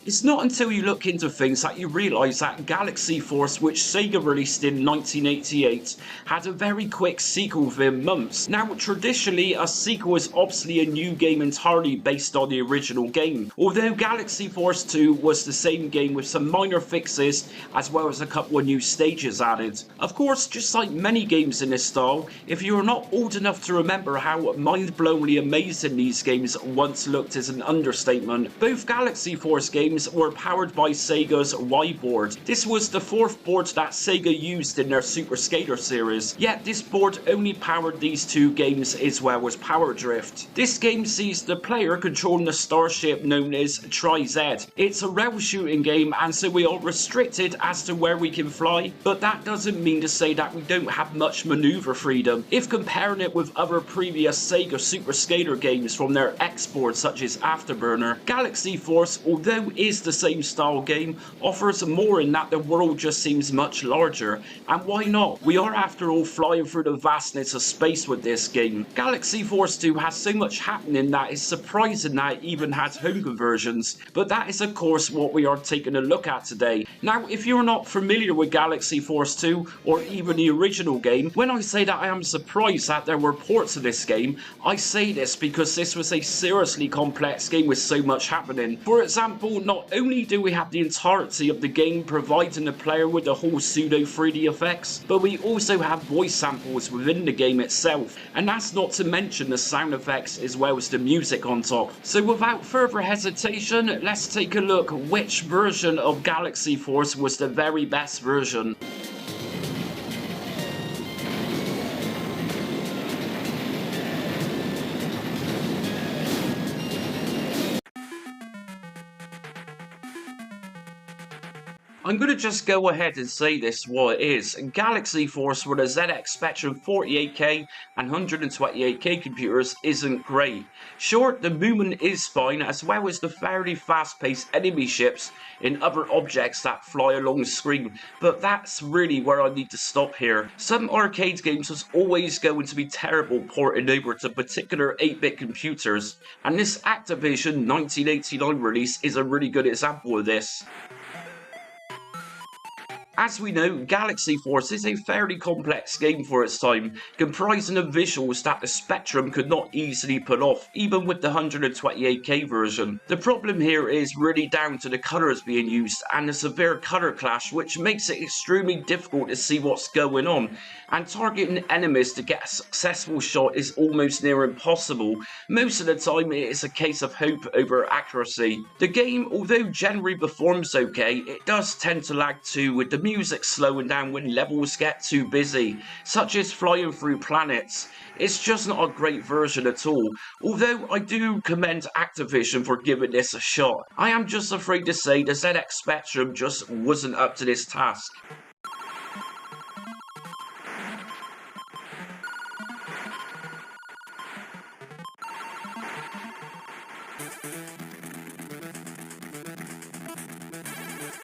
It's not until you look into things that you realise that Galaxy Force, which Sega released in 1988, had a very quick sequel within months. Now, traditionally, a sequel is obviously a new game entirely based on the original game, although Galaxy Force 2 was the same game with some minor fixes as well as a couple of new stages added. Of course, just like many games in this style, if you are not old enough to remember how mind-blowingly amazing these games once looked is an understatement. Both Galaxy Force games were powered by Sega's Y board. This was the fourth board that Sega used in their Super Skater series, yet this board only powered these two games as well as Power Drift. This game sees the player controlling the starship known as Tri-Z. It's a rail shooting game, and so we are restricted as to where we can fly, but that doesn't mean to say that we don't have much maneuver freedom. If comparing it with other previous Sega Super Skater games from their X board such as Afterburner, Galaxy Force, although is the same style game, offers more in that the world just seems much larger. And why not? We are after all flying through the vastness of space with this game. Galaxy Force 2 has so much happening that it's surprising that it even has home conversions, but that is of course what we are taking a look at today. Now, if you're not familiar with Galaxy Force 2 or even the original game, when I say that I am surprised that there were ports of this game, I say this because this was a seriously complex game with so much happening. For example, not only do we have the entirety of the game providing the player with the whole pseudo 3D effects, but we also have voice samples within the game itself, and that's not to mention the sound effects as well as the music on top. So without further hesitation, let's take a look which version of Galaxy Force was the very best version. I'm going to just go ahead and say this what it is. Galaxy Force for the ZX Spectrum 48K and 128K computers isn't great. Sure, the movement is fine, as well as the fairly fast-paced enemy ships and other objects that fly along the screen, but that's really where I need to stop here. Some arcade games was always going to be terrible porting over to particular 8-bit computers, and this Activision 1989 release is a really good example of this. As we know, Galaxy Force is a fairly complex game for its time, comprising of visuals that the Spectrum could not easily pull off, even with the 128K version. The problem here is really down to the colours being used and the severe colour clash, which makes it extremely difficult to see what's going on, and targeting enemies to get a successful shot is almost near impossible. Most of the time it is a case of hope over accuracy. The game, although generally performs okay, it does tend to lag too, with the music slowing down when levels get too busy, such as flying through planets. It's just not a great version at all, although I do commend Activision for giving this a shot. I am just afraid to say the ZX Spectrum just wasn't up to this task.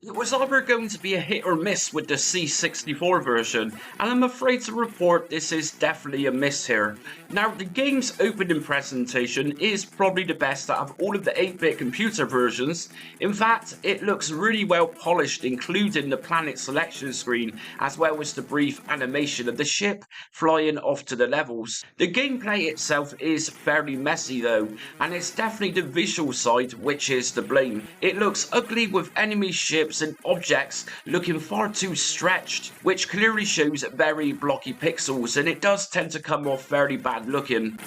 It was either going to be a hit or miss with the C64 version, and I'm afraid to report this is definitely a miss here. Now, the game's opening presentation is probably the best out of all of the 8-bit computer versions. In fact, it looks really well polished, including the planet selection screen, as well as the brief animation of the ship flying off to the levels. The gameplay itself is fairly messy though, and it's definitely the visual side which is to blame. It looks ugly with enemy ships and objects looking far too stretched, which clearly shows very blocky pixels, and it does tend to come off very bad looking.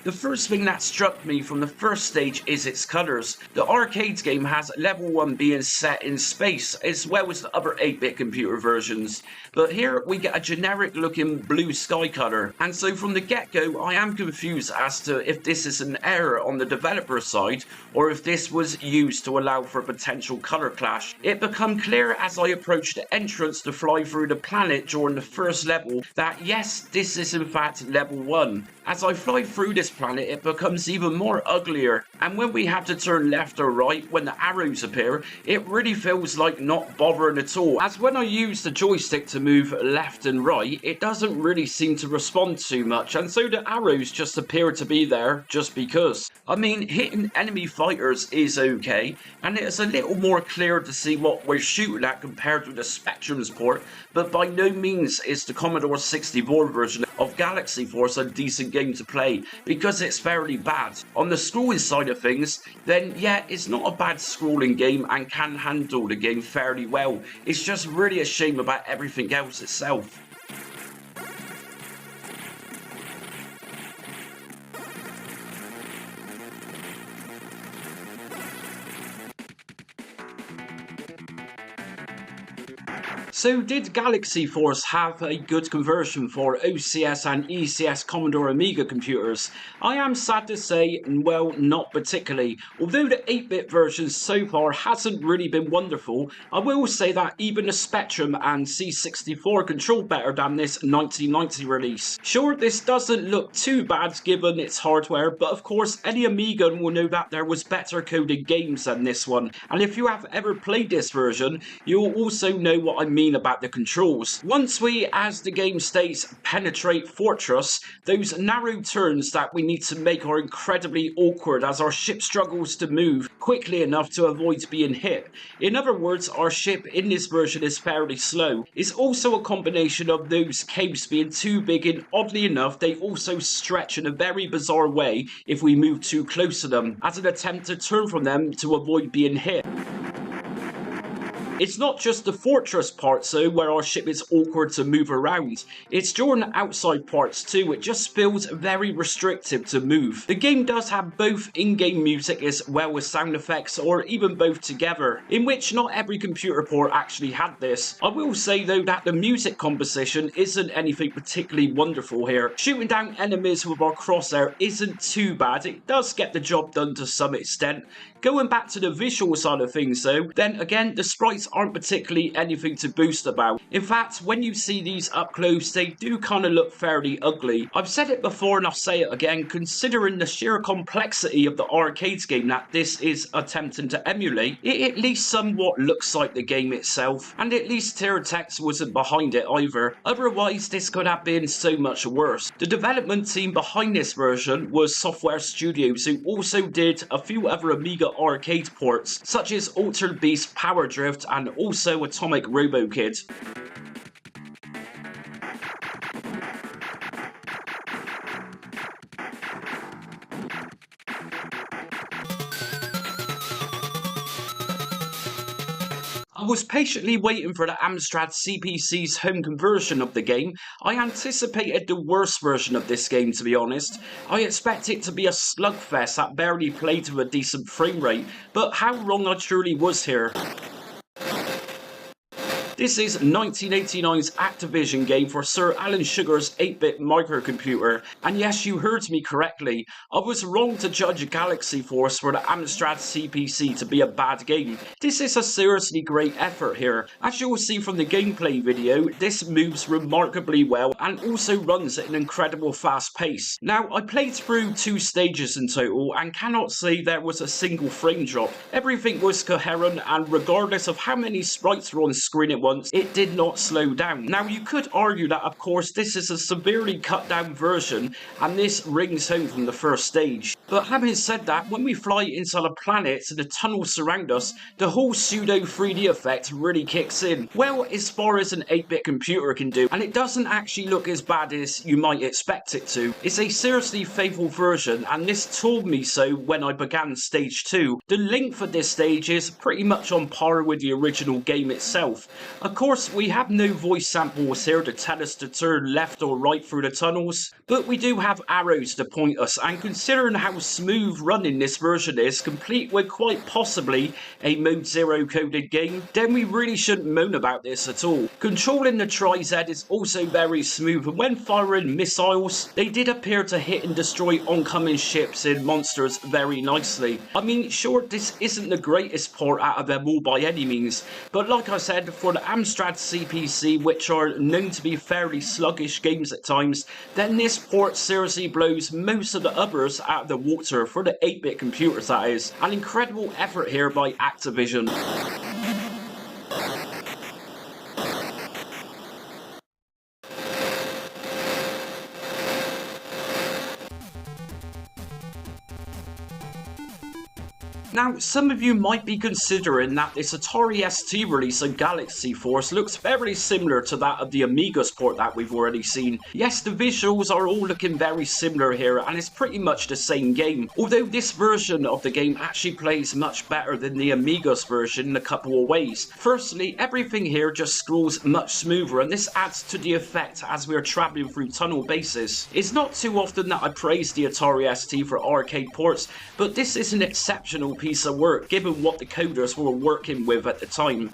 The first thing that struck me from the first stage is its colours. The arcade game has level 1 being set in space, as well as the other 8-bit computer versions. But here we get a generic looking blue sky colour, and so from the get-go I am confused as to if this is an error on the developer side, or if this was used to allow for a potential colour clash. It became clear as I approached the entrance to fly through the planet during the first level that yes, this is in fact level 1. As I fly through this planet it becomes even more uglier, and when we have to turn left or right when the arrows appear, it really feels like not bothering at all, as when I use the joystick to move left and right, it doesn't really seem to respond too much, and so the arrows just appear to be there just because. I mean, hitting enemy fighters is okay, and it's a little more clear to see what we're shooting at compared to the Spectrum's port, but by no means is the Commodore 64 version of Galaxy Force a decent game to play, because it's fairly bad. On the scrolling side of things, then yeah, it's not a bad scrolling game and can handle the game fairly well. It's just really a shame about everything else itself. So did Galaxy Force have a good conversion for OCS and ECS Commodore Amiga computers? I am sad to say, well, not particularly. Although the 8-bit version so far hasn't really been wonderful, I will say that even the Spectrum and C64 control better than this 1990 release. Sure, this doesn't look too bad given its hardware, but of course any Amigan will know that there was better coded games than this one. And if you have ever played this version, you'll also know what I mean about the controls. Once we, as the game states, penetrate Fortress, those narrow turns that we need to make are incredibly awkward as our ship struggles to move quickly enough to avoid being hit. In other words, our ship in this version is fairly slow. It's also a combination of those caves being too big, and oddly enough they also stretch in a very bizarre way if we move too close to them, as an attempt to turn from them to avoid being hit. It's not just the fortress parts though where our ship is awkward to move around, it's during the outside parts too, it just feels very restrictive to move. The game does have both in-game music as well as sound effects, or even both together, in which not every computer port actually had this. I will say though that the music composition isn't anything particularly wonderful here. Shooting down enemies with our crosshair isn't too bad, it does get the job done to some extent. Going back to the visual side of things though, then again the sprites aren't particularly anything to boast about. In fact, when you see these up close, they do kind of look fairly ugly. I've said it before and I'll say it again, considering the sheer complexity of the arcade game that this is attempting to emulate, it at least somewhat looks like the game itself, and at least Text wasn't behind it either. Otherwise, this could have been so much worse. The development team behind this version was Software Studios, who also did a few other Amiga arcade ports, such as Altered Beast, Power Drift, and also Atomic Robo Kid. I was patiently waiting for the Amstrad CPC's home conversion of the game. I anticipated the worst version of this game, to be honest. I expect it to be a slugfest that barely played with a decent frame rate, but how wrong I truly was here. This is 1989's Activision game for Sir Alan Sugar's 8-bit microcomputer, and yes, you heard me correctly. I was wrong to judge Galaxy Force for the Amstrad CPC to be a bad game. This is a seriously great effort here. As you will see from the gameplay video, this moves remarkably well and also runs at an incredible fast pace. Now, I played through 2 stages in total and cannot say there was a single frame drop. Everything was coherent, and regardless of how many sprites were on screen at once, it did not slow down. Now, you could argue that of course this is a severely cut down version and this rings home from the first stage. But having said that, when we fly inside a planet and the tunnels surround us, the whole pseudo 3D effect really kicks in. Well, as far as an 8-bit computer can do, and it doesn't actually look as bad as you might expect it to. It's a seriously faithful version, and this told me so when I began stage 2. The length of this stage is pretty much on par with the original game itself. Of course, we have no voice samples here to tell us to turn left or right through the tunnels, but we do have arrows to point us, and considering how smooth running this version is, complete with quite possibly a Mode 0 coded game, then we really shouldn't moan about this at all. Controlling the Tri-Z is also very smooth, and when firing missiles, they did appear to hit and destroy oncoming ships and monsters very nicely. I mean, sure, this isn't the greatest port out of them all by any means, but like I said, for the Amstrad CPC, which are known to be fairly sluggish games at times, then this port seriously blows most of the others out of the water for the 8-bit computers, that is. An incredible effort here by Activision. Now, some of you might be considering that this Atari ST release on Galaxy Force looks very similar to that of the Amiga's port that we've already seen. Yes, the visuals are all looking very similar here, and it's pretty much the same game, although this version of the game actually plays much better than the Amiga's version in a couple of ways. Firstly, everything here just scrolls much smoother, and this adds to the effect as we are travelling through tunnel bases. It's not too often that I praise the Atari ST for arcade ports, but this is an exceptional piece of work given what the coders were working with at the time.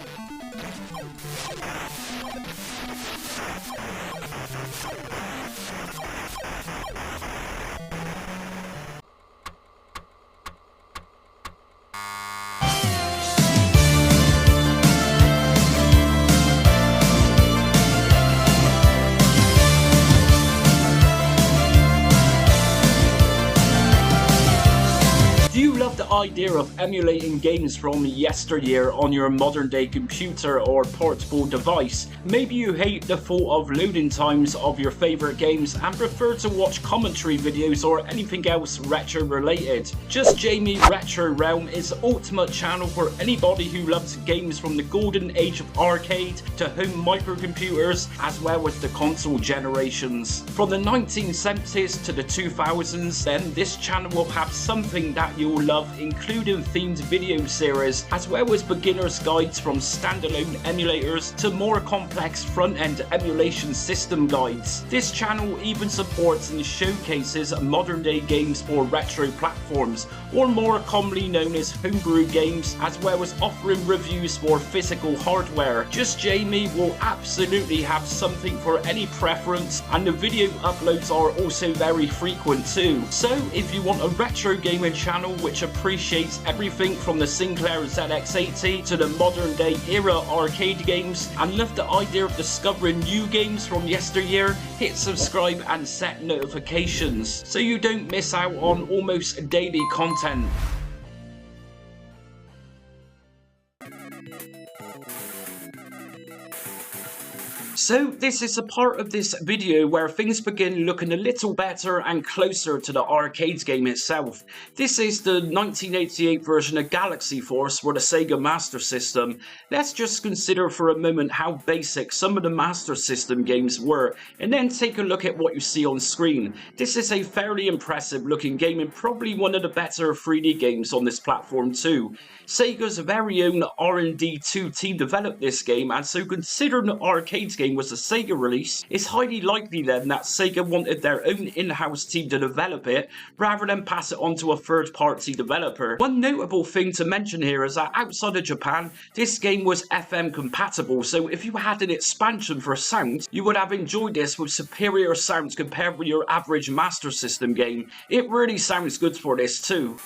The idea of emulating games from yesteryear on your modern day computer or portable device. Maybe you hate the thought of loading times of your favourite games and prefer to watch commentary videos or anything else retro related. Just Jamie Retro Realm is the ultimate channel for anybody who loves games from the golden age of arcade to home microcomputers as well as the console generations. From the 1970s to the 2000s, then this channel will have something that you'll love, including themed video series, as well as beginner's guides from standalone emulators to more complex front-end emulation system guides. This channel even supports and showcases modern day games for retro platforms, or more commonly known as homebrew games, as well as offering reviews for physical hardware. Just Jamie will absolutely have something for any preference, and the video uploads are also very frequent too. So if you want a retro gaming channel which appreciates everything from the Sinclair ZX80 to the modern day era arcade games and love the idea of discovering new games from yesteryear, hit subscribe and set notifications so you don't miss out on almost daily content. So this is a part of this video where things begin looking a little better and closer to the arcade game itself. This is the 1988 version of Galaxy Force for the Sega Master System. Let's just consider for a moment how basic some of the Master System games were, and then take a look at what you see on screen. This is a fairly impressive looking game and probably one of the better 3D games on this platform too. Sega's very own R&D2 team developed this game, and so considering the arcade game was a Sega release, it's highly likely then that Sega wanted their own in-house team to develop it rather than pass it on to a third-party developer. One notable thing to mention here is that outside of Japan, this game was FM compatible, so if you had an expansion for sound, you would have enjoyed this with superior sounds compared with your average Master System game. It really sounds good for this too.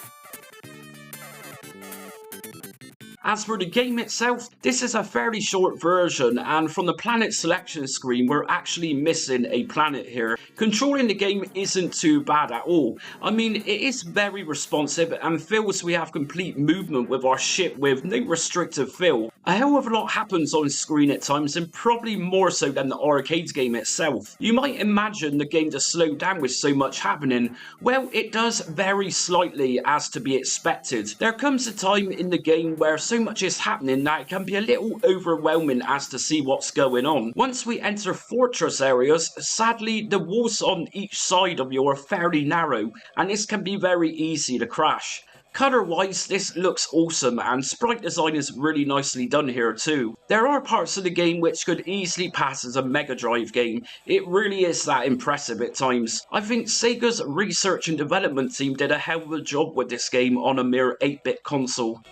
As for the game itself, this is a fairly short version, and from the planet selection screen we're actually missing a planet here. Controlling the game isn't too bad at all. I mean, it is very responsive and feels we have complete movement with our ship with no restrictive fill. A hell of a lot happens on screen at times, and probably more so than the arcade game itself. You might imagine the game to slow down with so much happening. Well, it does very slightly, as to be expected. There comes a time in the game where so much is happening that it can be a little overwhelming as to see what's going on. Once we enter fortress areas, sadly the walls on each side of you are fairly narrow, and this can be very easy to crash. Colour-wise, this looks awesome, and sprite design is really nicely done here too. There are parts of the game which could easily pass as a Mega Drive game. It really is that impressive at times. I think Sega's research and development team did a hell of a job with this game on a mere 8-bit console.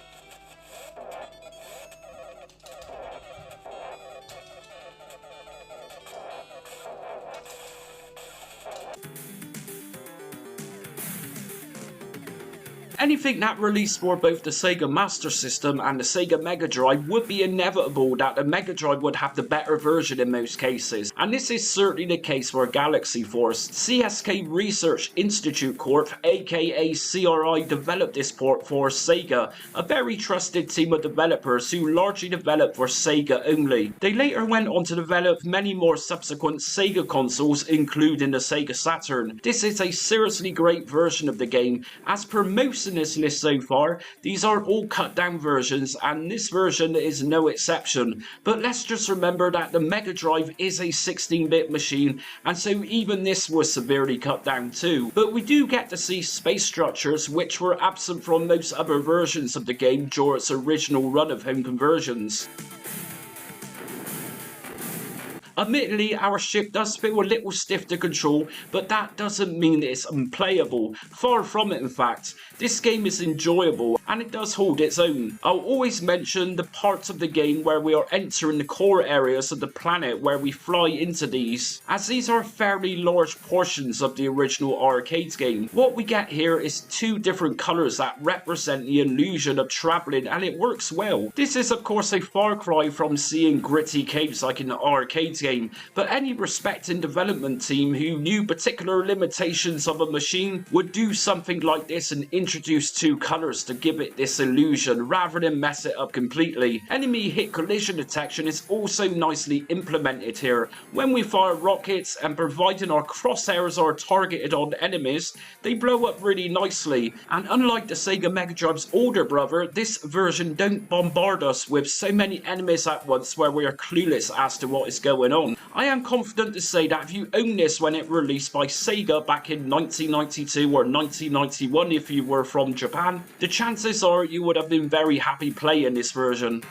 Anything that released for both the Sega Master System and the Sega Mega Drive would be inevitable that the Mega Drive would have the better version in most cases, and this is certainly the case for Galaxy Force. CSK Research Institute Corp, aka CRI, developed this port for Sega, a very trusted team of developers who largely developed for Sega only. They later went on to develop many more subsequent Sega consoles, including the Sega Saturn. This is a seriously great version of the game. As per most in this list so far, these are all cut down versions, and this version is no exception. But let's just remember that the Mega Drive is a 16-bit machine, and so even this was severely cut down too. But we do get to see space structures which were absent from most other versions of the game during its original run of home conversions. Admittedly, our ship does feel a little stiff to control, but that doesn't mean it's unplayable. Far from it, in fact. This game is enjoyable, and it does hold its own. I'll always mention the parts of the game where we are entering the core areas of the planet where we fly into these, as these are fairly large portions of the original arcade game. What we get here is two different colours that represent the illusion of travelling, and it works well. This is of course a far cry from seeing gritty caves like in the arcade game, but any respecting development team who knew particular limitations of a machine would do something like this and introduce two colours to give it this illusion rather than mess it up completely. Enemy hit collision detection is also nicely implemented here. When we fire rockets and providing our crosshairs are targeted on enemies, they blow up really nicely, and unlike the Sega Mega Drive's older brother, this version don't bombard us with so many enemies at once where we are clueless as to what is going on. I am confident to say that if you own this when it released by Sega back in 1992 or 1991 if you were from Japan, the chances are you would have been very happy playing this version.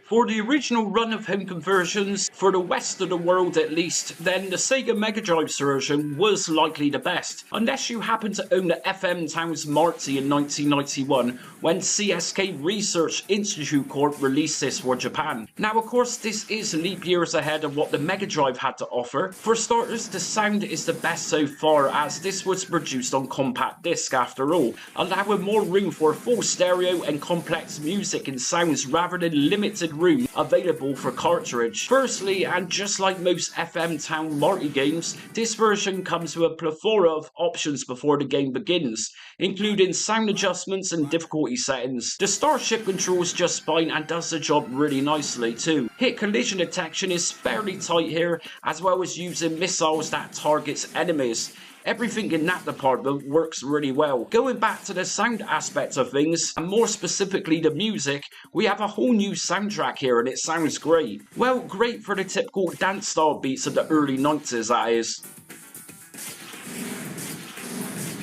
For the original run of home conversions, for the west of the world at least, then the Sega Mega Drive's version was likely the best, unless you happen to own the FM Towns Marty in 1991, when CSK Research Institute Corp released this for Japan. Now of course this is leap years ahead of what the Mega Drive had to offer. For starters, the sound is the best so far, as this was produced on compact disc after all, allowing more room for full stereo and complex music and sounds rather than limited room available for cartridge. Firstly, and just like most FM Town Marty games, this version comes with a plethora of options before the game begins, including sound adjustments and difficulty settings. The Starship controls just fine and does the job really nicely too. Hit collision detection is fairly tight here, as well as using missiles that targets enemies. Everything in that department works really well. Going back to the sound aspect of things, and more specifically the music, we have a whole new soundtrack here and it sounds great. Well, great for the typical dance style beats of the early 90s, that is.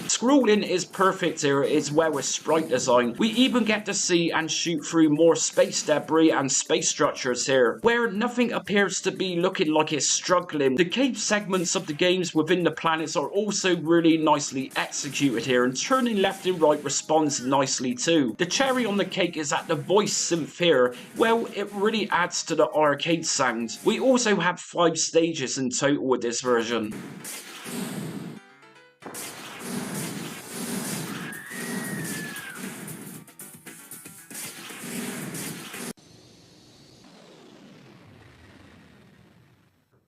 Scrolling is perfect here as well as sprite design. We even get to see and shoot through more space debris and space structures here, where nothing appears to be looking like it's struggling. The cave segments of the games within the planets are also really nicely executed here, and turning left and right responds nicely too. The cherry on the cake is that the voice synth here, well, it really adds to the arcade sound. We also have 5 stages in total with this version.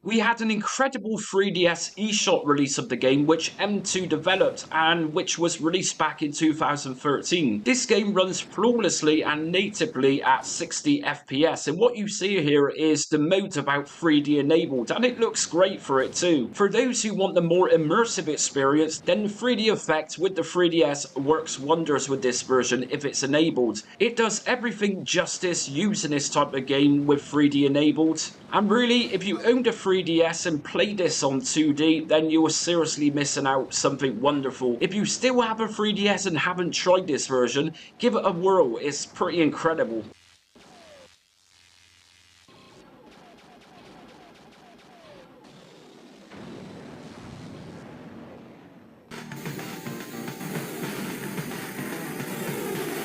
We had an incredible 3DS eShop release of the game, which M2 developed and which was released back in 2013. This game runs flawlessly and natively at 60 FPS, and what you see here is the modes about 3D enabled, and it looks great for it too. For those who want the more immersive experience, then the 3D effect with the 3DS works wonders with this version if it's enabled. It does everything justice using this type of game with 3D enabled. And really, if you owned a 3DS and played this on 2D, then you were seriously missing out something wonderful. If you still have a 3DS and haven't tried this version, give it a whirl, it's pretty incredible.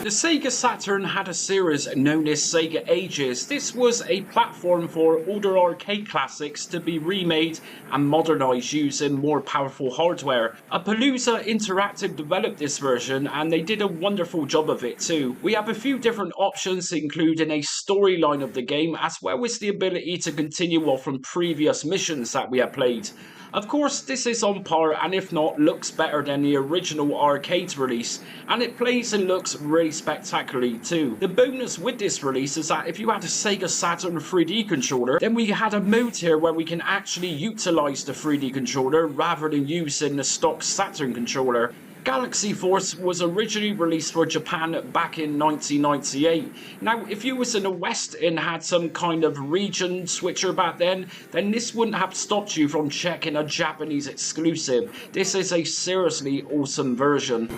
The Sega Saturn had a series known as Sega Ages. This was a platform for older arcade classics to be remade and modernised using more powerful hardware. Palooza Interactive developed this version and they did a wonderful job of it too. We have a few different options including a storyline of the game as well as the ability to continue on from previous missions that we have played. Of course, this is on par and if not, looks better than the original arcade release, and it plays and looks really spectacularly too. The bonus with this release is that if you had a Sega Saturn 3D controller, then we had a mode here where we can actually utilise the 3D controller rather than using the stock Saturn controller. Galaxy Force was originally released for Japan back in 1998. Now, if you was in the West and had some kind of region switcher back then this wouldn't have stopped you from checking a Japanese exclusive. This is a seriously awesome version.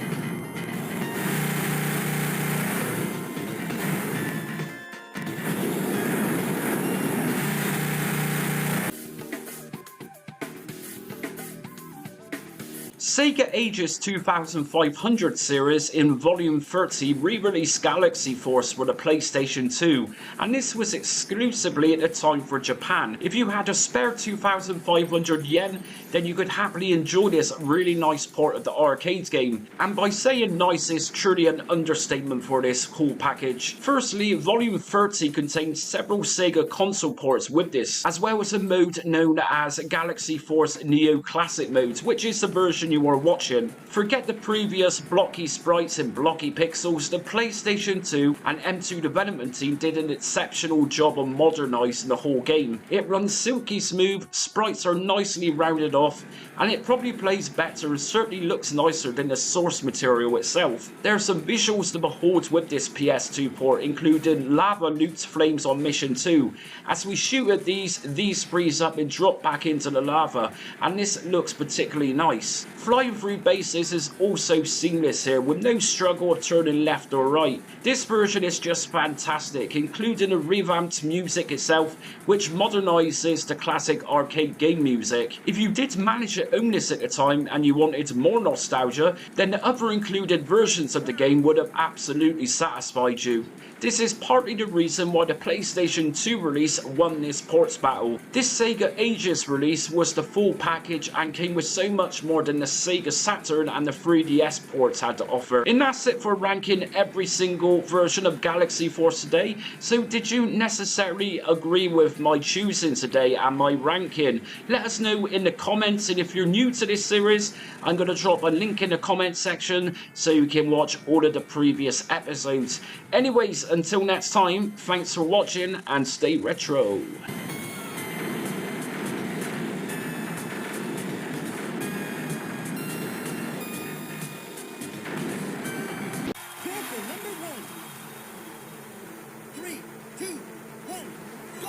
Sega Ages 2500 series in Volume 30 re-released Galaxy Force for the PlayStation 2, and this was exclusively at the time for Japan. If you had a spare 2,500 yen, then you could happily enjoy this really nice port of the arcade game. And by saying nice is truly an understatement for this whole package. Firstly, Volume 30 contains several Sega console ports with this, as well as a mode known as Galaxy Force Neo Classic Mode, which is the version you are watching. Forget the previous blocky sprites and blocky pixels, the PlayStation 2 and M2 development team did an exceptional job on modernising the whole game. It runs silky smooth, sprites are nicely rounded off, and it probably plays better and certainly looks nicer than the source material itself. There are some visuals to behold with this PS2 port, including lava loot flames on mission 2. As we shoot at these freeze up and drop back into the lava, and this looks particularly nice. Flying through bases is also seamless here, with no struggle of turning left or right. This version is just fantastic, including a revamped music itself, which modernises the classic arcade game music. If you did manage to own this at the time and you wanted more nostalgia, then the other included versions of the game would have absolutely satisfied you. This is partly the reason why the PlayStation 2 release won this ports battle. This Sega Ages release was the full package and came with so much more than the Sega Saturn and the 3DS ports had to offer. And that's it for ranking every single version of Galaxy Force today. So did you necessarily agree with my choosing today and my ranking? Let us know in the comments, and if you're new to this series, I'm going to drop a link in the comment section so you can watch all of the previous episodes. Anyways, until next time, thanks for watching and stay retro.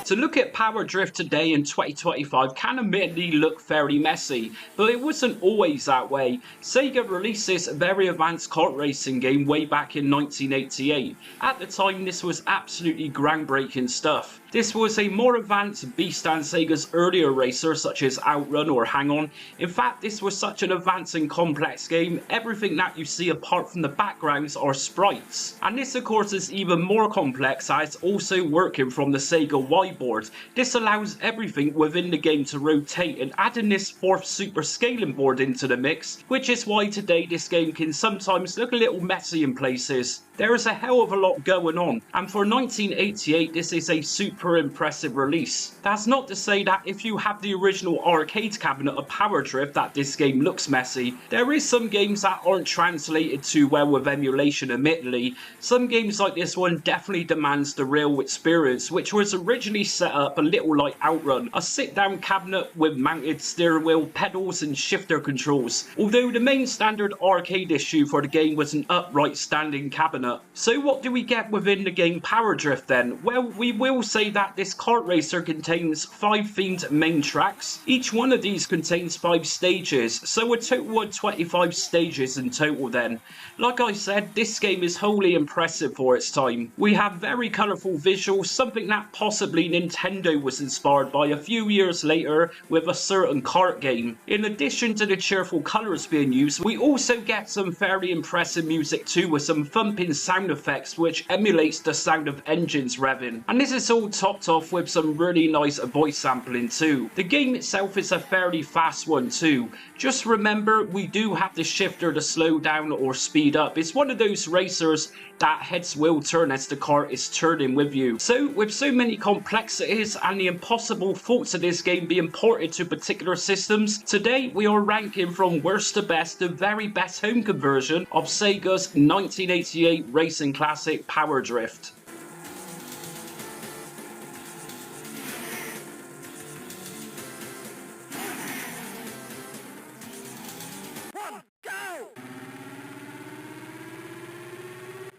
To look at Power Drift today in 2025 can admittedly look very messy, but it wasn't always that way. Sega released this very advanced kart racing game way back in 1988. At the time, this was absolutely groundbreaking stuff. This was a more advanced beast than Sega's earlier racers such as Outrun or Hang On. In fact, this was such an advanced and complex game, everything that you see apart from the backgrounds are sprites. And this of course is even more complex as it's also working from the Sega Y board. This allows everything within the game to rotate, and adding this fourth super scaling board into the mix, which is why today this game can sometimes look a little messy in places. There is a hell of a lot going on, and for 1988 this is a super impressive release. That's not to say that if you have the original arcade cabinet of Power Drift that this game looks messy. There is some games that aren't translated too well with emulation, admittedly. Some games like this one definitely demands the real experience, which was originally set up a little like Outrun, a sit down cabinet with mounted steering wheel, pedals and shifter controls, although the main standard arcade issue for the game was an upright standing cabinet. So what do we get within the game Power Drift then? Well, we will say that this kart racer contains 5 themed main tracks. Each one of these contains 5 stages, so a total of 25 stages in total then. Like I said, this game is wholly impressive for its time. We have very colourful visuals, something that possibly Nintendo was inspired by a few years later with a certain kart game. In addition to the cheerful colours being used, we also get some very impressive music too, with some thumping sound effects which emulates the sound of engines revving. And this is all topped off with some really nice voice sampling too. The game itself is a fairly fast one too. Just remember, we do have the shifter to slow down or speed up. It's one of those racers that heads will turn as the car is turning with you. So with so many complexities and the impossible faults of this game being ported to particular systems, today we are ranking from worst to best the very best home conversion of Sega's 1988 racing classic Power Drift.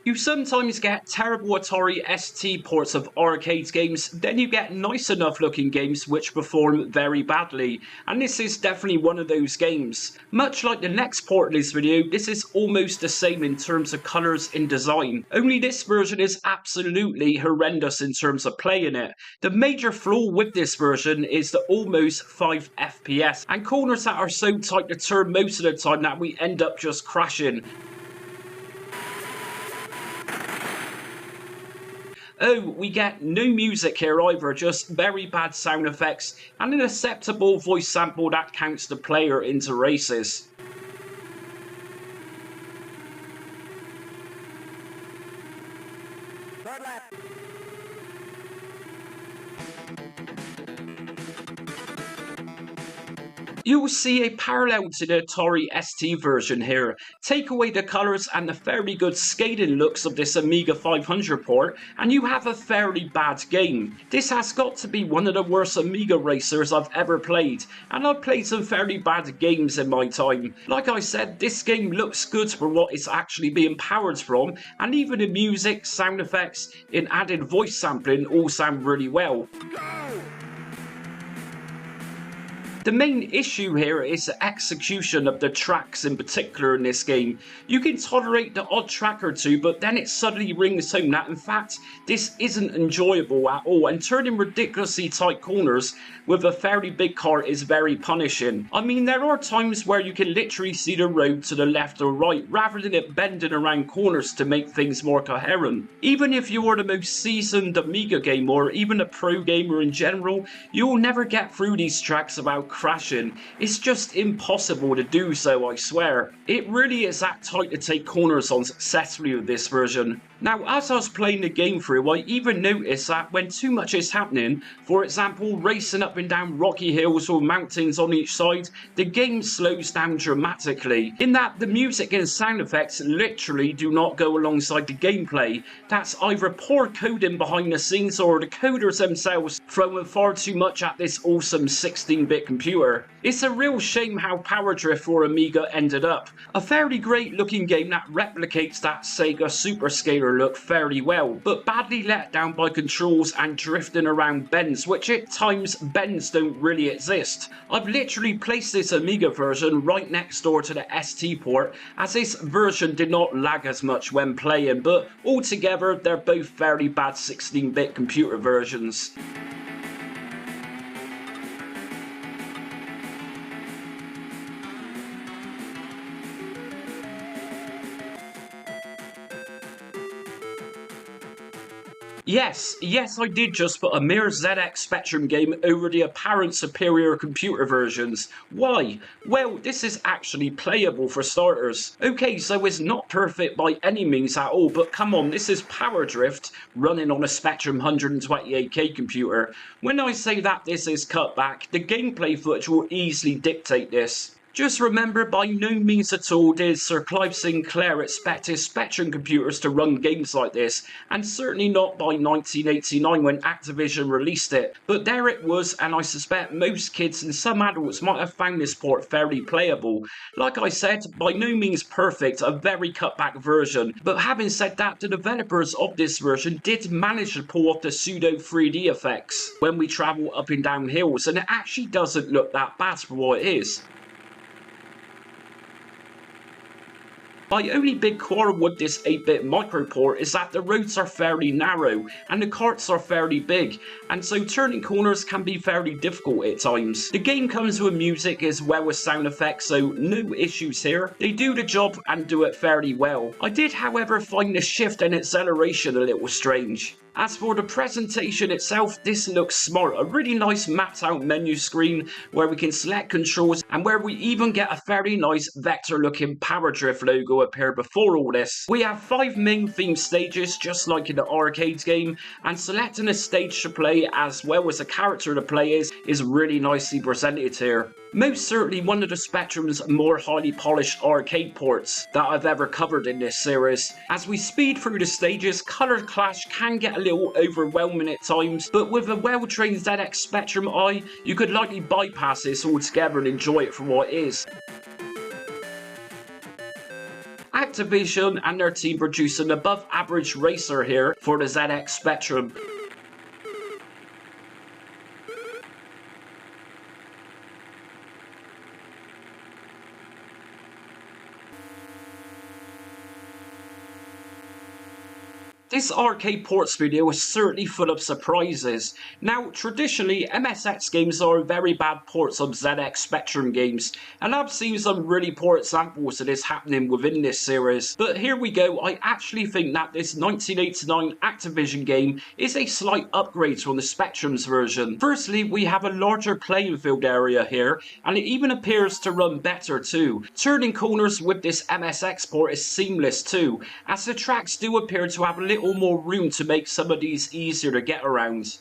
You sometimes get terrible Atari ST ports of arcade games, then you get nice enough looking games which perform very badly, and this is definitely one of those games. Much like the next port of this video, this is almost the same in terms of colours and design, only this version is absolutely horrendous in terms of playing it. The major flaw with this version is the almost 5 FPS, and corners that are so tight to turn most of the time that we end up just crashing. Oh, we get no music here either, just very bad sound effects and an acceptable voice sample that counts the player into races. Third lap. You will see a parallel to the Atari ST version here. Take away the colours and the fairly good skating looks of this Amiga 500 port and you have a fairly bad game. This has got to be one of the worst Amiga racers I've ever played, and I've played some fairly bad games in my time. Like I said, this game looks good for what it's actually being powered from, and even the music, sound effects, and added voice sampling all sound really well. Go! The main issue here is the execution of the tracks in particular in this game. You can tolerate the odd track or two, but then it suddenly rings home that in fact this isn't enjoyable at all, and turning ridiculously tight corners with a fairly big car is very punishing. I mean, there are times where you can literally see the road to the left or right rather than it bending around corners to make things more coherent. Even if you are the most seasoned Amiga gamer or even a pro gamer in general, you will never get through these tracks without crashing. It's just impossible to do so, I swear. It really is that tight to take corners on successfully with this version. Now, as I was playing the game through, I even noticed that when too much is happening, for example racing up and down rocky hills or mountains on each side, the game slows down dramatically, in that the music and sound effects literally do not go alongside the gameplay. That's either poor coding behind the scenes or the coders themselves throwing far too much at this awesome 16-bit computer. It's a real shame how Power Drift for Amiga ended up. A fairly great looking game that replicates that Sega Superscaler look fairly well, but badly let down by controls and drifting around bends, which at times bends don't really exist. I've literally placed this Amiga version right next door to the ST port, as this version did not lag as much when playing, but altogether they're both very bad 16-bit computer versions. Yes, I did just put a mere ZX Spectrum game over the apparent superior computer versions. Why? Well, this is actually playable for starters. Okay, so it's not perfect by any means at all, but come on, this is Power Drift running on a Spectrum 128K computer. When I say that this is cut back, the gameplay footage will easily dictate this. Just remember, by no means at all did Sir Clive Sinclair expect his Spectrum computers to run games like this, and certainly not by 1989 when Activision released it. But there it was, and I suspect most kids and some adults might have found this port fairly playable. Like I said, by no means perfect, a very cut back version. But having said that, the developers of this version did manage to pull off the pseudo 3D effects when we travel up and down hills, and it actually doesn't look that bad for what it is. My only big quarrel with this 8-bit microport is that the roads are fairly narrow and the karts are fairly big, and so turning corners can be fairly difficult at times. The game comes with music as well as sound effects, so no issues here. They do the job and do it fairly well. I did, however, find the shift and acceleration a little strange. As for the presentation itself, this looks smart. A really nice mapped out menu screen where we can select controls and where we even get a very nice vector looking Power Drift logo appear before all this. We have 5 main theme stages just like in the arcade game, and selecting a stage to play as well as a character to play is really nicely presented here. Most certainly one of the Spectrum's more highly polished arcade ports that I've ever covered in this series. As we speed through the stages, color clash can get a little overwhelming at times, but with a well-trained ZX Spectrum eye, you could likely bypass this altogether and enjoy it for what it is. Activision and their team produce an above average racer here for the ZX Spectrum. This arcade ports video is certainly full of surprises. Now, traditionally, MSX games are very bad ports of ZX Spectrum games, and I've seen some really poor examples of this happening within this series. But here we go, I actually think that this 1989 Activision game is a slight upgrade from the Spectrum's version. Firstly, we have a larger playing field area here, and it even appears to run better too. Turning corners with this MSX port is seamless too, as the tracks do appear to have a little more room to make some of these easier to get around.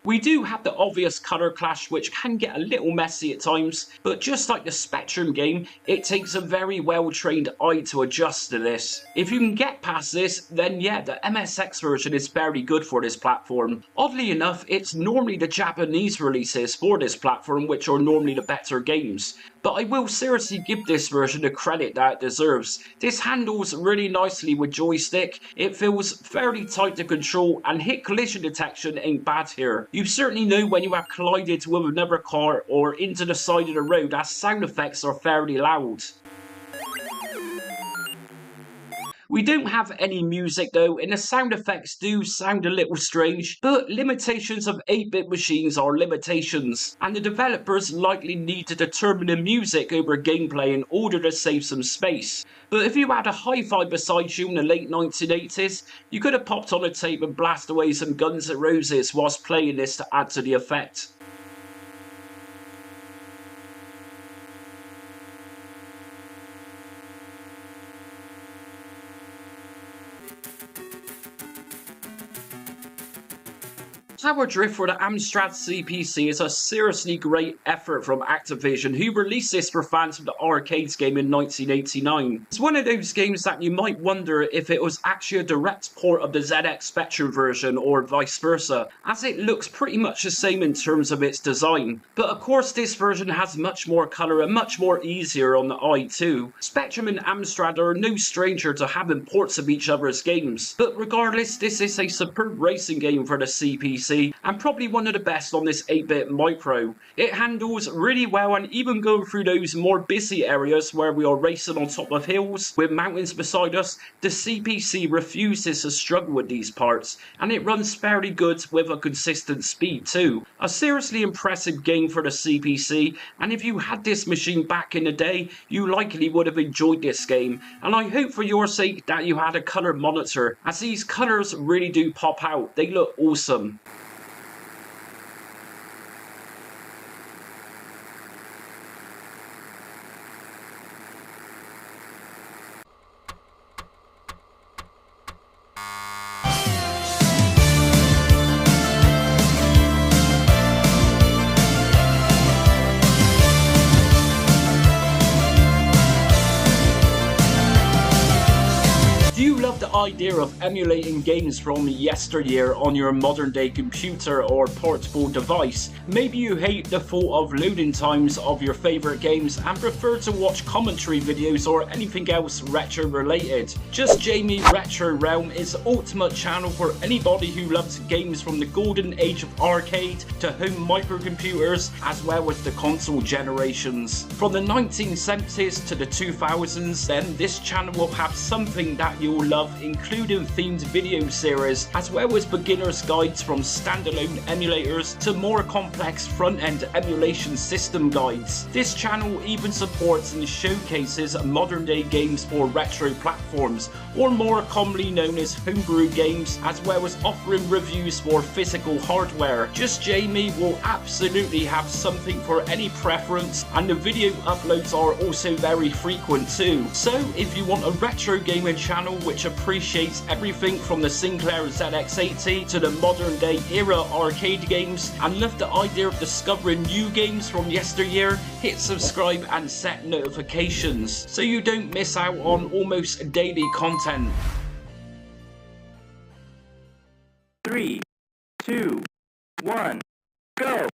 We do have the obvious color clash, which can get a little messy at times, but just like the Spectrum game, it takes a very well-trained eye to adjust to this. If you can get past this, then yeah, the MSX version is very good for this platform. Oddly enough, it's normally the Japanese releases for this platform which are normally the better games, but I will seriously give this version the credit that it deserves. This handles really nicely with joystick, it feels fairly tight to control, and hit collision detection ain't bad here. You certainly know when you have collided with another car or into the side of the road, as sound effects are fairly loud. We don't have any music though, and the sound effects do sound a little strange, but limitations of 8-bit machines are limitations, and the developers likely need to determine the music over gameplay in order to save some space. But if you had a hi-fi beside you in the late 1980s, you could have popped on a tape and blast away some Guns N' Roses whilst playing this to add to the effect. Power Drift for the Amstrad CPC is a seriously great effort from Activision, who released this for fans of the arcades game in 1989. It's one of those games that you might wonder if it was actually a direct port of the ZX Spectrum version or vice versa, as it looks pretty much the same in terms of its design. But of course this version has much more colour and much more easier on the eye too. Spectrum and Amstrad are no stranger to having ports of each other's games, but regardless, this is a superb racing game for the CPC, and probably one of the best on this 8-bit micro. It handles really well, and even going through those more busy areas where we are racing on top of hills with mountains beside us, the CPC refuses to struggle with these parts, and it runs fairly good with a consistent speed too. A seriously impressive game for the CPC, and if you had this machine back in the day, you likely would have enjoyed this game, and I hope for your sake that you had a colour monitor, as these colours really do pop out. They look awesome. idea of emulating games from yesteryear on your modern day computer or portable device. Maybe you hate the thought of loading times of your favourite games and prefer to watch commentary videos or anything else retro related. Just Jamie Retro Realm is the ultimate channel for anybody who loves games from the golden age of arcade to home microcomputers as well as the console generations. From the 1970s to the 2000s, then this channel will have something that you'll love, including themed video series as well as beginner's guides from standalone emulators to more complex front-end emulation system guides. This channel even supports and showcases modern day games for retro platforms, or more commonly known as homebrew games, as well as offering reviews for physical hardware. Just Jamie will absolutely have something for any preference, and the video uploads are also very frequent too. So if you want a retro gaming channel which appreciates everything from the Sinclair ZX80 to the modern day era arcade games and love the idea of discovering new games from yesteryear, hit subscribe and set notifications so you don't miss out on almost daily content. 3, 2, 1, go!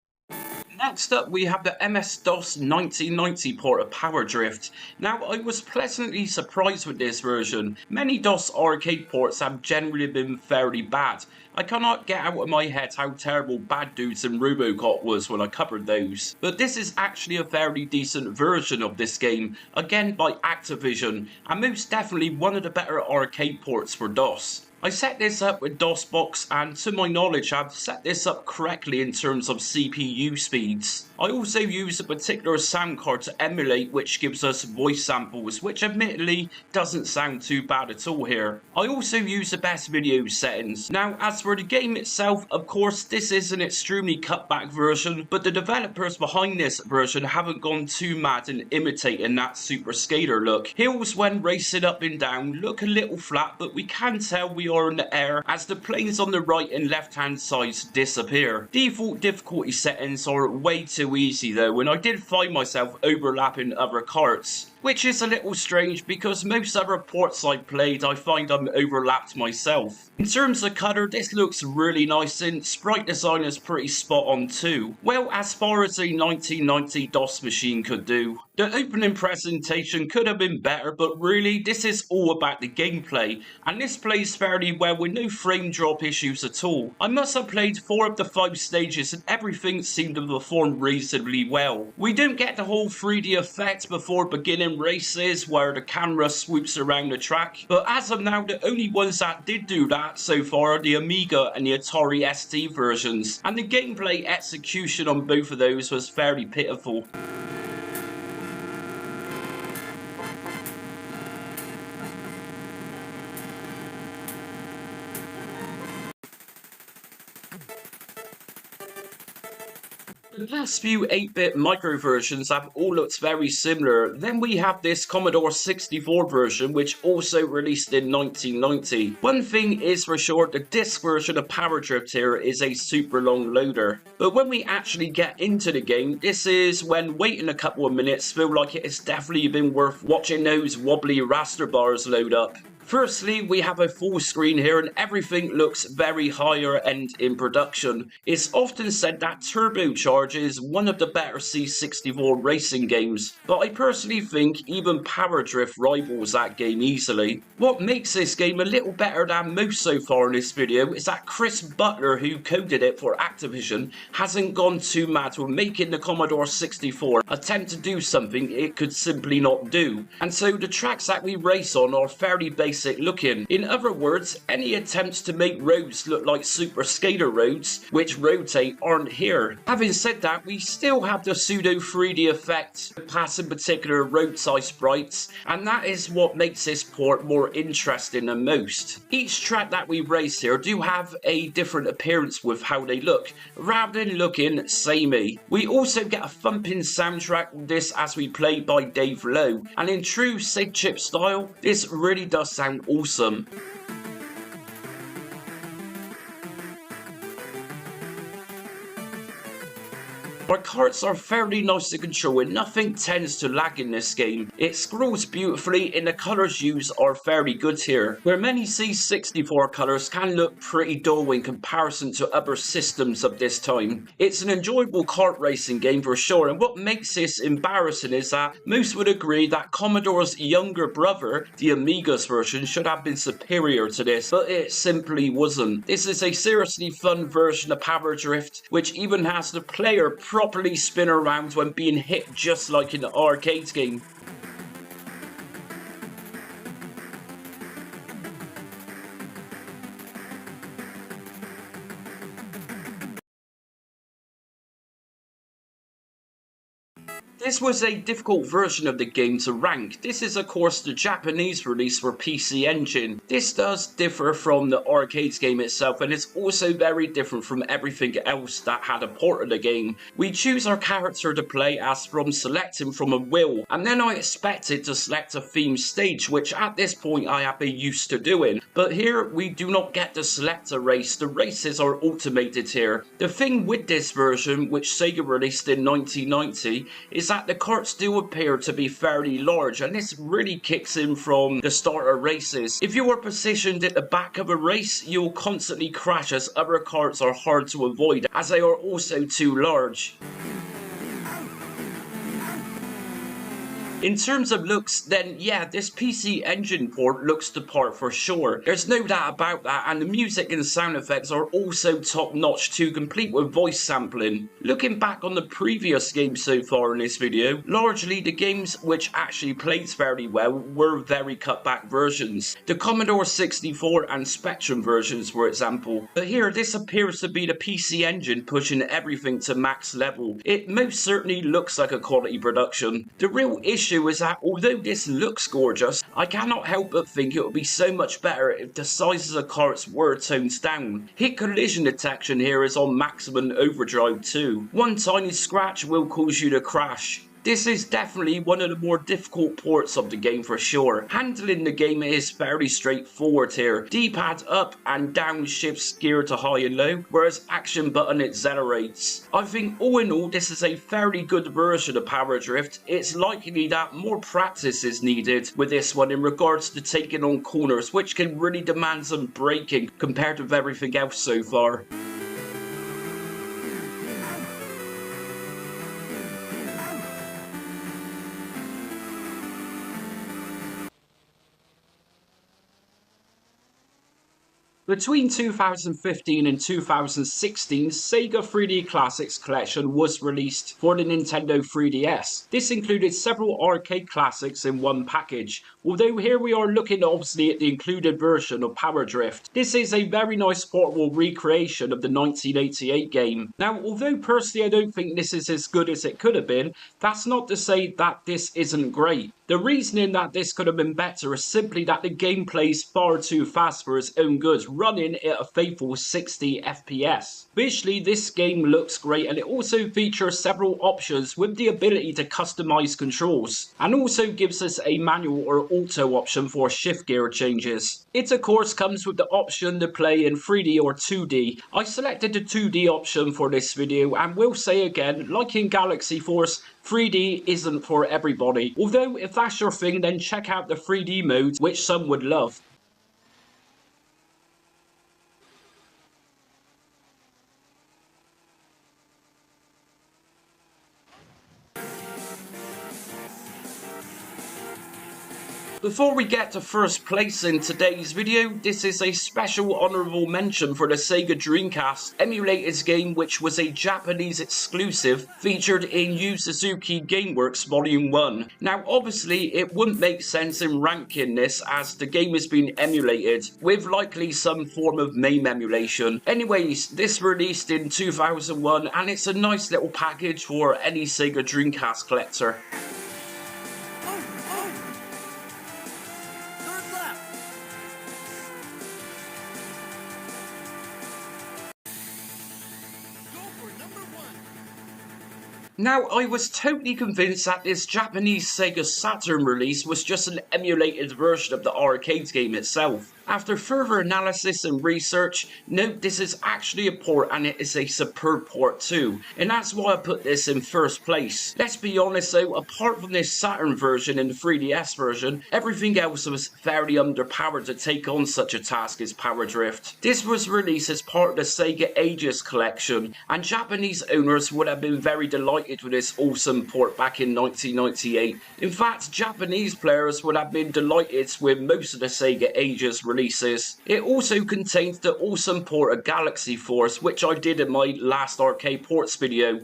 Next up we have the MS-DOS 1990 port of Power Drift. Now I was pleasantly surprised with this version. Many DOS arcade ports have generally been fairly bad. I cannot get out of my head how terrible Bad Dudes and Robocop was when I covered those. But this is actually a fairly decent version of this game, again by Activision, and most definitely one of the better arcade ports for DOS. I set this up with DOSBox and to my knowledge I've set this up correctly in terms of CPU speeds. I also use a particular sound card to emulate, which gives us voice samples, which admittedly doesn't sound too bad at all here. I also use the best video settings. Now as for the game itself, of course this is an extremely cut back version, but the developers behind this version haven't gone too mad in imitating that super skater look. Hills when racing up and down look a little flat, but we can tell we are in the air as the planes on the right and left hand sides disappear. Default difficulty settings are way too easy though, and I did find myself overlapping other carts, which is a little strange because most other ports I played I find I'm overlapped myself. In terms of colour, this looks really nice and sprite design is pretty spot on too. Well, as far as a 1990 DOS machine could do. The opening presentation could have been better, but really this is all about the gameplay, and this plays fairly well with no frame drop issues at all. I must have played 4 of the 5 stages and everything seemed to perform reasonably well. We don't get the whole 3D effect before beginning races where the camera swoops around the track, but as of now the only ones that did do that so far are the Amiga and the Atari ST versions, and the gameplay execution on both of those was fairly pitiful. The last few 8-bit micro versions have all looked very similar. Then we have this Commodore 64 version which also released in 1990. One thing is for sure, the disc version of Power Drift here is a super long loader. But when we actually get into the game, this is when waiting a couple of minutes feel like it has definitely been worth watching those wobbly raster bars load up. Firstly, we have a full screen here and everything looks very higher end in production. It's often said that Turbocharge is one of the better C64 racing games, but I personally think even Power Drift rivals that game easily. What makes this game a little better than most so far in this video is that Chris Butler, who coded it for Activision, hasn't gone too mad with making the Commodore 64 attempt to do something it could simply not do. And so the tracks that we race on are fairly basic looking. In other words, any attempts to make roads look like super skater roads which rotate aren't here. Having said that, we still have the pseudo 3D effect passing particular road size sprites, and that is what makes this port more interesting than most. Each track that we race here do have a different appearance with how they look, rather than looking samey. We also get a thumping soundtrack with this as we play by Dave Lowe, and in true Sig Chip style, this really does sound awesome. Our carts are fairly nice to control and nothing tends to lag in this game. It scrolls beautifully and the colours used are very good here. Where many C64 colours can look pretty dull in comparison to other systems of this time. It's an enjoyable kart racing game for sure, and what makes this embarrassing is that most would agree that Commodore's younger brother, the Amiga's version, should have been superior to this, but it simply wasn't. This is a seriously fun version of Power Drift, which even has the player properly spin around when being hit just like in the arcade game. This was a difficult version of the game to rank. This is of course the Japanese release for PC Engine. This does differ from the arcade game itself and it's also very different from everything else that had a port of the game. We choose our character to play as from selecting from a wheel, and then I expected to select a theme stage, which at this point I have been used to doing. But here we do not get to select a race, the races are automated here. The thing with this version, which Sega released in 1990, is that the carts do appear to be fairly large, and this really kicks in from the starter races. If you are positioned at the back of a race, you'll constantly crash as other carts are hard to avoid as they are also too large. In terms of looks, then yeah, this PC Engine port looks the part for sure. There's no doubt about that, and the music and sound effects are also top notch too, complete with voice sampling. Looking back on the previous games so far in this video, largely the games which actually played very well were very cut back versions. The Commodore 64 and Spectrum versions for example. But here this appears to be the PC Engine pushing everything to max level. It most certainly looks like a quality production. The real issue is that although this looks gorgeous, I cannot help but think it would be so much better if the sizes of carts were toned down. Hit collision detection here is on maximum overdrive too. One tiny scratch will cause you to crash. This is definitely one of the more difficult ports of the game for sure. Handling the game is fairly straightforward here. D-pad up and down shifts gear to high and low, whereas action button accelerates. I think all in all this is a fairly good version of Power Drift. It's likely that more practice is needed with this one in regards to taking on corners, which can really demand some braking compared with everything else so far. Between 2015 and 2016, Sega 3D Classics Collection was released for the Nintendo 3DS. This included several arcade classics in one package, although here we are looking obviously at the included version of Power Drift. This is a very nice portable recreation of the 1988 game. Now, although personally I don't think this is as good as it could have been, that's not to say that this isn't great. The reasoning that this could have been better is simply that the game plays far too fast for its own good, running at a faithful 60 FPS. Visually, this game looks great and it also features several options with the ability to customize controls, and also gives us a manual or auto option for shift gear changes. It of course comes with the option to play in 3D or 2D. I selected the 2D option for this video and will say again, like in Galaxy Force, 3D isn't for everybody. Although if that's your thing, then check out the 3D mode, which some would love. Before we get to first place in today's video, this is a special honourable mention for the Sega Dreamcast emulators game, which was a Japanese exclusive featured in Yu Suzuki Gameworks Volume 1. Now obviously it wouldn't make sense in ranking this as the game has been emulated with likely some form of MAME emulation. Anyways, this released in 2001 and it's a nice little package for any Sega Dreamcast collector. Now, I was totally convinced that this Japanese Sega Saturn release was just an emulated version of the arcade game itself. After further analysis and research, note this is actually a port and it is a superb port too, and that's why I put this in first place. Let's be honest though, apart from this Saturn version and the 3DS version, everything else was fairly underpowered to take on such a task as Power Drift. This was released as part of the Sega Ages collection, and Japanese owners would have been very delighted with this awesome port back in 1998. In fact, Japanese players would have been delighted with most of the Sega Ages releases. It also contains the awesome port of Galaxy Force, which I did in my last arcade ports video.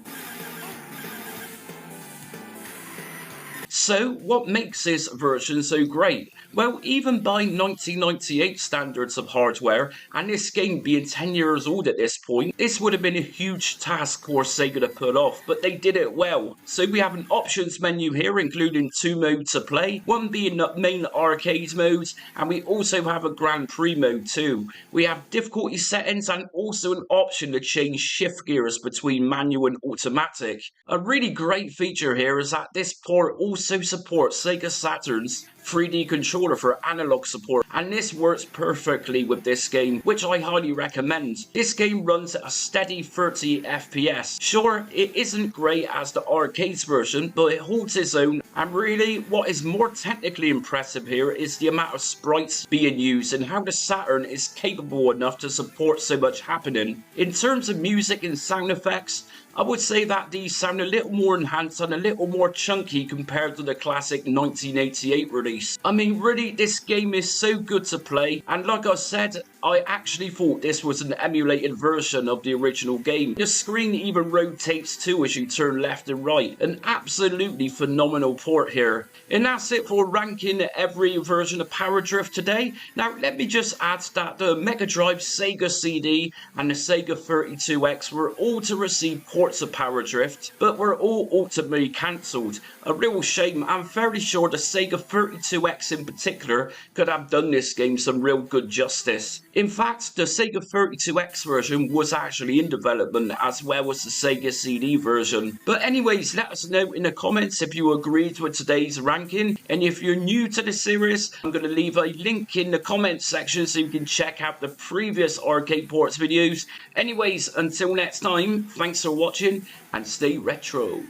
So, what makes this version so great? Well, even by 1998 standards of hardware, and this game being 10 years old at this point, this would have been a huge task for Sega to pull off, but they did it well. So we have an options menu here, including 2 modes to play, one being the main arcade mode, and we also have a Grand Prix mode too. We have difficulty settings and also an option to change shift gears between manual and automatic. A really great feature here is that this port also supports Sega Saturn's 3D controller for analog support, and this works perfectly with this game, which I highly recommend. This game runs at a steady 30 FPS. Sure, it isn't great as the arcades version, but it holds its own, and really what is more technically impressive here is the amount of sprites being used and how the Saturn is capable enough to support so much happening. In terms of music and sound effects, I would say that these sound a little more enhanced and a little more chunky compared to the classic 1988 release. I mean, really, this game is so good to play, and like I said, I actually thought this was an emulated version of the original game. The screen even rotates too as you turn left and right. An absolutely phenomenal port here. And that's it for ranking every version of Power Drift today. Now, let me just add that the Mega Drive, Sega CD, and the Sega 32X were all to receive ports of Power Drift, but were all ultimately cancelled. A real shame. I'm fairly sure the Sega 32X in particular could have done this game some real good justice. In fact, the Sega 32X version was actually in development, as well as the Sega CD version. But anyways, let us know in the comments if you agreed with today's ranking, and if you're new to the series, I'm going to leave a link in the comments section so you can check out the previous arcade ports videos. Anyways, until next time, thanks for watching and stay retro.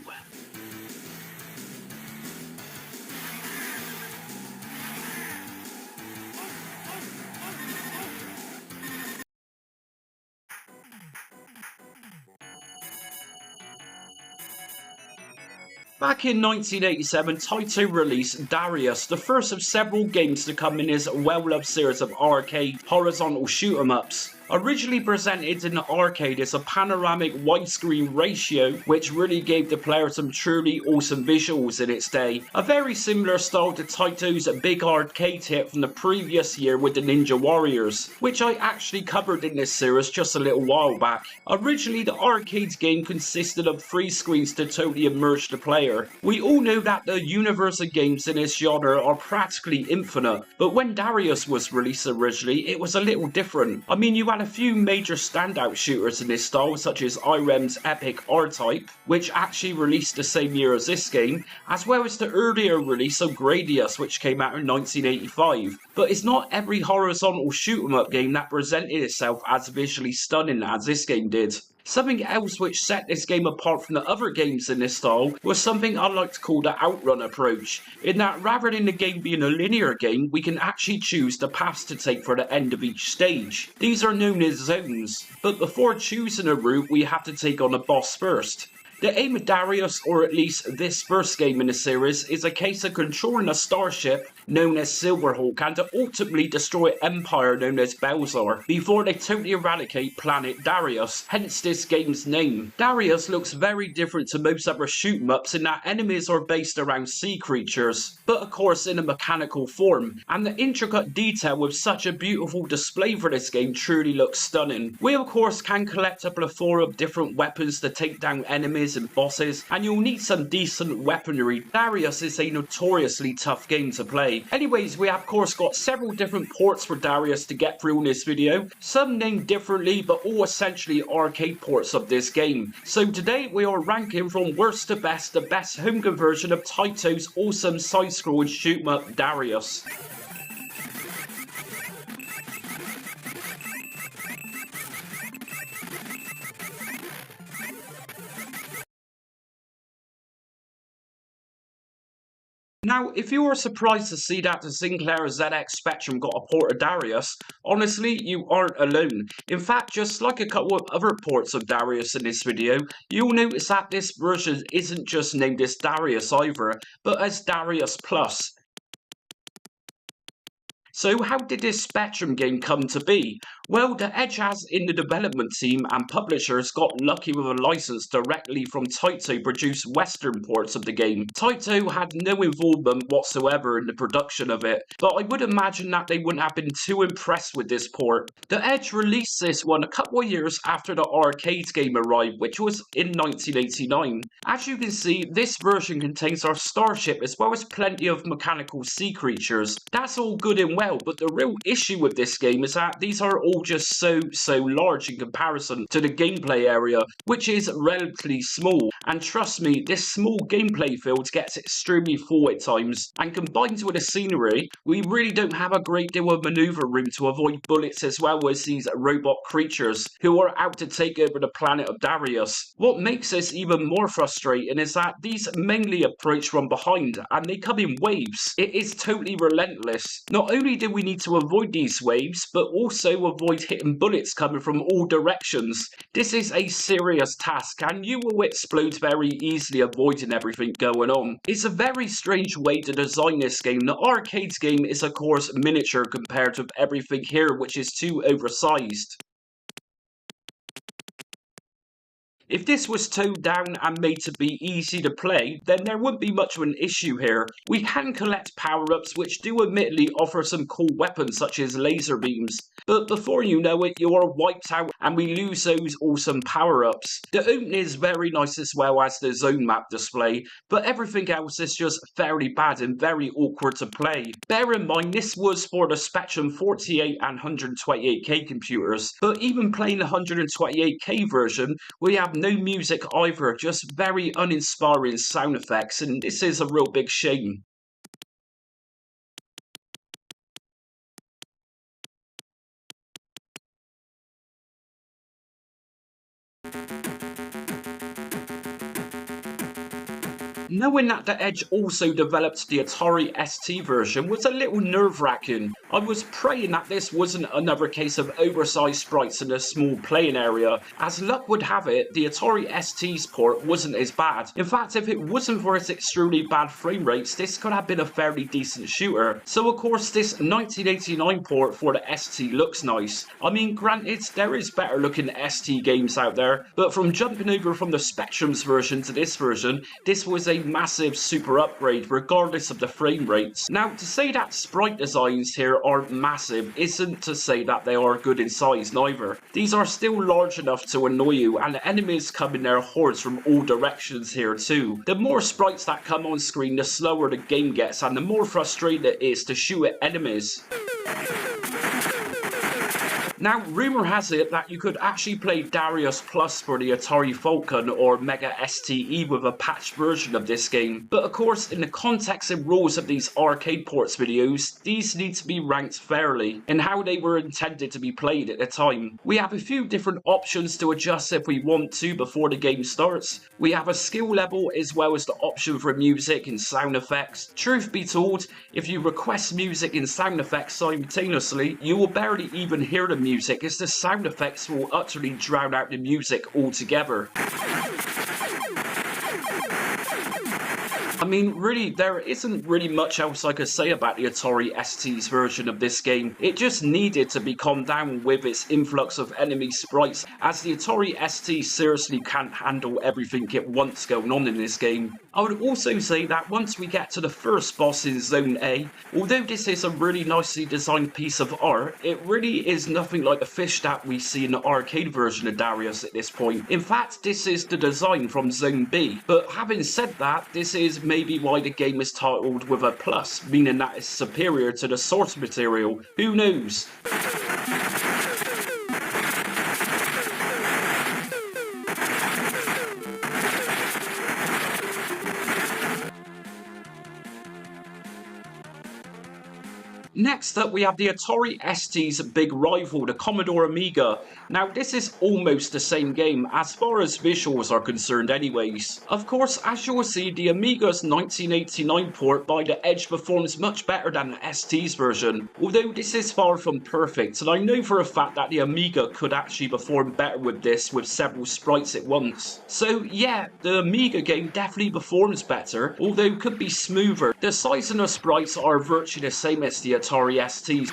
Back in 1987, Taito released Darius, the first of several games to come in his well-loved series of arcade horizontal shoot-'em-ups. Originally presented in the arcade as a panoramic widescreen ratio, which really gave the player some truly awesome visuals in its day. A very similar style to Taito's big arcade hit from the previous year with the Ninja Warriors, which I actually covered in this series just a little while back. Originally, the arcade game consisted of 3 screens to totally immerse the player. We all know that the universe of games in this genre are practically infinite, but when Darius was released originally, it was a little different. I mean, you had a few major standout shooters in this style, such as IREM's epic R-Type, which actually released the same year as this game, as well as the earlier release of Gradius, which came out in 1985. But it's not every horizontal shoot-'em-up game that presented itself as visually stunning as this game did. Something else which set this game apart from the other games in this style was something I like to call the outrun approach, in that rather than the game being a linear game, we can actually choose the paths to take for the end of each stage. These are known as zones, but before choosing a route we have to take on a boss first. The aim of Darius, or at least this first game in the series, is a case of controlling a starship known as Silverhawk and to ultimately destroy an empire known as Belzar before they totally eradicate planet Darius, hence this game's name. Darius looks very different to most other shoot-'em-ups in that enemies are based around sea creatures, but of course in a mechanical form, and the intricate detail with such a beautiful display for this game truly looks stunning. We of course can collect a plethora of different weapons to take down enemies and bosses, and you'll need some decent weaponry. Darius is a notoriously tough game to play. Anyways, we have of course got several different ports for Darius to get through in this video, some named differently but all essentially arcade ports of this game. So today we are ranking from worst to best the best home conversion of Taito's awesome side-scrolling shoot-'em-up Darius. Now, if you were surprised to see that the Sinclair ZX Spectrum got a port of Darius, honestly, you aren't alone. In fact, just like a couple of other ports of Darius in this video, you'll notice that this version isn't just named as Darius either, but as Darius Plus. So how did this Spectrum game come to be? Well, the Edge has in the development team and publishers got lucky with a license directly from Taito produced Western ports of the game. Taito had no involvement whatsoever in the production of it, but I would imagine that they wouldn't have been too impressed with this port. The Edge released this one a couple of years after the arcade game arrived, which was in 1989. As you can see, this version contains our starship as well as plenty of mechanical sea creatures. That's all good and well, but the real issue with this game is that these are all just so large in comparison to the gameplay area, which is relatively small. And trust me, this small gameplay field gets extremely full at times. And combined with the scenery, we really don't have a great deal of maneuver room to avoid bullets as well as these robot creatures who are out to take over the planet of Darius. What makes this even more frustrating is that these mainly approach from behind and they come in waves. It is totally relentless. Not only do we need to avoid these waves, but also avoid hitting bullets coming from all directions. This is a serious task and you will explode very easily avoiding everything going on. It's a very strange way to design this game. The arcade game is of course miniature compared to everything here, which is too oversized. If this was toned down and made to be easy to play, then there wouldn't be much of an issue here. We can collect power-ups which do admittedly offer some cool weapons such as laser beams, but before you know it, you are wiped out and we lose those awesome power-ups. The opening is very nice as well as the zone map display, but everything else is just fairly bad and very awkward to play. Bear in mind this was for the Spectrum 48 and 128K computers, but even playing the 128K version, we have no music either, just very uninspiring sound effects, and this is a real big shame. Knowing that the Edge also developed the Atari ST version was a little nerve-wracking. I was praying that this wasn't another case of oversized sprites in a small playing area. As luck would have it, the Atari ST's port wasn't as bad. In fact, if it wasn't for its extremely bad frame rates, this could have been a fairly decent shooter. So of course this 1989 port for the ST looks nice. I mean, granted, there is better looking ST games out there, but from jumping over from the Spectrum's version to this version, this was a massive super upgrade regardless of the frame rates. Now, to say that sprite designs here aren't massive isn't to say that they are good in size neither. These are still large enough to annoy you, and the enemies come in their hordes from all directions here too. The more sprites that come on screen, the slower the game gets and the more frustrating it is to shoot at enemies. Now, rumour has it that you could actually play Darius Plus for the Atari Falcon or Mega STE with a patched version of this game, but of course in the context and rules of these arcade ports videos, these need to be ranked fairly in how they were intended to be played at the time. We have a few different options to adjust if we want to before the game starts. We have a skill level as well as the option for music and sound effects. Truth be told, if you request music and sound effects simultaneously, you will barely even hear the music as the sound effects will utterly drown out the music altogether. I mean, really, there isn't really much else I could say about the Atari ST's version of this game. It just needed to be calmed down with its influx of enemy sprites, as the Atari ST seriously can't handle everything it wants going on in this game. I would also say that once we get to the first boss in Zone A, although this is a really nicely designed piece of art, it really is nothing like the fish that we see in the arcade version of Darius at this point. In fact, this is the design from Zone B. But having said that, this is maybe why the game is titled with a plus, meaning that it's superior to the source material. Who knows? Next up, we have the Atari ST's big rival, the Commodore Amiga. Now, this is almost the same game as far as visuals are concerned anyways. Of course, as you will see, the Amiga's 1989 port by the Edge performs much better than the ST's version, although this is far from perfect, and I know for a fact that the Amiga could actually perform better with this with several sprites at once. So yeah, the Amiga game definitely performs better, although could be smoother. The size and the sprites are virtually the same as the Atari ST's.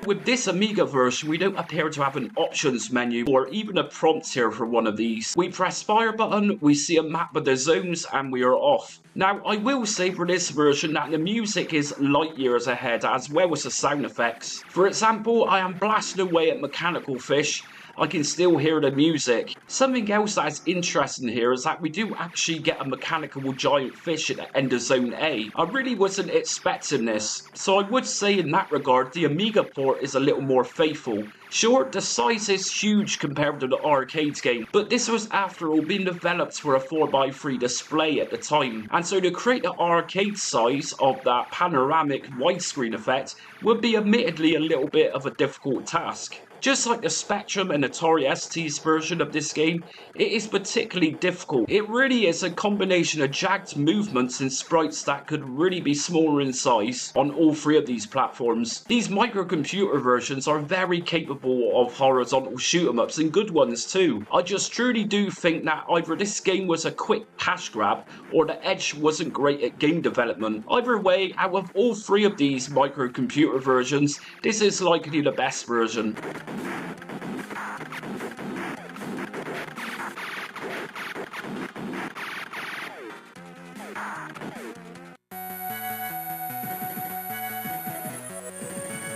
With this Amiga version, we don't appear to have an options menu or even a prompt here for one of these. We press fire button, we see a map of the zones, and we are off. Now, I will say for this version that the music is light years ahead, as well as the sound effects. For example, I am blasting away at mechanical fish. I can still hear the music. Something else that is interesting here is that we do actually get a mechanical giant fish at the end of Zone A. I really wasn't expecting this, so I would say in that regard the Amiga port is a little more faithful. Sure, the size is huge compared to the arcade game, but this was after all being developed for a 4x3 display at the time, and so to create the arcade size of that panoramic widescreen effect would be admittedly a little bit of a difficult task. Just like the Spectrum and Atari ST's version of this game, it is particularly difficult. It really is a combination of jagged movements and sprites that could really be smaller in size on all three of these platforms. These microcomputer versions are very capable of horizontal shoot-em-ups and good ones too. I just truly do think that either this game was a quick cash grab or the Edge wasn't great at game development. Either way, out of all three of these microcomputer versions, this is likely the best version.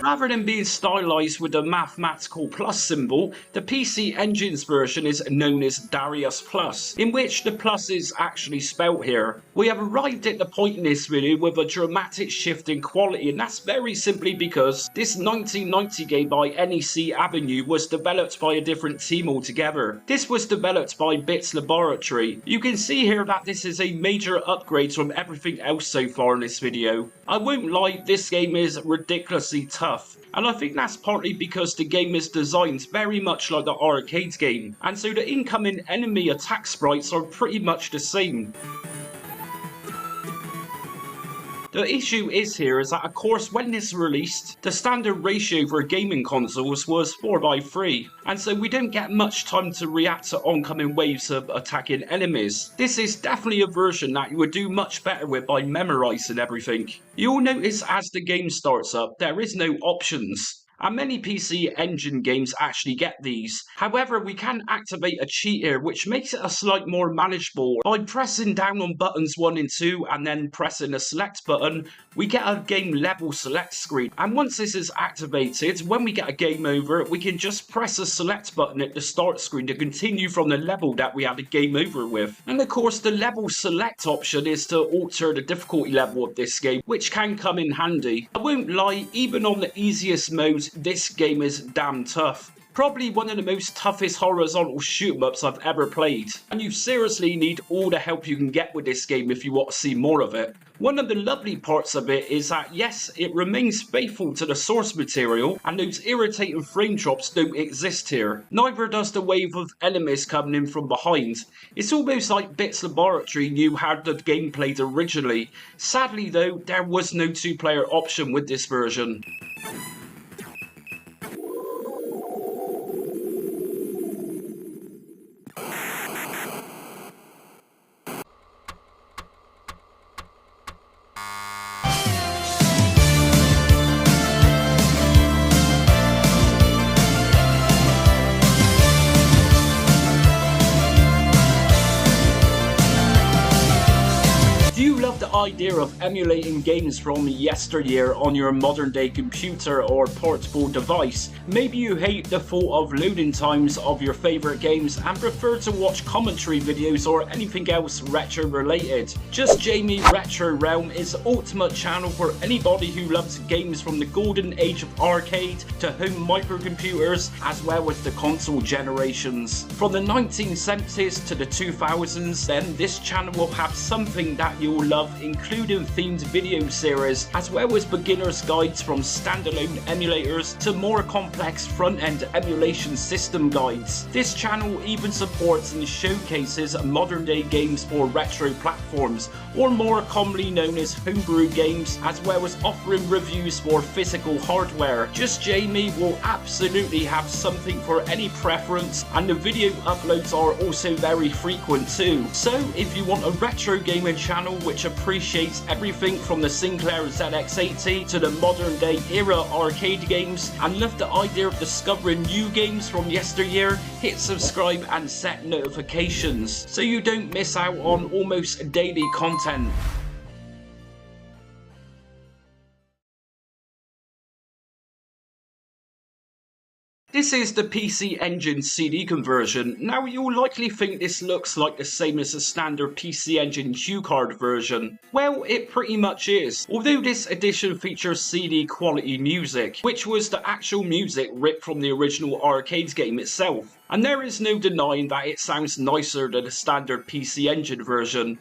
Rather than being stylized with the mathematical plus symbol, the PC Engine's version is known as Darius Plus, in which the plus is actually spelt here. We have arrived at the point in this video with a dramatic shift in quality, and that's very simply because this 1990 game by NEC Avenue was developed by a different team altogether. This was developed by Bits Laboratory. You can see here that this is a major upgrade from everything else so far in this video. I won't lie, this game is ridiculously tough, and I think that's partly because the game is designed very much like the arcade game, and so the incoming enemy attack sprites are pretty much the same. The issue is that of course when this released, the standard ratio for gaming consoles was 4x3, and so we don't get much time to react to oncoming waves of attacking enemies. This is definitely a version that you would do much better with by memorising everything. You'll notice as the game starts up, there is no options. And many PC Engine games actually get these. However, we can activate a cheat here which makes it a slight more manageable. By pressing down on buttons 1 and 2 and then pressing the select button, we get a game level select screen. And once this is activated, when we get a game over, we can just press the select button at the start screen to continue from the level that we had a game over with. And of course, the level select option is to alter the difficulty level of this game, which can come in handy. I won't lie, even on the easiest mode, this game is damn tough. Probably one of the most toughest horizontal shoot-em-ups I've ever played, and you seriously need all the help you can get with this game if you want to see more of it. One of the lovely parts of it is that yes, it remains faithful to the source material, and those irritating frame drops don't exist here. Neither does the wave of enemies coming in from behind. It's almost like Bits Laboratory knew how the game played originally. Sadly though, there was no 2-player option with this version. Idea of emulating games from yesteryear on your modern day computer or portable device. Maybe you hate the thought of loading times of your favourite games and prefer to watch commentary videos or anything else retro related. Just Jamie Retro Realm is the ultimate channel for anybody who loves games from the golden age of arcade to home microcomputers as well as the console generations. From the 1970s to the 2000s, then this channel will have something that you'll love in including themed video series, as well as beginner's guides from standalone emulators to more complex front-end emulation system guides. This channel even supports and showcases modern-day games for retro platforms, or more commonly known as homebrew games, as well as offering reviews for physical hardware. Just Jamie will absolutely have something for any preference, and the video uploads are also very frequent too. So if you want a retro gaming channel which appreciates everything from the Sinclair ZX80 to the modern day era arcade games, and love the idea of discovering new games from yesteryear, hit subscribe and set notifications so you don't miss out on almost daily content. This is the PC Engine CD conversion. Now you'll likely think this looks like the same as the standard PC Engine HuCard version. Well, it pretty much is, although this edition features CD quality music, which was the actual music ripped from the original arcade game itself. And there is no denying that it sounds nicer than the standard PC Engine version.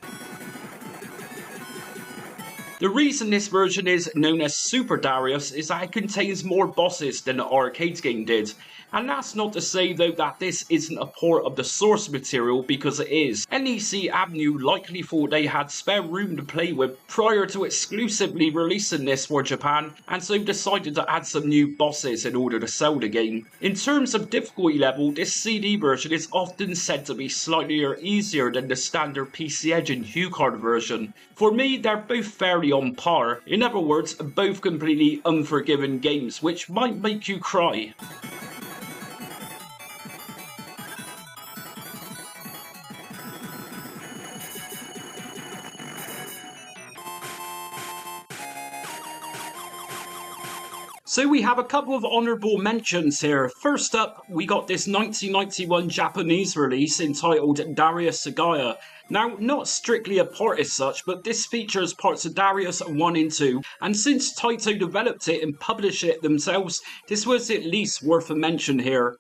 The reason this version is known as Super Darius is that it contains more bosses than the arcade game did. And that's not to say though that this isn't a port of the source material, because it is. NEC Avenue likely thought they had spare room to play with prior to exclusively releasing this for Japan, and so decided to add some new bosses in order to sell the game. In terms of difficulty level, this CD version is often said to be slightly easier than the standard PC Engine HuCard version. For me, they're both fairly on par. In other words, both completely unforgiving games, which might make you cry. So we have a couple of honourable mentions here. First up, we got this 1991 Japanese release entitled Darius Sagaya. Now, not strictly a port as such, but this features parts of Darius 1 and 2, and since Taito developed it and published it themselves, this was at least worth a mention here.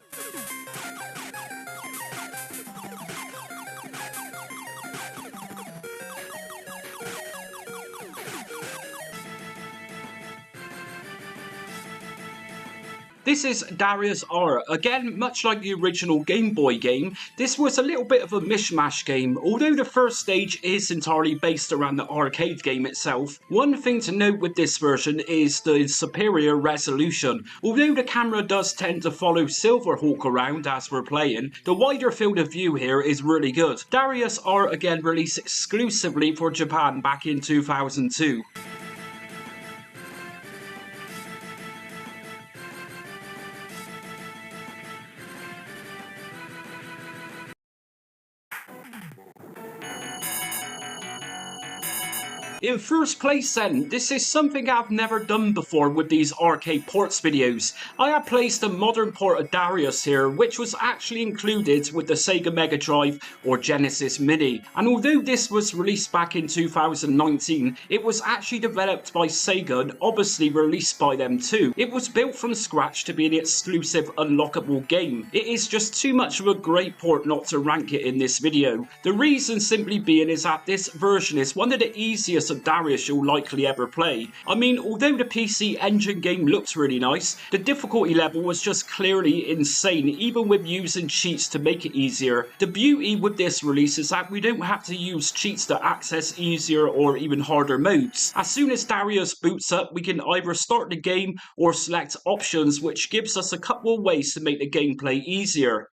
This is Darius R. Again, much like the original Game Boy game, this was a little bit of a mishmash game. Although the first stage is entirely based around the arcade game itself, one thing to note with this version is the superior resolution. Although the camera does tend to follow Silverhawk around as we're playing, the wider field of view here is really good. Darius R again released exclusively for Japan back in 2002. In first place then, this is something I've never done before with these arcade ports videos. I have placed a modern port of Darius here, which was actually included with the Sega Mega Drive or Genesis Mini. And although this was released back in 2019, it was actually developed by Sega and obviously released by them too. It was built from scratch to be an exclusive unlockable game. It is just too much of a great port not to rank it in this video. The reason simply being is that this version is one of the easiest of Darius you'll likely ever play. I mean, although the PC Engine game looked really nice, the difficulty level was just clearly insane, even with using cheats to make it easier. The beauty with this release is that we don't have to use cheats to access easier or even harder modes. As soon as Darius boots up, we can either start the game or select options, which gives us a couple of ways to make the gameplay easier.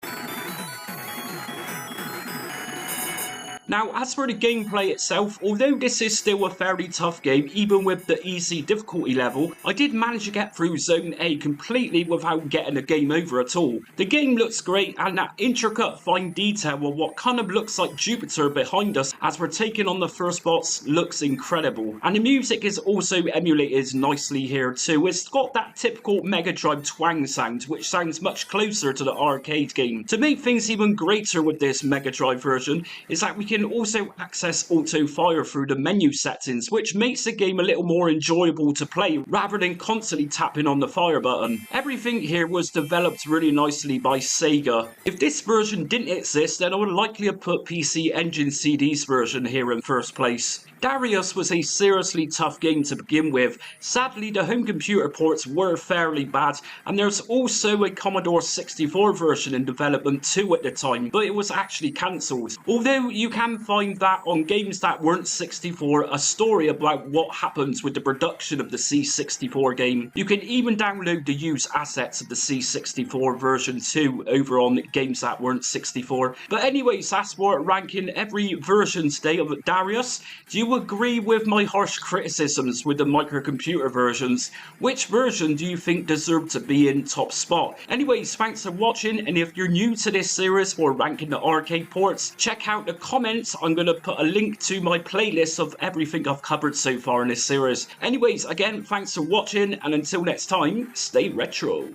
Now, as for the gameplay itself, although this is still a fairly tough game, even with the easy difficulty level, I did manage to get through Zone A completely without getting a game over at all. The game looks great, and that intricate fine detail of what kind of looks like Jupiter behind us as we're taking on the first boss looks incredible. And the music is also emulated nicely here too. It's got that typical Mega Drive twang sound, which sounds much closer to the arcade game. To make things even greater with this Mega Drive version is that we can also access auto fire through the menu settings, which makes the game a little more enjoyable to play rather than constantly tapping on the fire button. Everything here was developed really nicely by Sega. If this version didn't exist, then I would likely have put PC Engine CD's version here in first place. Darius was a seriously tough game to begin with. Sadly, the home computer ports were fairly bad, and there's also a Commodore 64 version in development too at the time, but it was actually cancelled. Although you can find that on games that weren't 64, a story about what happens with the production of the C64 game. You can even download the used assets of the C64 version too over on games that weren't 64. But anyways, that's what ranking every version today of Darius. Do you agree with my harsh criticisms with the microcomputer versions? Which version do you think deserved to be in top spot? Anyways, thanks for watching, and if you're new to this series for ranking the arcade ports, check out the comments. I'm going to put a link to my playlist of everything I've covered so far in this series. Anyways, again, thanks for watching, and until next time, stay retro.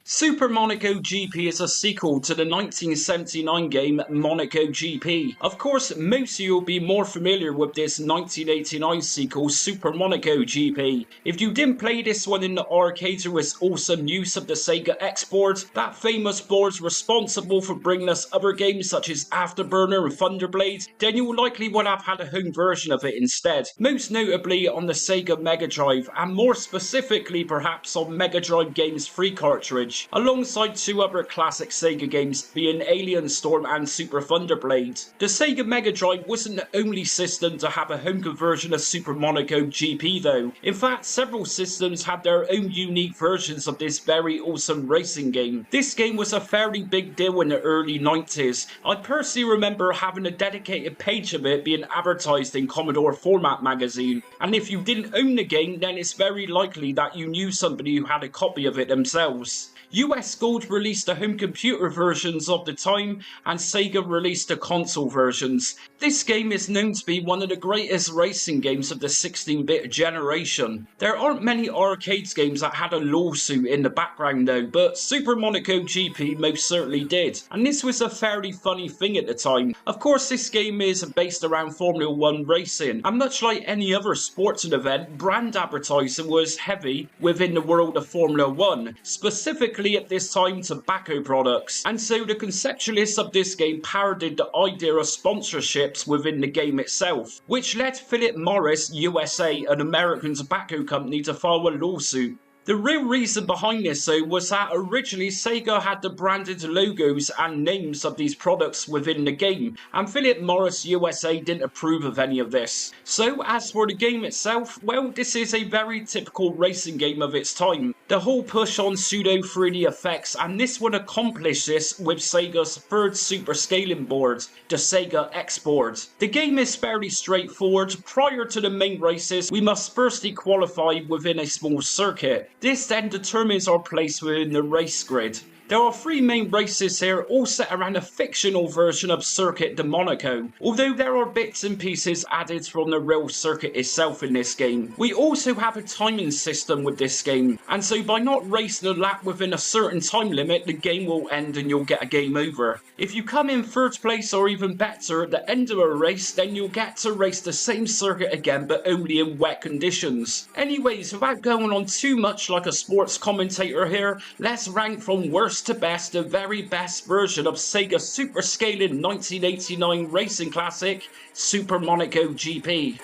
Super Monaco GP is a sequel to the 1979 game Monaco GP. Of course, most of you will be more familiar with this 1989 sequel, Super Monaco GP. If you didn't play this one in the arcade, there was awesome use of the Sega X board, that famous board responsible for bringing us other games such as Afterburner and Thunderblade, then you likely would have had a home version of it instead. Most notably on the Sega Mega Drive, and more specifically perhaps on Mega Drive Games 3 cartridge, alongside two other classic Sega games being Alien Storm and Super Thunderblade. The Sega Mega Drive wasn't the only system to have a home conversion of Super Monaco GP though. In fact, several systems had their own unique versions of this very awesome racing game. This game was a fairly big deal in the early 90s. I personally remember having a dedicated page of it being advertised in Commodore Format magazine, and if you didn't own the game, then it's very likely that you knew somebody who had a copy of it themselves. US Gold released the home computer versions of the time, and Sega released the console versions. This game is known to be one of the greatest racing games of the 16-bit generation. There aren't many arcade games that had a lawsuit in the background though, but Super Monaco GP most certainly did, and this was a fairly funny thing at the time. Of course, this game is based around Formula 1 racing, and much like any other sporting event, brand advertising was heavy within the world of Formula 1, specifically at this time tobacco products, and so the conceptualists of this game parodied the idea of sponsorships within the game itself, which led Philip Morris USA, an American tobacco company, to file a lawsuit. The real reason behind this though was that originally Sega had the branded logos and names of these products within the game, and Philip Morris USA didn't approve of any of this. So as for the game itself, well, this is a very typical racing game of its time. The whole push on pseudo 3D effects, and this would accomplish this with Sega's third super scaling board, the Sega X board. The game is fairly straightforward. Prior to the main races, we must firstly qualify within a small circuit. This then determines our place within the race grid. There are three main races here, all set around a fictional version of Circuit de Monaco, although there are bits and pieces added from the real circuit itself in this game. We also have a timing system with this game, and so by not racing a lap within a certain time limit, the game will end and you'll get a game over. If you come in third place or even better at the end of a race, then you'll get to race the same circuit again, but only in wet conditions. Anyways, without going on too much like a sports commentator here, let's rank from worst to best the very best version of Sega's super scaling 1989 racing classic, Super Monaco GP.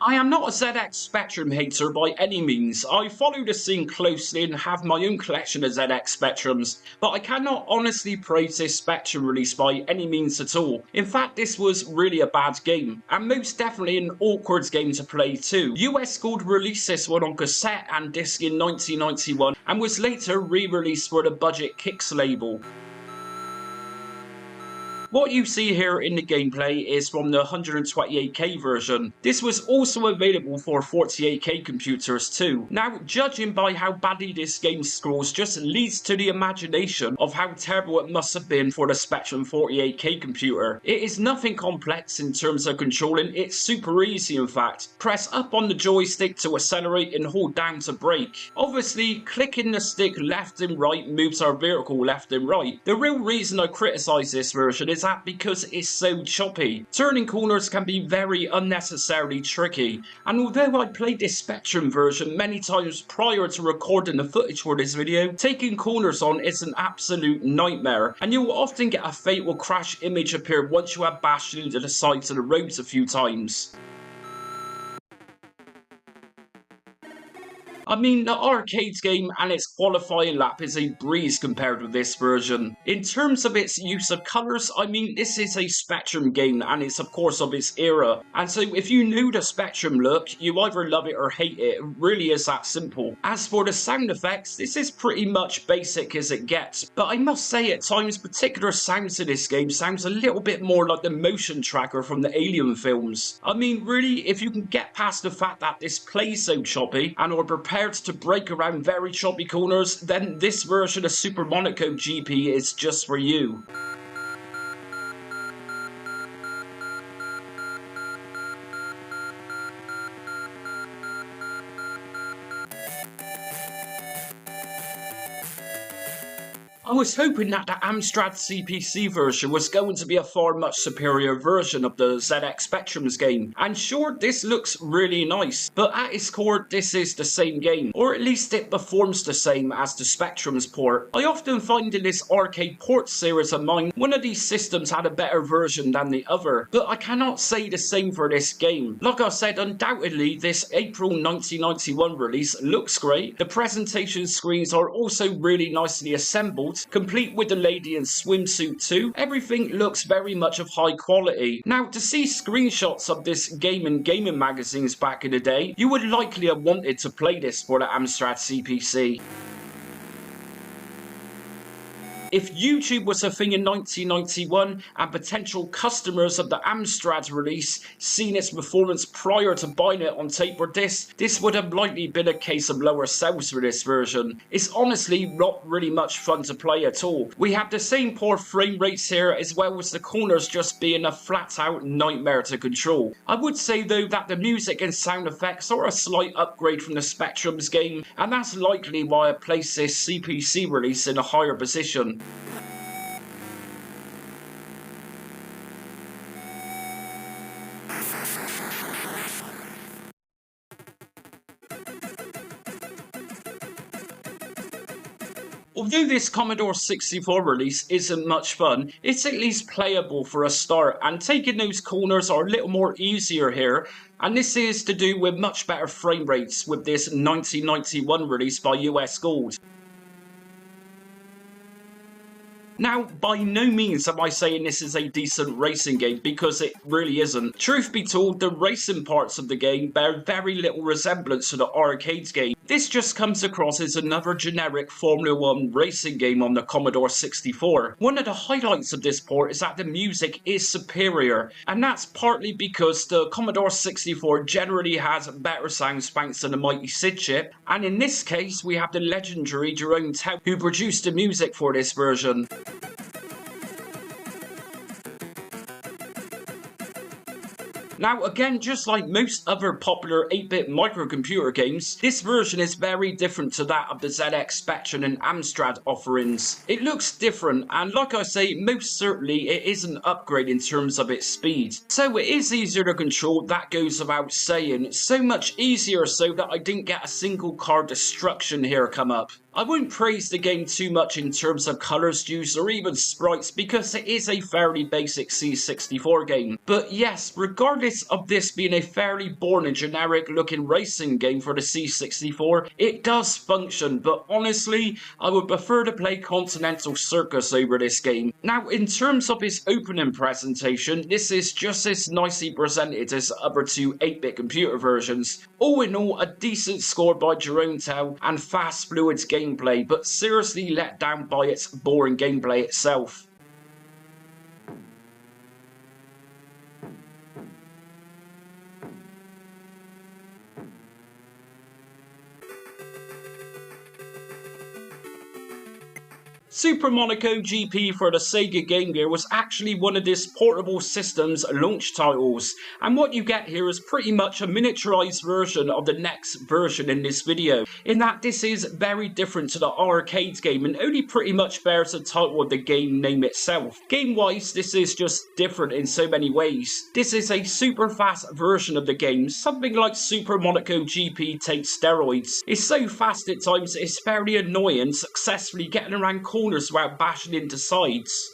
I am not a ZX Spectrum hater by any means. I follow the scene closely and have my own collection of ZX Spectrums, but I cannot honestly praise this Spectrum release by any means at all. In fact, this was really a bad game, and most definitely an awkward game to play too. US Gold released this one on cassette and disc in 1991, and was later re-released for the Budget Kicks label. What you see here in the gameplay is from the 128K version. This was also available for 48K computers too. Now, judging by how badly this game scrolls just leads to the imagination of how terrible it must have been for the Spectrum 48K computer. It is nothing complex in terms of controlling, it's super easy in fact. Press up on the joystick to accelerate and hold down to brake. Obviously, clicking the stick left and right moves our vehicle left and right. The real reason I criticise this version is that because it's so choppy. Turning corners can be very unnecessarily tricky, and although I played this Spectrum version many times prior to recording the footage for this video, taking corners on is an absolute nightmare, and you will often get a fatal crash image appear once you have bashed into the sides of the roads a few times. I mean, the arcade game and its qualifying lap is a breeze compared with this version. In terms of its use of colours, I mean, this is a Spectrum game and it's of course of its era. And so if you knew the Spectrum look, you either love it or hate it. It really is that simple. As for the sound effects, this is pretty much basic as it gets. But I must say at times particular sounds in this game sounds a little bit more like the motion tracker from the Alien films. I mean, really, if you can get past the fact that this plays so choppy and are prepared to brake around very choppy corners, then this version of Super Monaco GP is just for you. I was hoping that the Amstrad CPC version was going to be a far much superior version of the ZX Spectrum's game, and sure, this looks really nice, but at its core this is the same game, or at least it performs the same as the Spectrum's port. I often find in this arcade port series of mine, one of these systems had a better version than the other, but I cannot say the same for this game. Like I said, undoubtedly this April 1991 release looks great, the presentation screens are also really nicely assembled, complete with the lady in swimsuit too. Everything looks very much of high quality. Now, to see screenshots of this game in gaming magazines back in the day, you would likely have wanted to play this for the Amstrad CPC. If YouTube was a thing in 1991 and potential customers of the Amstrad release seen its performance prior to buying it on tape or disc, this would have likely been a case of lower sales for this version. It's honestly not really much fun to play at all. We have the same poor frame rates here as well as the corners just being a flat out nightmare to control. I would say though that the music and sound effects are a slight upgrade from the Spectrum's game, and that's likely why I placed this CPC release in a higher position. Although this Commodore 64 release isn't much fun, it's at least playable for a start, and taking those corners are a little more easier here, and this is to do with much better frame rates with this 1991 release by US Gold. Now, by no means am I saying this is a decent racing game, because it really isn't. Truth be told, the racing parts of the game bear very little resemblance to the arcade game. This just comes across as another generic Formula 1 racing game on the Commodore 64. One of the highlights of this port is that the music is superior, and that's partly because the Commodore 64 generally has better sounds thanks to the mighty SID chip, and in this case we have the legendary Jerome Tao who produced the music for this version. Now again, just like most other popular 8-bit microcomputer games, this version is very different to that of the ZX Spectrum and Amstrad offerings. It looks different, and like I say, most certainly it is an upgrade in terms of its speed. So it is easier to control, that goes without saying, so much easier so that I didn't get a single car destruction here come up. I won't praise the game too much in terms of colours used or even sprites because it is a fairly basic C64 game. But yes, regardless of this being a fairly boring and generic looking racing game for the C64, it does function, but honestly, I would prefer to play Continental Circus over this game. Now, in terms of its opening presentation, this is just as nicely presented as the other two 8-bit computer versions. All in all, a decent score by Jerome Tao and fast fluid gameplay, but seriously let down by its boring gameplay itself. Super Monaco GP for the Sega Game Gear was actually one of this portable system's launch titles, and what you get here is pretty much a miniaturized version of the next version in this video, in that this is very different to the arcade game and only pretty much bears the title of the game name itself. Game-wise, this is just different in so many ways. This is a super fast version of the game, something like Super Monaco GP takes steroids. It's so fast at times it's fairly annoying successfully getting around corners without bashing into sides.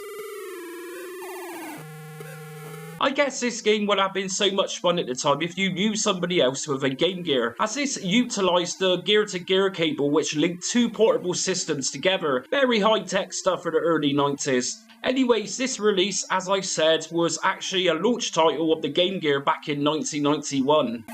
I guess this game would have been so much fun at the time if you knew somebody else with a Game Gear, as this utilised the gear-to-gear cable which linked two portable systems together. Very high-tech stuff for the early 90s. Anyways, this release, as I said, was actually a launch title of the Game Gear back in 1991.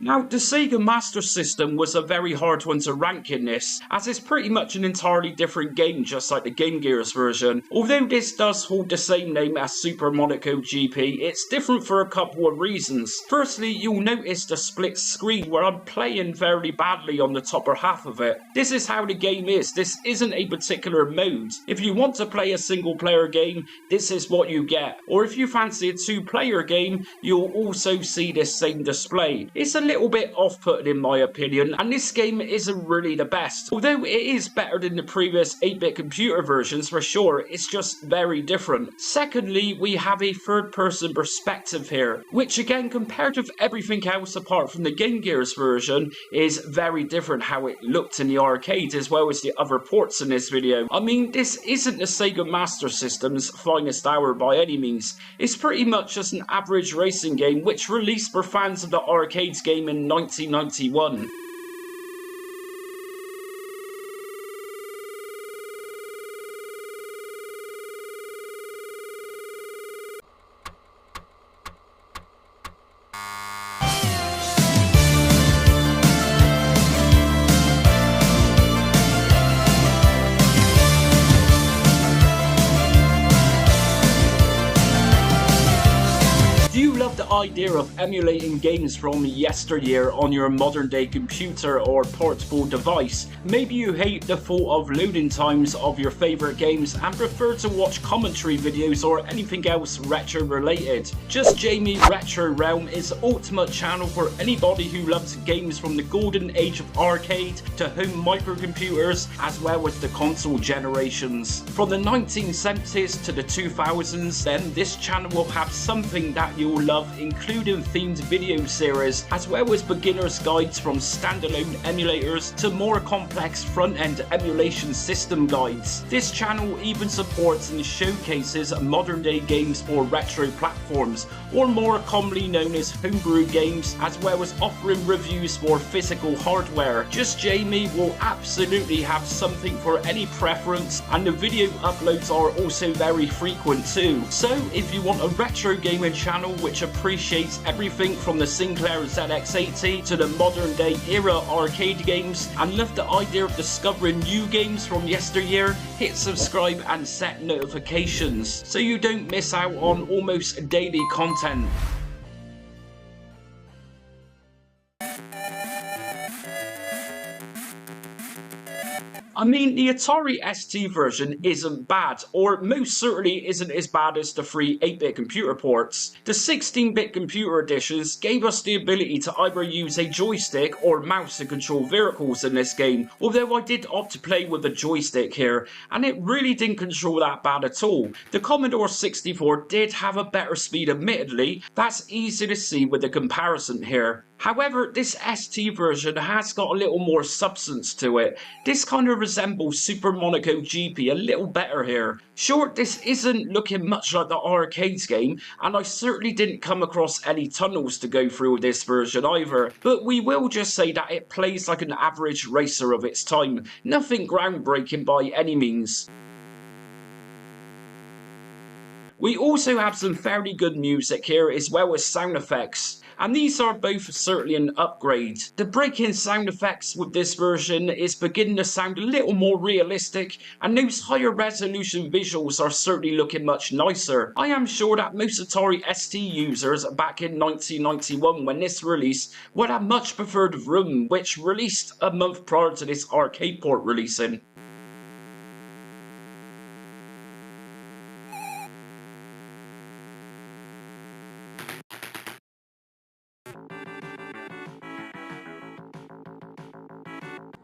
Now, the Sega Master System was a very hard one to rank in this, as it's pretty much an entirely different game just like the Game Gear's version. Although this does hold the same name as Super Monaco GP, it's different for a couple of reasons. Firstly, you'll notice the split screen where I'm playing very badly on the upper half of it. This is how the game is, this isn't a particular mode. If you want to play a single player game, this is what you get. Or if you fancy a two-player game, you'll also see this same display. It's a little bit off-putting in my opinion, and this game isn't really the best. Although it is better than the previous 8-bit computer versions for sure, it's just very different. Secondly, we have a third-person perspective here, which again, compared with everything else apart from the Game Gear's version, is very different how it looked in the arcade as well as the other ports in this video. I mean, this isn't the Sega Master System's finest hour by any means. It's pretty much just an average racing game which released for fans of the arcades game in 1991. The idea of emulating games from yesteryear on your modern day computer or portable device. Maybe you hate the thought of loading times of your favourite games and prefer to watch commentary videos or anything else retro related. Just Jamie Retro Realm is the ultimate channel for anybody who loves games from the golden age of arcade to home microcomputers as well as the console generations. From the 1970s to the 2000s, then this channel will have something that you'll love, including themed video series, as well as beginner's guides from standalone emulators to more complex front-end emulation system guides. This channel even supports and showcases modern day games for retro platforms, or more commonly known as homebrew games, as well as offering reviews for physical hardware. Just Jamie will absolutely have something for any preference, and the video uploads are also very frequent too. So if you want a retro gaming channel which appreciates everything from the Sinclair ZX80 to the modern day era arcade games and love the idea of discovering new games from yesteryear, hit subscribe and set notifications so you don't miss out on almost daily content. I mean, the Atari ST version isn't bad, or most certainly isn't as bad as the free 8-bit computer ports. The 16-bit computer editions gave us the ability to either use a joystick or mouse to control vehicles in this game, although I did opt to play with a joystick here, and it really didn't control that bad at all. The Commodore 64 did have a better speed admittedly, that's easy to see with the comparison here. However, this ST version has got a little more substance to it. This kind of resembles Super Monaco GP a little better here. Sure, this isn't looking much like the arcades game, and I certainly didn't come across any tunnels to go through with this version either, but we will just say that it plays like an average racer of its time. Nothing groundbreaking by any means. We also have some fairly good music here as well as sound effects. and these are both certainly an upgrade. The break-in sound effects with this version is beginning to sound a little more realistic, and those higher resolution visuals are certainly looking much nicer. I am sure that most Atari ST users back in 1991 when this released would have much preferred Vroom, which released a month prior to this arcade port releasing.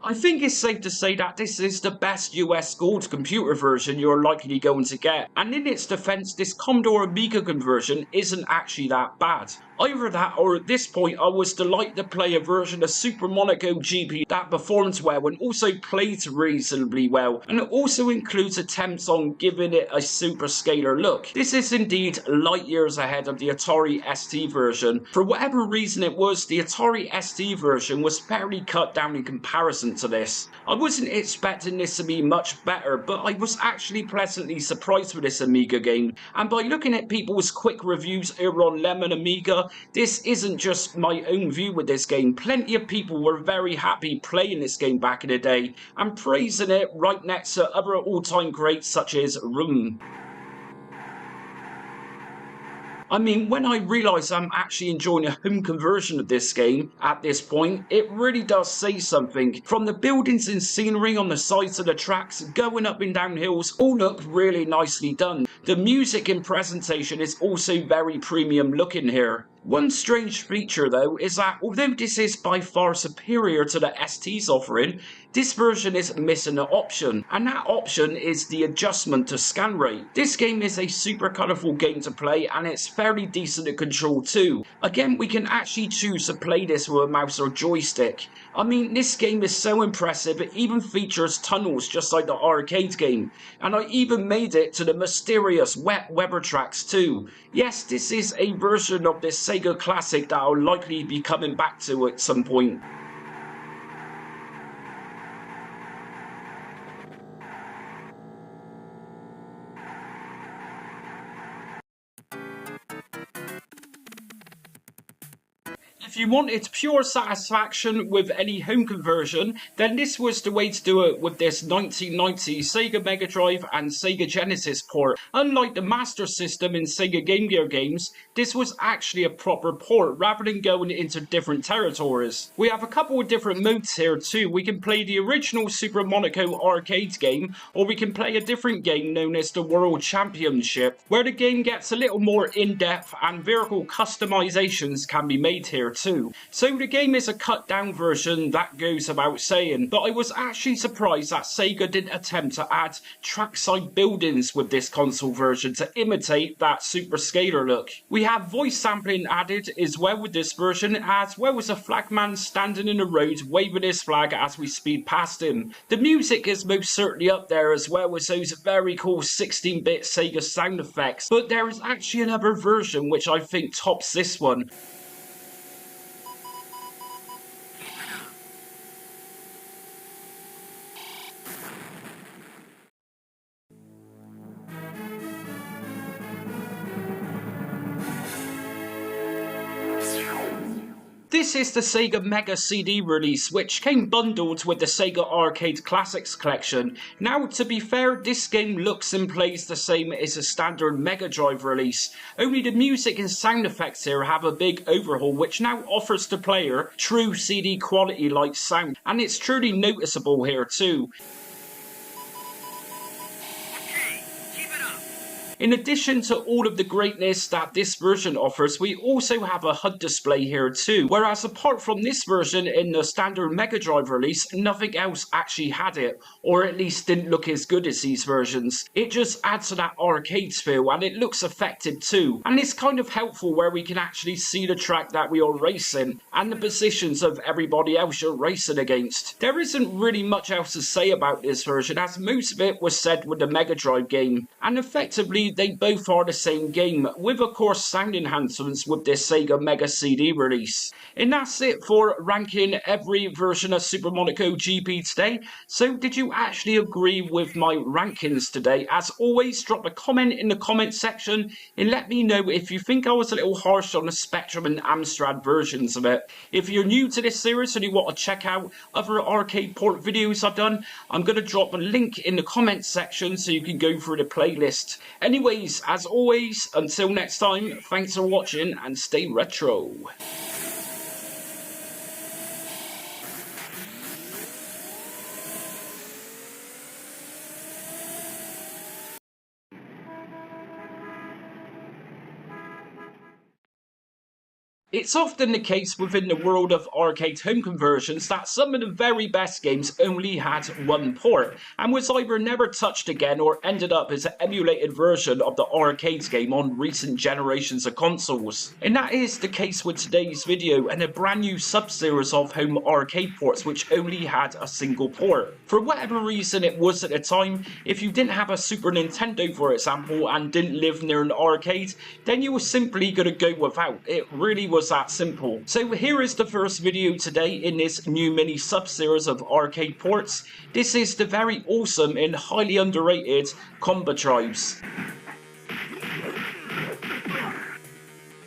I think it's safe to say that this is the best US Gold computer version you're likely going to get, and in its defense, this Commodore Amiga conversion isn't actually that bad. Either that, or at this point I was delighted to play a version of Super Monaco GP that performed well and also played reasonably well, and it also includes attempts on giving it a super scalar look. This is indeed light years ahead of the Atari ST version. For whatever reason it was, the Atari ST version was fairly cut down in comparison to this. I wasn't expecting this to be much better, but I was actually pleasantly surprised with this Amiga game, and by looking at people's quick reviews here on Lemon Amiga, this isn't just my own view with this game. Plenty of people were very happy playing this game back in the day and praising it right next to other all-time greats such as Vroom. I mean, when I realise I'm actually enjoying a home conversion of this game at this point, it really does say something. From the buildings and scenery on the sides of the tracks, going up and down hills, all look really nicely done. The music and presentation is also very premium looking here. One strange feature though is that although this is by far superior to the ST's offering, this version is missing an option, and that option is the adjustment to scan rate. This game is a super colourful game to play, and it's fairly decent to control too. Again, we can actually choose to play this with a mouse or joystick. I mean, this game is so impressive, it even features tunnels just like the arcade game, and I even made it to the mysterious wet weather tracks too. Yes, this is a version of this Sega classic that I'll likely be coming back to at some point. If you wanted pure satisfaction with any home conversion, then this was the way to do it with this 1990 Sega Mega Drive and Sega Genesis port. Unlike the Master System in Sega Game Gear games, this was actually a proper port rather than going into different territories. We have a couple of different modes here too. We can play the original Super Monaco arcade game, or we can play a different game known as the World Championship, where the game gets a little more in-depth and vehicle customizations can be made here too. So the game is a cut down version, that goes without saying, but I was actually surprised that Sega didn't attempt to add trackside buildings with this console version to imitate that super scalar look. We have voice sampling added as well with this version, as well as a flagman standing in the road waving his flag as we speed past him. The music is most certainly up there, as well as those very cool 16-bit Sega sound effects, but there is actually another version which I think tops this one. This is the Sega Mega CD release, which came bundled with the Sega Arcade Classics collection. Now, to be fair, this game looks and plays the same as a standard Mega Drive release, only the music and sound effects here have a big overhaul, which now offers the player true CD quality like sound, and it's truly noticeable here too. In addition to all of the greatness that this version offers, we also have a HUD display here too, whereas apart from this version in the standard Mega Drive release, nothing else actually had it, or at least didn't look as good as these versions. It just adds to that arcade feel, and it looks effective too, and it's kind of helpful where we can actually see the track that we are racing, and the positions of everybody else you're racing against. There isn't really much else to say about this version, as most of it was said with the Mega Drive game, and effectively essentially they both are the same game, with of course sound enhancements with this Sega Mega CD release. And that's it for ranking every version of Super Monaco GP today. So did you actually agree with my rankings today? As always, drop a comment in the comment section and let me know if you think I was a little harsh on the Spectrum and Amstrad versions of it. If you're new to this series and you want to check out other arcade port videos I've done, I'm going to drop a link in the comment section so you can go through the playlist. Anyways, as always, until next time, thanks for watching and stay retro. It's often the case within the world of arcade home conversions that some of the very best games only had one port, and was either never touched again or ended up as an emulated version of the arcade game on recent generations of consoles. And that is the case with today's video and a brand new sub-series of home arcade ports which only had a single port. For whatever reason it was at the time, if you didn't have a Super Nintendo for example and didn't live near an arcade, then you were simply going to go without. It really was that simple. So here is the first video today in this new mini sub-series of arcade ports. This is the very awesome and highly underrated Combatribes.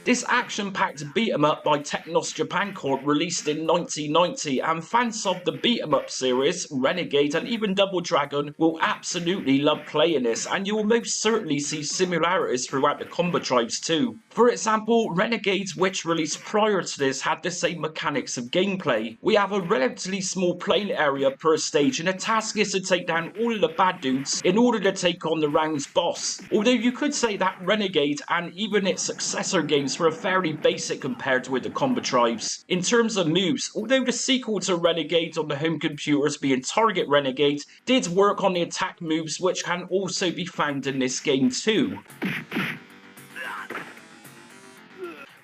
This action-packed beat-em-up by Technos Japan Corp released in 1990, and fans of the beat-em-up series, Renegade and even Double Dragon will absolutely love playing this, and you will most certainly see similarities throughout the Combatribes too. For example, Renegade, which released prior to this, had the same mechanics of gameplay. We have a relatively small playing area per stage, and the task is to take down all of the bad dudes in order to take on the round's boss. Although you could say that Renegade and even its successor games were fairly basic compared with the Combatribes. In terms of moves, although the sequel to Renegade on the home computers being Target Renegade did work on the attack moves which can also be found in this game too.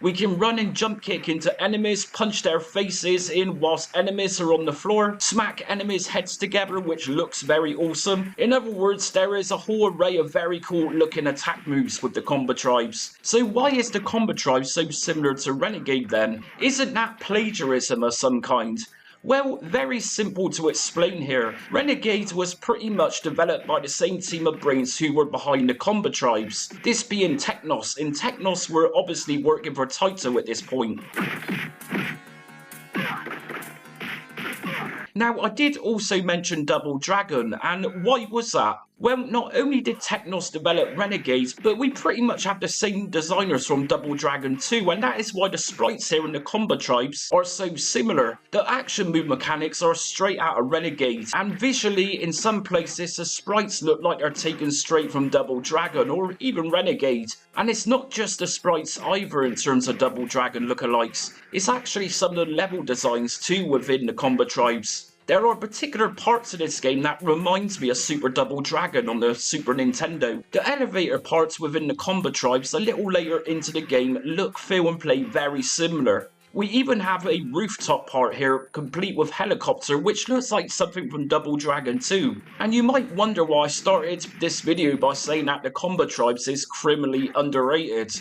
We can run and jump kick into enemies, punch their faces in whilst enemies are on the floor, smack enemies' heads together, which looks very awesome. In other words, there is a whole array of very cool looking attack moves with the Combatribes. So why is the Combatribes so similar to Renegade then? Isn't that plagiarism of some kind? Well, very simple to explain here. Renegade was pretty much developed by the same team of brains who were behind the Combatribes, this being Technos, and Technos were obviously working for Taito at this point. Now, I did also mention Double Dragon, and why was that? Well, not only did Technos develop Renegade, but we pretty much have the same designers from Double Dragon 2, and that is why the sprites here in the Combatribes are so similar. The action move mechanics are straight out of Renegade, and visually, in some places, the sprites look like they're taken straight from Double Dragon, or even Renegade. And it's not just the sprites either in terms of Double Dragon lookalikes, it's actually some of the level designs too within the Combatribes. There are particular parts of this game that reminds me of Super Double Dragon on the Super Nintendo. The elevator parts within the Combatribes a little later into the game look, feel and play very similar. We even have a rooftop part here, complete with helicopter, which looks like something from Double Dragon 2. And you might wonder why I started this video by saying that the Combatribes is criminally underrated.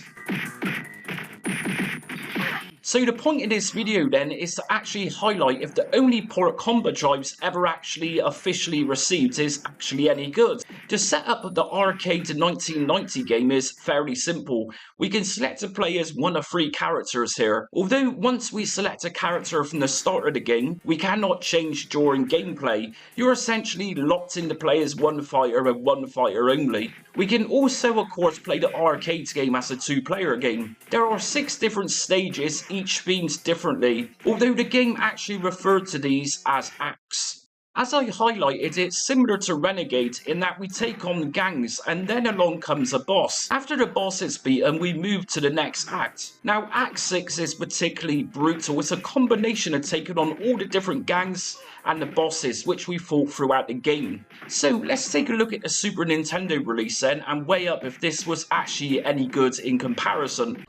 So the point of this video then is to actually highlight if the only port Combatribes ever actually officially received is actually any good. The setup of the arcade 1990 game is fairly simple. We can select to play as one of three characters here. Although once we select a character from the start of the game, we cannot change during gameplay. You're essentially locked into play as one fighter and one fighter only. We can also of course play the arcade game as a two-player game. There are 6 different stages, each themed differently, although the game actually referred to these as acts. As I highlighted, it's similar to Renegade in that we take on gangs and then along comes a boss. After the boss is beaten, we move to the next act. Now Act 6 is particularly brutal. It's a combination of taking on all the different gangs and the bosses which we fought throughout the game. So let's take a look at the Super Nintendo release then and weigh up if this was actually any good in comparison.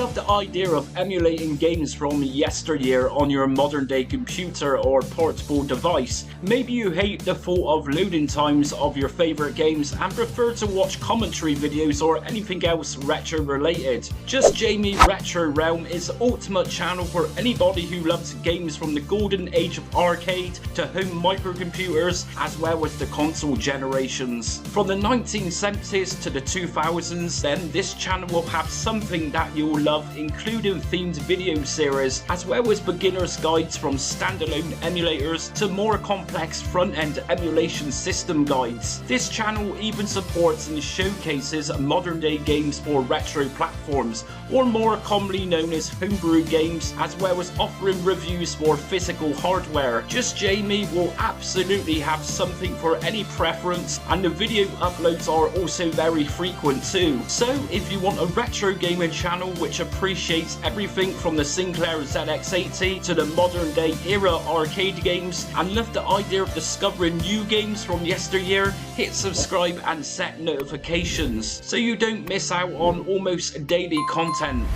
love the idea of emulating games from yesteryear on your modern day computer or portable device. Maybe you hate the thought of loading times of your favourite games and prefer to watch commentary videos or anything else retro related. Just Jamie Retro Realm is the ultimate channel for anybody who loves games from the golden age of arcade to home microcomputers as well as the console generations. From the 1970s to the 2000s, then this channel will have something that you'll love, including themed video series as well as beginner's guides from standalone emulators to more complex front-end emulation system guides. This channel even supports and showcases modern day games for retro platforms, or more commonly known as homebrew games, as well as offering reviews for physical hardware. Just Jamie will absolutely have something for any preference, and the video uploads are also very frequent too. So if you want a retro gaming channel which appreciates everything from the Sinclair ZX80 to the modern day era arcade games and love the idea of discovering new games from yesteryear, hit subscribe and set notifications so you don't miss out on almost daily content.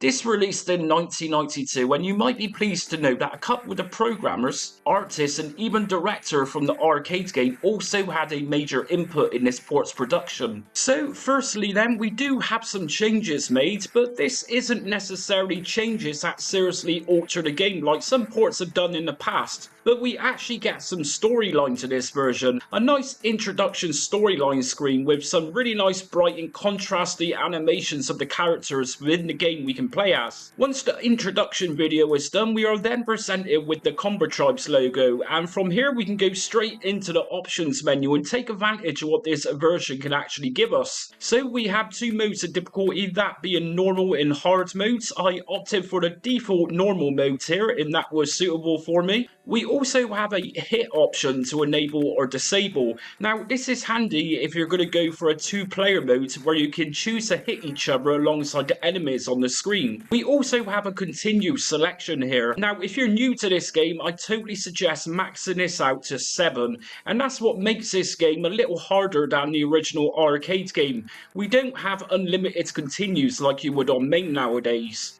This released in 1992, and you might be pleased to know that a couple of the programmers, artists and even director from the arcade game also had a major input in this port's production. So firstly then, we do have some changes made, but this isn't necessarily changes that seriously alter the game like some ports have done in the past. But we actually get some storyline to this version. A nice introduction storyline screen with some really nice bright and contrasty animations of the characters within the game we can play as. Once the introduction video is done, we are then presented with the Combatribes logo, and from here we can go straight into the options menu and take advantage of what this version can actually give us. So we have two modes of difficulty, that being normal and hard modes. I opted for the default normal mode here, and that was suitable for me. We also have a hit option to enable or disable. Now this is handy if you're going to go for a two-player mode where you can choose to hit each other alongside the enemies on the screen. We also have a continue selection here. Now if you're new to this game, I totally suggest maxing this out to 7, and that's what makes this game a little harder than the original arcade game. We don't have unlimited continues like you would on main nowadays.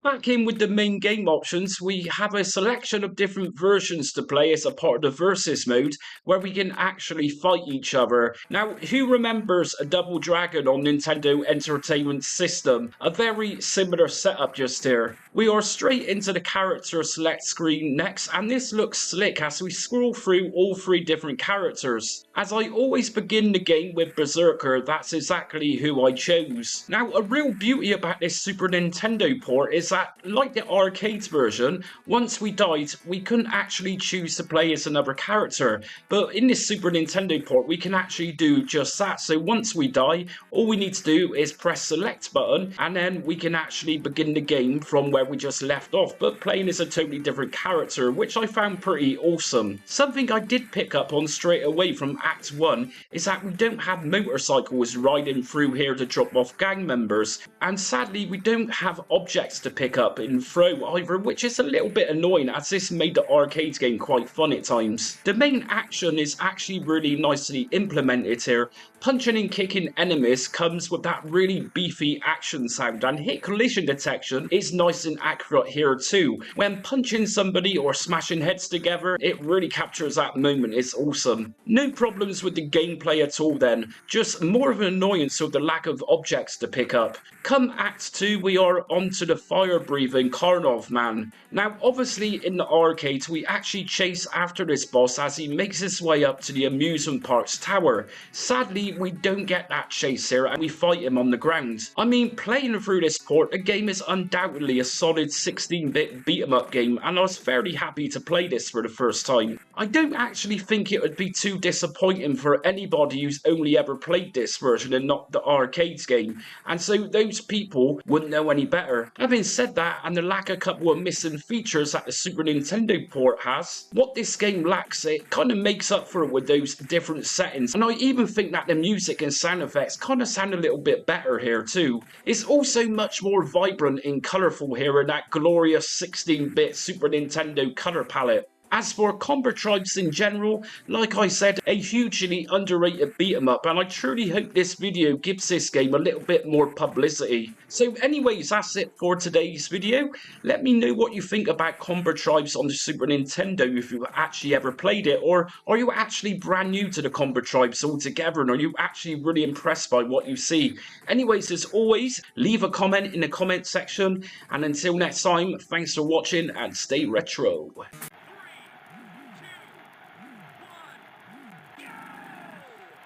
Back in with the main game options, we have a selection of different versions to play as a part of the versus mode where we can actually fight each other. Now, who remembers a Double Dragon on Nintendo Entertainment System? A very similar setup just here. We are straight into the character select screen next, and this looks slick as we scroll through all 3 different characters. As I always begin the game with Berserker, that's exactly who I chose. Now, a real beauty about this Super Nintendo port is that, like the arcade version, once we died, we couldn't actually choose to play as another character. But in this Super Nintendo port, we can actually do just that. So once we die, all we need to do is press select button, and then we can actually begin the game from where we just left off, but playing as a totally different character, which I found pretty awesome. Something I did pick up on straight away from Act 1 is that we don't have motorcycles riding through here to drop off gang members, and sadly we don't have objects to pick up and throw either, which is a little bit annoying as this made the arcade game quite fun at times. The main action is actually really nicely implemented here. Punching and kicking enemies comes with that really beefy action sound, and hit collision detection is nice and accurate here too. When punching somebody or smashing heads together, it really captures that moment. It's awesome. No problems with the gameplay at all then, just more of an annoyance with the lack of objects to pick up. Come Act 2, we are onto the fire-breathing Karnov man. Now obviously in the arcade we actually chase after this boss as he makes his way up to the amusement park's tower. Sadly we don't get that chase here and we fight him on the ground. I mean, playing through this port, the game is undoubtedly a solid 16-bit beat-em-up game, and I was fairly happy to play this for the first time. I don't actually think it would be too disappointing for anybody who's only ever played this version and not the arcade game, and so those people wouldn't know any better. Having said that, and the lack of a couple of missing features that the Super Nintendo port has, what this game lacks, it kind of makes up for it with those different settings, and I even think that the music and sound effects kind of sound a little bit better here too. It's also much more vibrant and colourful here in that glorious 16-bit Super Nintendo colour palette. As for Combatribes in general, like I said, a hugely underrated beat 'em up, and I truly hope this video gives this game a little bit more publicity. So anyways, that's it for today's video. Let me know what you think about Combatribes on the Super Nintendo, if you've actually ever played it, or are you actually brand new to the Combatribes altogether, and are you actually really impressed by what you see? Anyways, as always, leave a comment in the comment section, and until next time, thanks for watching and stay retro.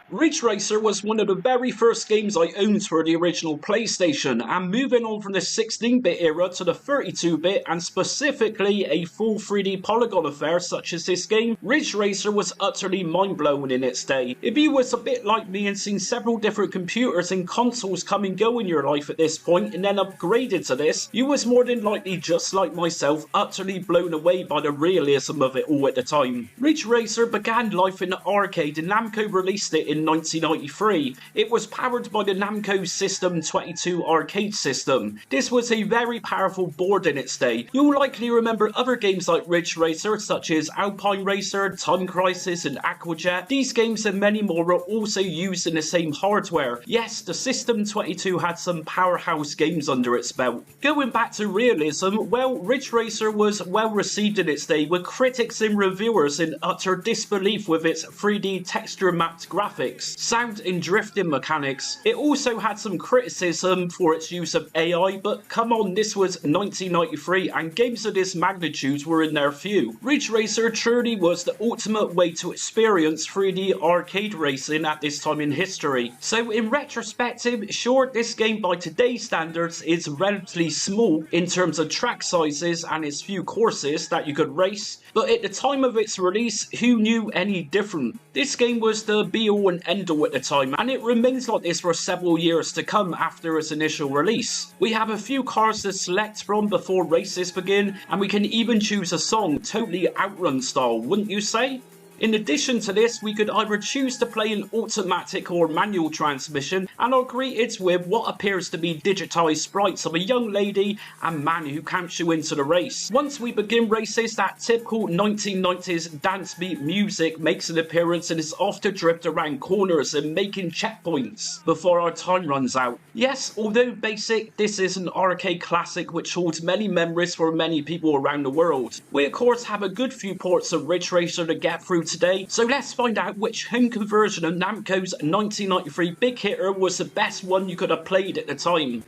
Ridge Racer was one of the very first games I owned for the original PlayStation, and moving on from the 16-bit era to the 32-bit and specifically a full 3D polygon affair such as this game, Ridge Racer was utterly mind-blowing in its day. If you was a bit like me and seen several different computers and consoles come and go in your life at this point and then upgraded to this, you was more than likely, just like myself, utterly blown away by the realism of it all at the time. Ridge Racer began life in the arcade and Namco released it in 1993. It was powered by the Namco System 22 arcade system. This was a very powerful board in its day. You'll likely remember other games like Ridge Racer such as Alpine Racer, Time Crisis and Aquajet. These games and many more were also used in the same hardware. Yes, the System 22 had some powerhouse games under its belt. Going back to realism, well, Ridge Racer was well received in its day, with critics and reviewers in utter disbelief with its 3D texture mapped graphics, sound and drifting mechanics. It also had some criticism for its use of AI, but come on, this was 1993 and games of this magnitude were in their few. Ridge Racer truly was the ultimate way to experience 3D arcade racing at this time in history. So in retrospective, sure, this game by today's standards is relatively small in terms of track sizes and its few courses that you could race, but at the time of its release, who knew any different? This game was the be-all and end-all at the time, and it remains like this for several years to come after its initial release. We have a few cars to select from before races begin, and we can even choose a song, totally Outrun style, wouldn't you say? In addition to this, we could either choose to play an automatic or manual transmission and are greeted with what appears to be digitised sprites of a young lady and man who counts you into the race. Once we begin races, that typical 1990s dance beat music makes an appearance and is off to drift around corners and making checkpoints before our time runs out. Yes, although basic, this is an arcade classic which holds many memories for many people around the world. We of course have a good few ports of Ridge Racer to get through today, so let's find out which home conversion of Namco's 1993 big hitter was the best one you could have played at the time.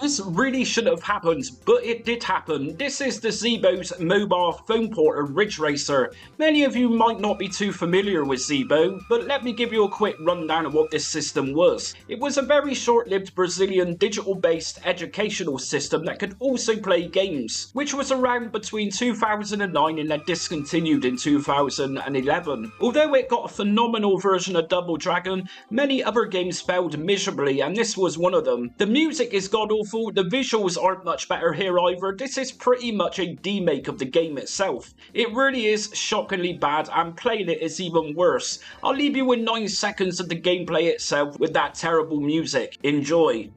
This really shouldn't have happened, but it did happen. This is the Zeebo's mobile phone port of Ridge Racer. Many of you might not be too familiar with Zeebo, but let me give you a quick rundown of what this system was. It was a very short-lived Brazilian digital-based educational system that could also play games, which was around between 2009 and then discontinued in 2011. Although it got a phenomenal version of Double Dragon, many other games failed miserably, and this was one of them. The music is god-awful. The visuals aren't much better here either. This is pretty much a demake of the game itself. It really is shockingly bad, and playing it is even worse. I'll leave you with 9 seconds of the gameplay itself with that terrible music. Enjoy.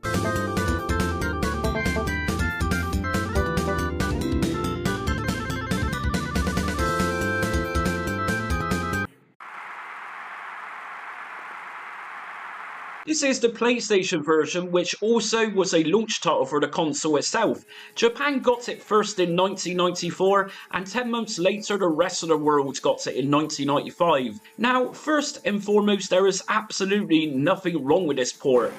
This is the PlayStation version, which also was a launch title for the console itself. Japan got it first in 1994, and 10 months later the rest of the world got it in 1995. Now, first and foremost, there is absolutely nothing wrong with this port.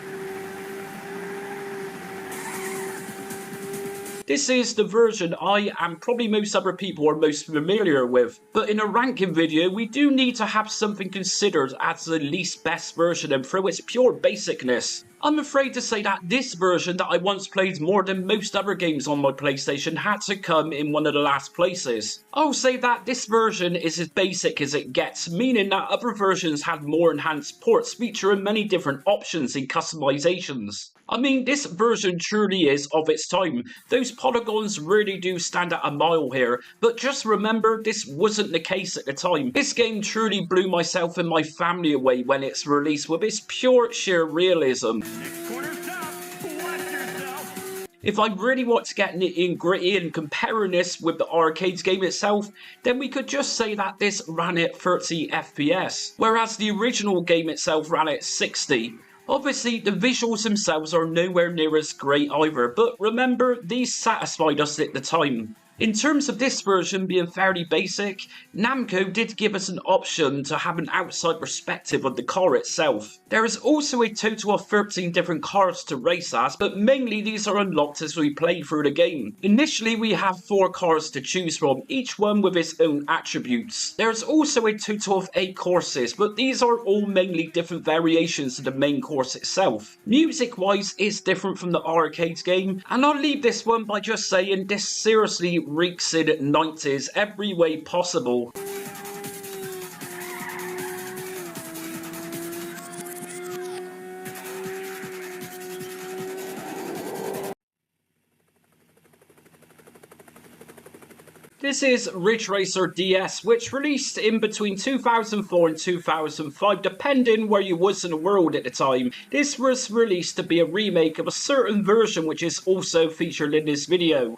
This is the version I and probably most other people are most familiar with, but in a ranking video we do need to have something considered as the least best version and through its pure basicness. I'm afraid to say that this version that I once played more than most other games on my PlayStation had to come in one of the last places. I'll say that this version is as basic as it gets, meaning that other versions had more enhanced ports featuring many different options and customizations. I mean, this version truly is of its time. Those polygons really do stand at a mile here, but just remember this wasn't the case at the time. This game truly blew myself and my family away when it's released with its pure sheer realism. If I really want to get nitty and gritty and comparing this with the arcade game itself, then we could just say that this ran at 30 FPS, whereas the original game itself ran at 60. Obviously, the visuals themselves are nowhere near as great either, but remember, these satisfied us at the time. In terms of this version being fairly basic, Namco did give us an option to have an outside perspective of the car itself. There is also a total of 13 different cars to race as, but mainly these are unlocked as we play through the game. Initially we have 4 cars to choose from, each one with its own attributes. There is also a total of 8 courses, but these are all mainly different variations of the main course itself. Music wise it's different from the arcade game, and I'll leave this one by just saying this seriously reeks in 90s every way possible. This is Ridge Racer DS, which released in between 2004 and 2005, depending where you was in the world at the time. This was released to be a remake of a certain version which is also featured in this video.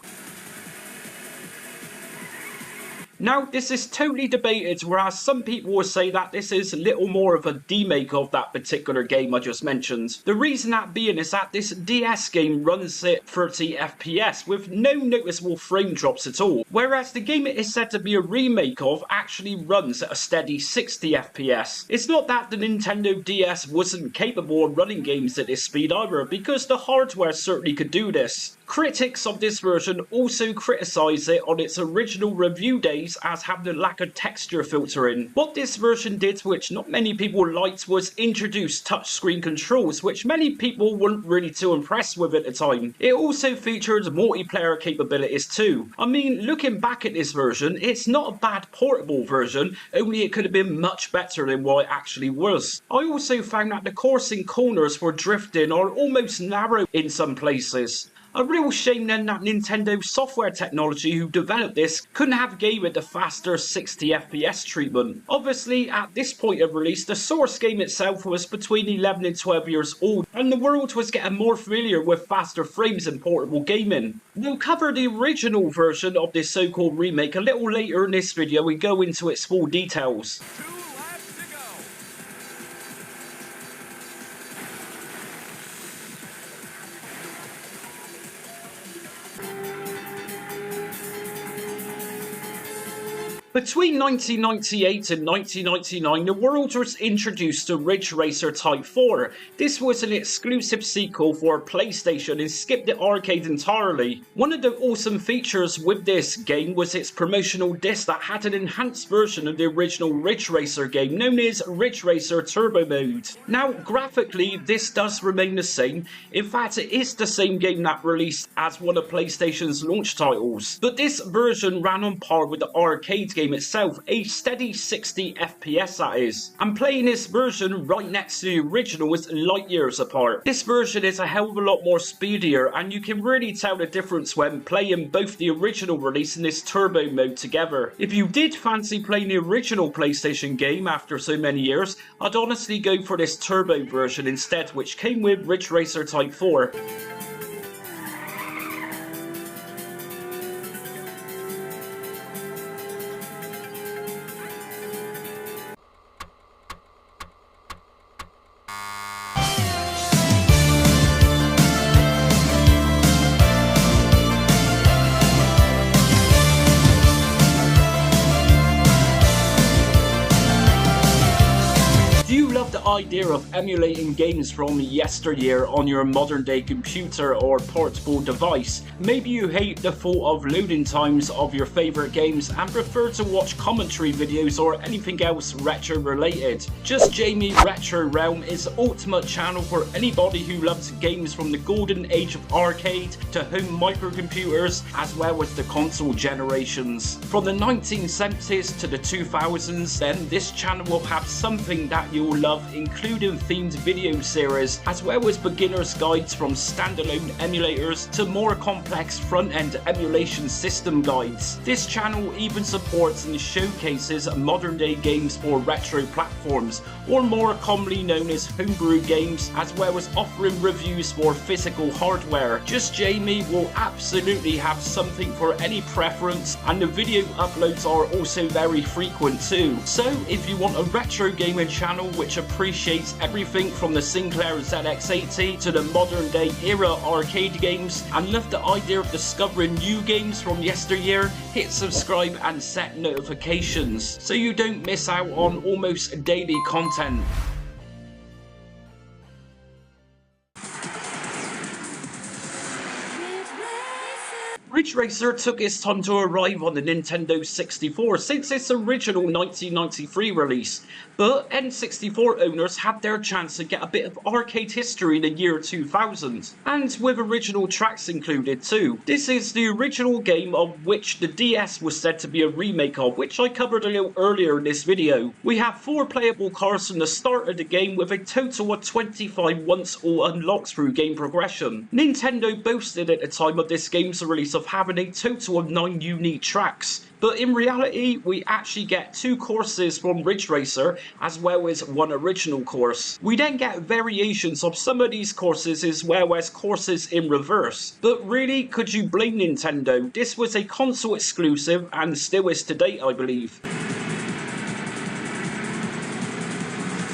Now, this is totally debated, whereas some people will say that this is a little more of a demake of that particular game I just mentioned. The reason that being is that this DS game runs at 30 FPS with no noticeable frame drops at all, whereas the game it is said to be a remake of actually runs at a steady 60 FPS. It's not that the Nintendo DS wasn't capable of running games at this speed either, because the hardware certainly could do this. Critics of this version also criticise it on its original review days as having a lack of texture filtering. What this version did, which not many people liked, was introduce touchscreen controls, which many people weren't really too impressed with at the time. It also featured multiplayer capabilities too. I mean, looking back at this version, it's not a bad portable version, only it could have been much better than what it actually was. I also found that the coursing corners for drifting are almost narrow in some places. A real shame then that Nintendo software technology who developed this couldn't have gave it the faster 60 FPS treatment. Obviously, at this point of release, the source game itself was between 11 and 12 years old, and the world was getting more familiar with faster frames in portable gaming. We'll cover the original version of this so-called remake a little later in this video and go into its full details. Between 1998 and 1999, the world was introduced to Ridge Racer Type 4. This was an exclusive sequel for PlayStation and skipped the arcade entirely. One of the awesome features with this game was its promotional disc that had an enhanced version of the original Ridge Racer game known as Ridge Racer Turbo Mode. Now, graphically, this does remain the same. In fact, it is the same game that released as one of PlayStation's launch titles. But this version ran on par with the arcade game itself, a steady 60 FPS that is. And playing this version right next to the original is light years apart. This version is a hell of a lot more speedier, and you can really tell the difference when playing both the original release and this turbo mode together. If you did fancy playing the original PlayStation game after so many years, I'd honestly go for this turbo version instead, which came with Ridge Racer Type 4. idea of emulating games from yesteryear on your modern day computer or portable device. Maybe you hate the thought of loading times of your favourite games and prefer to watch commentary videos or anything else retro related. Just Jamie Retro Realm is the ultimate channel for anybody who loves games from the golden age of arcade to home microcomputers as well as the console generations. From the 1970s to the 2000s, then this channel will have something that you'll love, including themed video series as well as beginner's guides from standalone emulators to more complex front-end emulation system guides. This channel even supports and showcases modern day games for retro platforms, or more commonly known as homebrew games, as well as offering reviews for physical hardware. Just Jamie will absolutely have something for any preference, and the video uploads are also very frequent too. So if you want a retro gaming channel which appreciates everything from the Sinclair ZX80 to the modern day era arcade games and love the idea of discovering new games from yesteryear, hit subscribe and set notifications so you don't miss out on almost daily content. Ridge Racer took its time to arrive on the Nintendo 64 since its original 1993 release, but N64 owners had their chance to get a bit of arcade history in the year 2000, and with original tracks included too. This is the original game of which the DS was said to be a remake of, which I covered a little earlier in this video. We have 4 playable cars from the start of the game with a total of 25 once-all unlocks through game progression. Nintendo boasted at the time of this game's release of having a total of 9 unique tracks, but in reality we actually get 2 courses from Ridge Racer as well as 1 original course. We then get variations of some of these courses as well as courses in reverse. But really, could you blame Nintendo? This was a console exclusive and still is to date, I believe.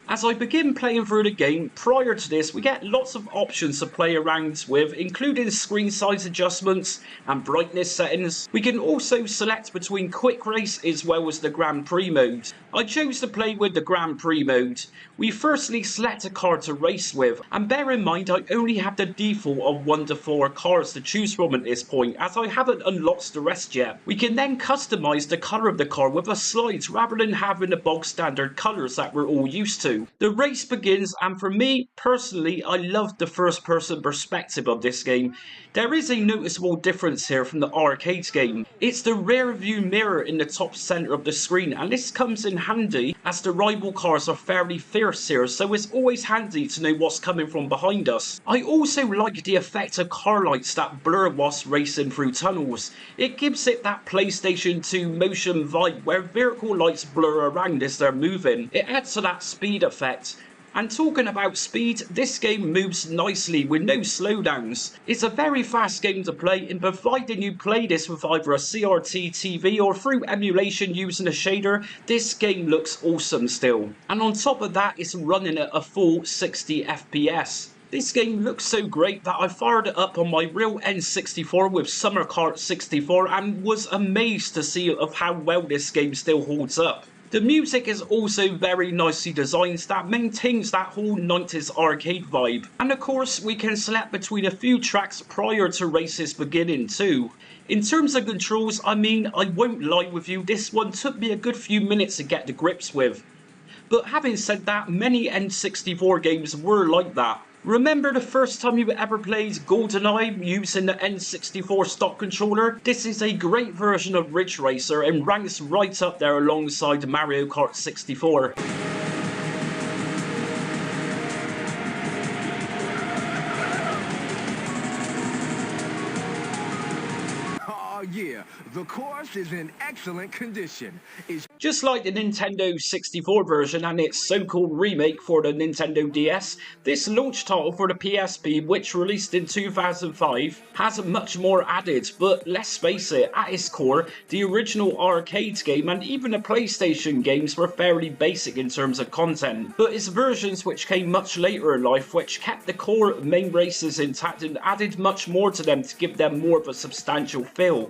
As I begin playing through the game, prior to this we get lots of options to play around with, including screen size adjustments and brightness settings. We can also select between quick race as well as the Grand Prix mode. I chose to play with the Grand Prix mode. We firstly select a car to race with, and bear in mind I only have the default of 1 to 4 cars to choose from at this point, as I haven't unlocked the rest yet. We can then customise the colour of the car with a slide rather than having the bog standard colours that we're all used to. The race begins, and for me personally, I love the first person perspective of this game. There is a noticeable difference here from the arcade game. It's the rear view mirror in the top centre of the screen, and this comes in handy as the rival cars are fairly fierce here, so it's always handy to know what's coming from behind us. I also like the effect of car lights that blur whilst racing through tunnels. It gives it that PlayStation 2 motion vibe where vehicle lights blur around as they're moving. It adds to that speed effect. And talking about speed, this game moves nicely with no slowdowns. It's a very fast game to play, and providing you play this with either a CRT TV or through emulation using a shader, this game looks awesome still. And on top of that, it's running at a full 60 FPS. This game looks so great that I fired it up on my real N64 with Summer Kart 64 and was amazed to see of how well this game still holds up. The music is also very nicely designed that maintains that whole 90s arcade vibe. And of course we can select between a few tracks prior to races beginning too. In terms of controls, I mean, I won't lie with you, this one took me a good few minutes to get the grips with. But having said that, many N64 games were like that. Remember the first time you ever played GoldenEye using the N64 stock controller? This is a great version of Ridge Racer and ranks right up there alongside Mario Kart 64. Oh yeah, the course is in excellent condition. Just like the Nintendo 64 version and its so-called remake for the Nintendo DS, this launch title for the PSP, which released in 2005, has much more added, but let's face it, at its core, the original arcade game and even the PlayStation games were fairly basic in terms of content, but its versions which came much later in life, which kept the core main races intact and added much more to them to give them more of a substantial feel.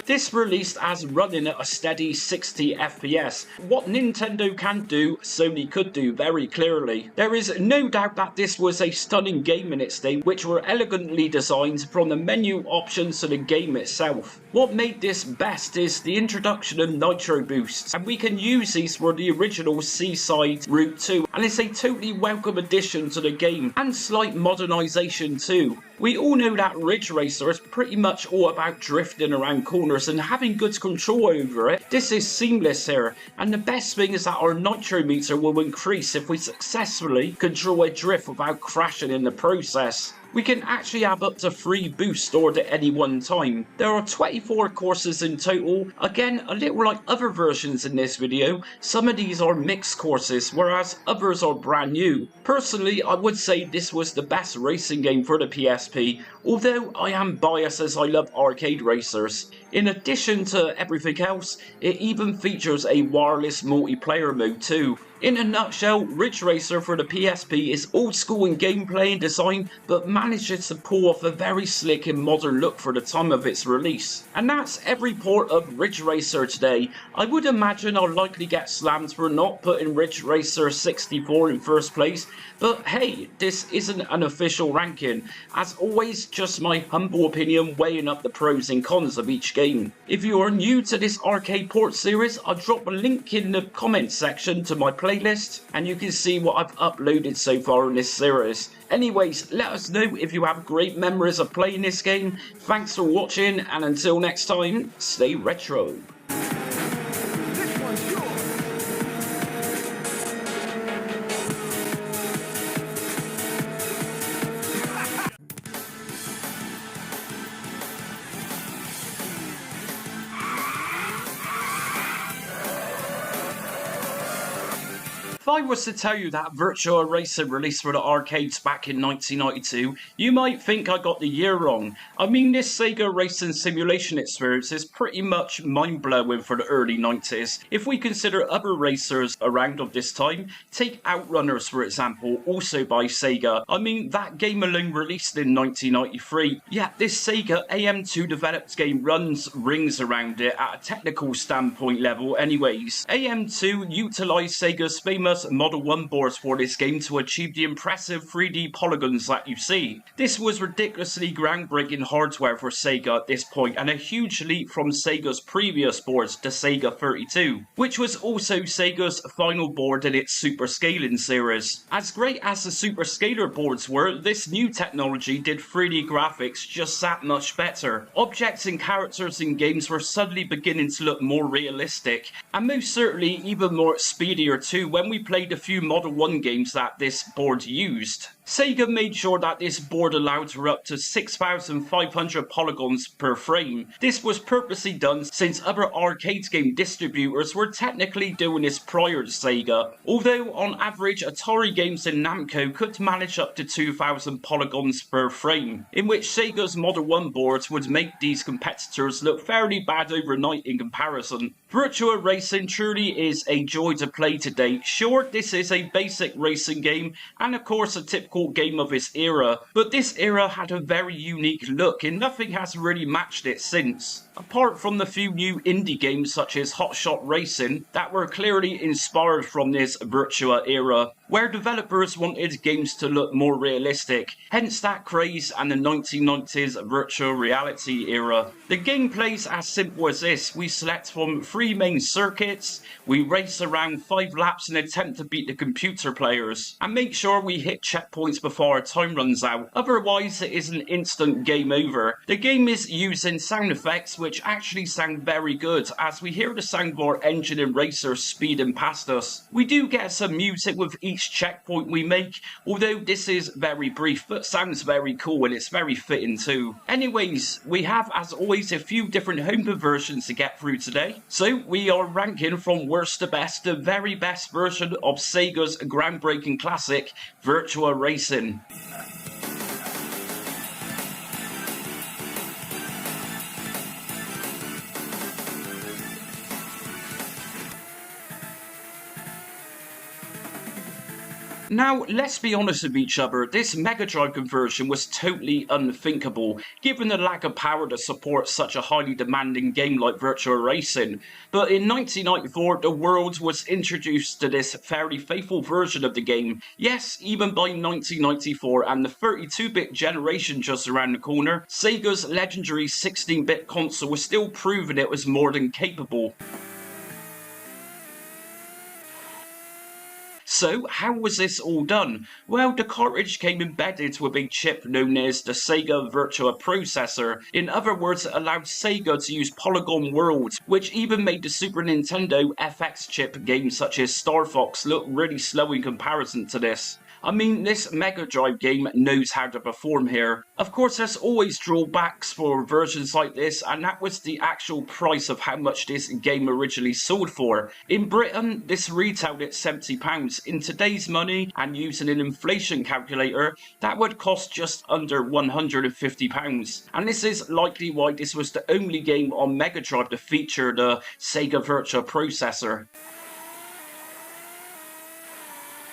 This released as running at a steady 60 FPS. What Nintendo can do, Sony could do very clearly. There is no doubt that this was a stunning game in its day, which were elegantly designed from the menu options to the game itself. What made this best is the introduction of nitro boosts, and we can use these for the original Seaside Route 2, and it's a totally welcome addition to the game, and slight modernisation too. We all know that Ridge Racer is pretty much all about drifting around corners and having good control over it. This is seamless here, and the best thing is that our nitro meter will increase if we successfully control a drift without crashing in the process. We can actually have up to 3 boosts stored at any one time. There are 24 courses in total. Again, a little like other versions in this video, some of these are mixed courses, whereas others are brand new. Personally, I would say this was the best racing game for the PSP, although I am biased as I love arcade racers. In addition to everything else, it even features a wireless multiplayer mode too. In a nutshell, Ridge Racer for the PSP is old school in gameplay and design, but manages to pull off a very slick and modern look for the time of its release. And that's every port of Ridge Racer today. I would imagine I'll likely get slammed for not putting Ridge Racer 64 in first place, but hey, this isn't an official ranking. As always, just my humble opinion weighing up the pros and cons of each game. If you are new to this arcade port series, I'll drop a link in the comments section to my playlist, and you can see what I've uploaded so far in this series. Anyways, let us know if you have great memories of playing this game. Thanks for watching, and until next time, stay retro. This one's yours. If I was to tell you that Virtua Racer released for the arcades back in 1992, you might think I got the year wrong. I mean, this Sega racing simulation experience is pretty much mind-blowing for the early 90s. If we consider other racers around of this time, take Outrunners for example, also by Sega. I mean, that game alone released in 1993, yet this Sega AM2 developed game runs rings around it at a technical standpoint level anyways. AM2 utilised Sega's famous Model 1 boards for this game to achieve the impressive 3D polygons that you see. This was ridiculously groundbreaking hardware for Sega at this point, and a huge leap from Sega's previous boards, the Sega 32, which was also Sega's final board in its Super Scaling series. As great as the Super Scaler boards were, this new technology did 3D graphics just that much better. Objects and characters in games were suddenly beginning to look more realistic, and most certainly even more speedier too when we played a few Model 1 games that this board used. Sega made sure that this board allowed for up to 6,500 polygons per frame. This was purposely done since other arcade game distributors were technically doing this prior to Sega, although on average Atari games and Namco could manage up to 2,000 polygons per frame, in which Sega's Model 1 boards would make these competitors look fairly bad overnight in comparison. Virtua Racing truly is a joy to play today. Sure, this is a basic racing game, and of course a typical game of its era, but this era had a very unique look and nothing has really matched it since. Apart from the few new indie games such as Hot Shot Racing that were clearly inspired from this Virtua era, where developers wanted games to look more realistic, hence that craze and the 1990s virtual reality era. The gameplay's as simple as this: we select from 3 main circuits, we race around 5 laps and attempt to beat the computer players, and make sure we hit checkpoints before our time runs out, otherwise it is an instant game over. The game is using sound effects which actually sound very good, as we hear the sound of our engine and racer speeding past us. We do get some music with each checkpoint we make, although this is very brief, but sounds very cool and it's very fitting too. Anyways, we have as always a few different homebrew versions to get through today, so we are ranking from worst to best the very best version of Sega's groundbreaking classic, Virtua Racing. Now, let's be honest with each other, this Mega Drive conversion was totally unthinkable, given the lack of power to support such a highly demanding game like Virtua Racing. But in 1994, the world was introduced to this fairly faithful version of the game. Yes, even by 1994 and the 32-bit generation just around the corner, Sega's legendary 16-bit console was still proving it was more than capable. So, how was this all done? Well, the cartridge came embedded with a chip known as the Sega Virtua Processor. In other words, it allowed Sega to use polygon worlds, which even made the Super Nintendo FX chip games such as Star Fox look really slow in comparison to this. I mean, this Mega Drive game knows how to perform here. Of course, there's always drawbacks for versions like this, and that was the actual price of how much this game originally sold for. In Britain, this retailed at £70. In today's money, and using an inflation calculator, that would cost just under £150. And this is likely why this was the only game on Mega Drive to feature the Sega Virtua Processor.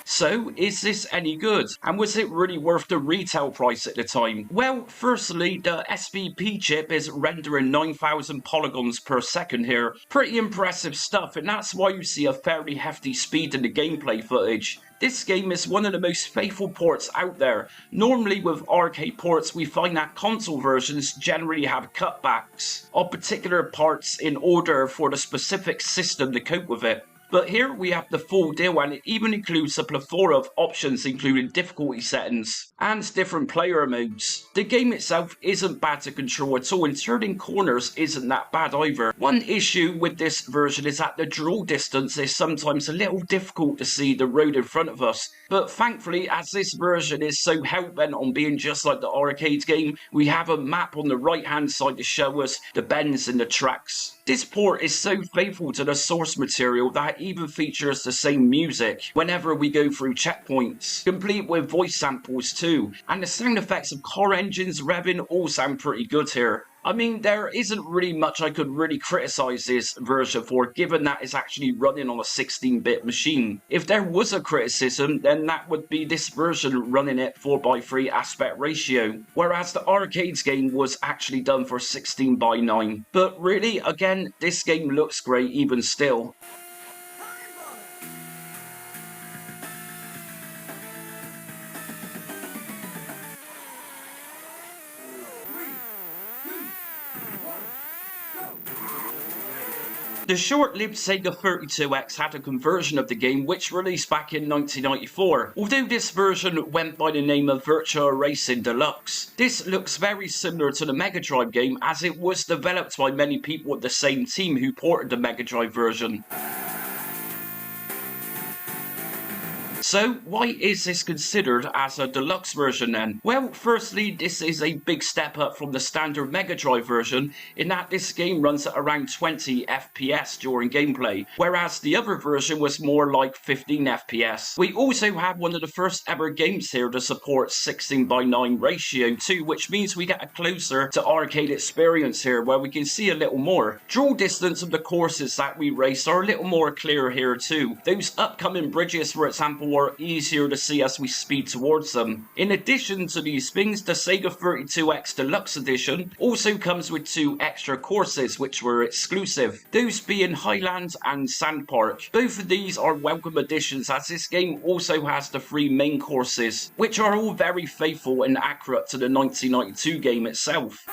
So, is this any good? And was it really worth the retail price at the time? Well, firstly, the SVP chip is rendering 9,000 polygons per second here. Pretty impressive stuff, and that's why you see a fairly hefty speed in the gameplay footage. This game is one of the most faithful ports out there. Normally with arcade ports, we find that console versions generally have cutbacks of particular parts in order for the specific system to cope with it. But here we have the full deal, and it even includes a plethora of options including difficulty settings and different player modes. The game itself isn't bad to control at all, and turning corners isn't that bad either. One issue with this version is that the draw distance is sometimes a little difficult to see the road in front of us. But thankfully, as this version is so hell-bent on being just like the arcade game, we have a map on the right hand side to show us the bends in the tracks. This port is so faithful to the source material that it even features the same music whenever we go through checkpoints, complete with voice samples too, and the sound effects of car engines revving all sound pretty good here. I mean, there isn't really much I could really criticise this version for, given that it's actually running on a 16-bit machine. If there was a criticism, then that would be this version running at 4:3 aspect ratio, whereas the arcades game was actually done for 16:9. But really, again, this game looks great even still. The short-lived Sega 32X had a conversion of the game which released back in 1994, although this version went by the name of Virtua Racing Deluxe. This looks very similar to the Mega Drive game, as it was developed by many people at the same team who ported the Mega Drive version. So, why is this considered as a deluxe version then? Well, firstly, this is a big step up from the standard Mega Drive version in that this game runs at around 20 FPS during gameplay, whereas the other version was more like 15 FPS. We also have one of the first ever games here to support 16:9 ratio too, which means we get a closer to arcade experience here where we can see a little more. Draw distance of the courses that we race are a little more clear here too. Those upcoming bridges, for example, are easier to see as we speed towards them. In addition to these things, the Sega 32X Deluxe Edition also comes with 2 extra courses which were exclusive, those being Highlands and Sand Park. Both of these are welcome additions, as this game also has the 3 main courses, which are all very faithful and accurate to the 1992 game itself.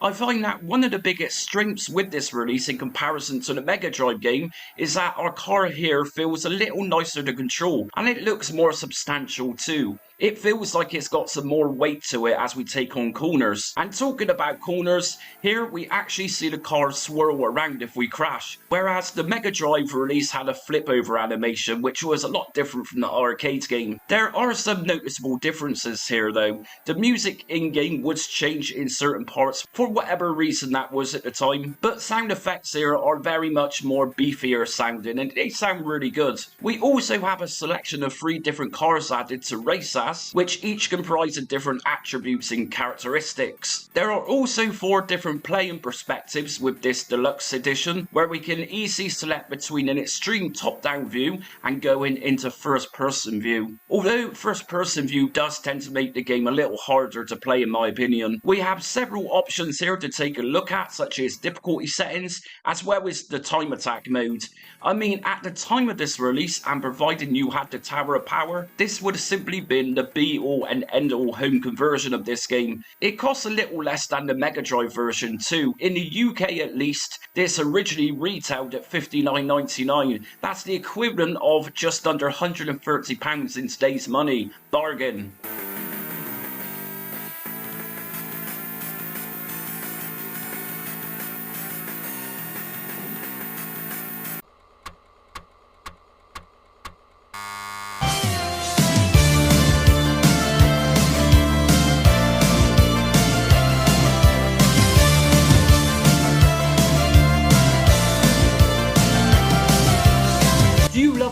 I find that one of the biggest strengths with this release in comparison to the Mega Drive game is that our car here feels a little nicer to control, and it looks more substantial too. It feels like it's got some more weight to it as we take on corners. And talking about corners, here we actually see the car swirl around if we crash, whereas the Mega Drive release had a flip over animation which was a lot different from the arcade game. There are some noticeable differences here though. The music in-game would change in certain parts for whatever reason that was at the time, but sound effects here are very much more beefier sounding and they sound really good. We also have a selection of 3 different cars added to race as, has, which each comprise of different attributes and characteristics. There are also 4 different playing perspectives with this deluxe edition, where we can easily select between an extreme top-down view and going into first-person view. Although first-person view does tend to make the game a little harder to play in my opinion. We have several options here to take a look at, such as difficulty settings, as well as the time attack mode. I mean, at the time of this release, and providing you had the Tower of Power, this would have simply been the be-all and end-all home conversion of this game. It costs a little less than the Mega Drive version too. In the UK at least, this originally retailed at $59.99. That's the equivalent of just under £130 in today's money. Bargain.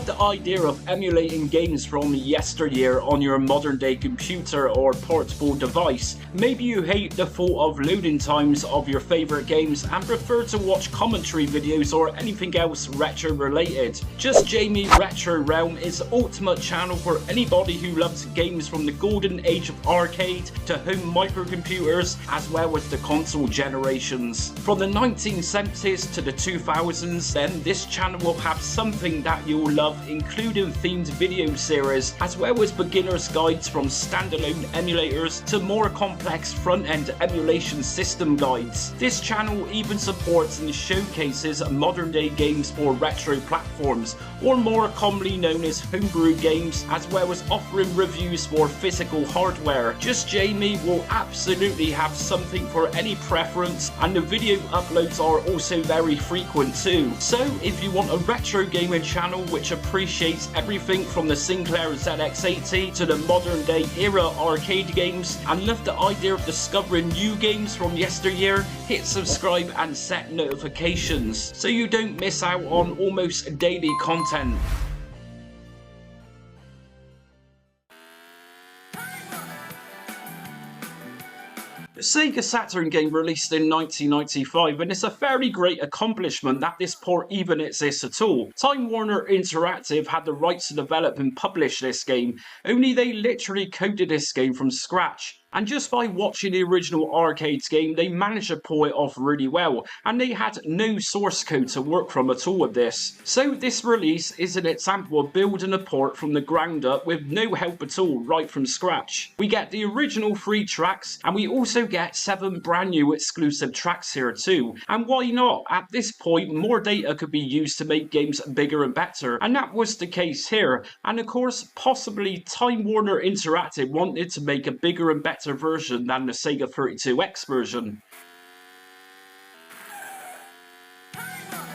The idea of emulating games from yesteryear on your modern day computer or portable device. Maybe you hate the thought of loading times of your favourite games and prefer to watch commentary videos or anything else retro related. Just Jamie Retro Realm is the ultimate channel for anybody who loves games from the golden age of arcade to home microcomputers, as well as the console generations. From the 1970s to the 2000s, then this channel will have something that you'll love, including themed video series, as well as beginner's guides from standalone emulators to more complex front-end emulation system guides. This channel even supports and showcases modern-day games for retro platforms, or more commonly known as homebrew games, as well as offering reviews for physical hardware. Just Jamie will absolutely have something for any preference, and the video uploads are also very frequent too. So if you want a retro gaming channel which appreciates everything from the Sinclair ZX80 to the modern day era arcade games and love the idea of discovering new games from yesteryear, hit subscribe and set notifications so you don't miss out on almost daily content. Sega Saturn game released in 1995, and it's a fairly great accomplishment that this port even exists at all. Time Warner Interactive had the rights to develop and publish this game, only they literally coded this game from scratch. And just by watching the original arcades game, they managed to pull it off really well, and they had no source code to work from at all with this. So this release is an example of building a port from the ground up with no help at all, right from scratch. We get the original 3 tracks, and we also get 7 brand new exclusive tracks here too. And why not? At this point, more data could be used to make games bigger and better, and that was the case here. And of course, possibly Time Warner Interactive wanted to make a bigger and better version than the Sega 32X version.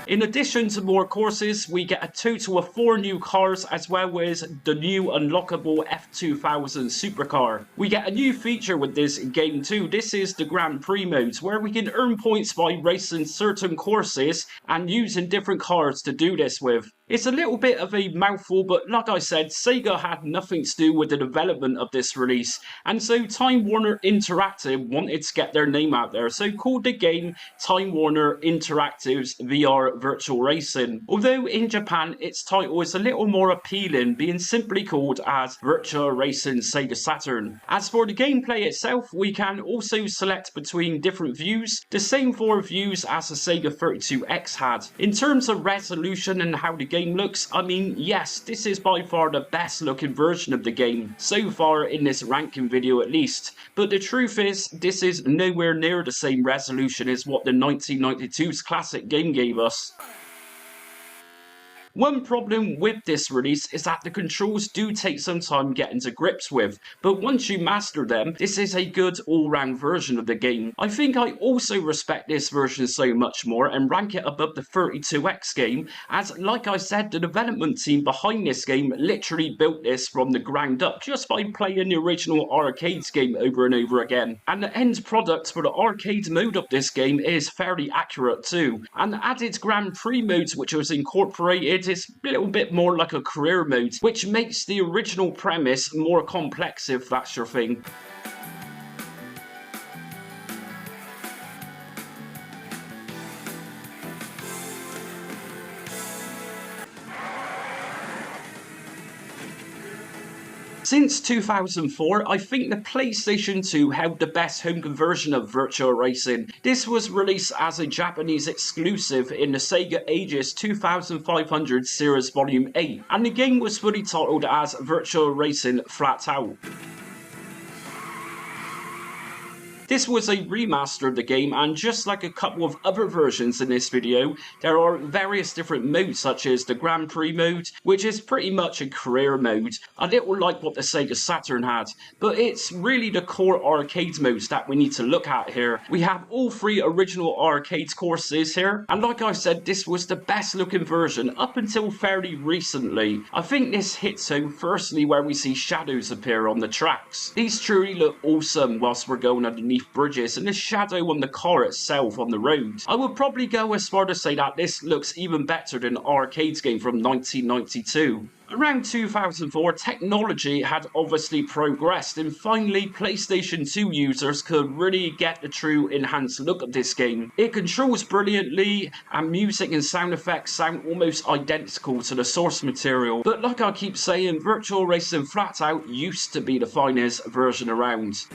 In addition to more courses, we get a total of 4 new cars as well as the new unlockable F2000 supercar. We get a new feature with this game too. This is the Grand Prix mode, where we can earn points by racing certain courses and using different cars to do this with. It's a little bit of a mouthful, but like I said, Sega had nothing to do with the development of this release, and so Time Warner Interactive wanted to get their name out there, so called the game Time Warner Interactive's VR Virtual Racing. Although in Japan its title is a little more appealing, being simply called as Virtua Racing Sega Saturn. As for the gameplay itself, we can also select between different views, the same 4 views as the Sega 32X had. In terms of resolution and how the game looks, I mean, yes, this is by far the best looking version of the game, so far in this ranking video at least, but the truth is, this is nowhere near the same resolution as what the 1992's classic game gave us. One problem with this release is that the controls do take some time getting to grips with, but once you master them, this is a good all-round version of the game. I think I also respect this version so much more and rank it above the 32X game, as like I said, the development team behind this game literally built this from the ground up just by playing the original arcades game over and over again. And the end product for the arcade mode of this game is fairly accurate too, and the added Grand Prix modes which was incorporated is a little bit more like a career mode, which makes the original premise more complex, if that's your thing. Since 2004, I think the PlayStation 2 held the best home conversion of Virtua Racing. This was released as a Japanese exclusive in the Sega Aegis 2500 Series Volume 8, and the game was fully titled as Virtua Racing Flat Out. This was a remaster of the game, and just like a couple of other versions in this video, there are various different modes such as the Grand Prix mode, which is pretty much a career mode, a little like what the Sega Saturn had, but it's really the core arcade modes that we need to look at here. We have all three original arcade courses here, and like I said, this was the best looking version up until fairly recently. I think this hits home firstly where we see shadows appear on the tracks. These truly look awesome whilst we're going underneath bridges, and the shadow on the car itself on the road. I would probably go as far to say that this looks even better than Arcade's game from 1992. Around 2004, technology had obviously progressed, and finally PlayStation 2 users could really get the true enhanced look of this game. It controls brilliantly, and music and sound effects sound almost identical to the source material. But like I keep saying, Virtua Racing Flat Out used to be the finest version around.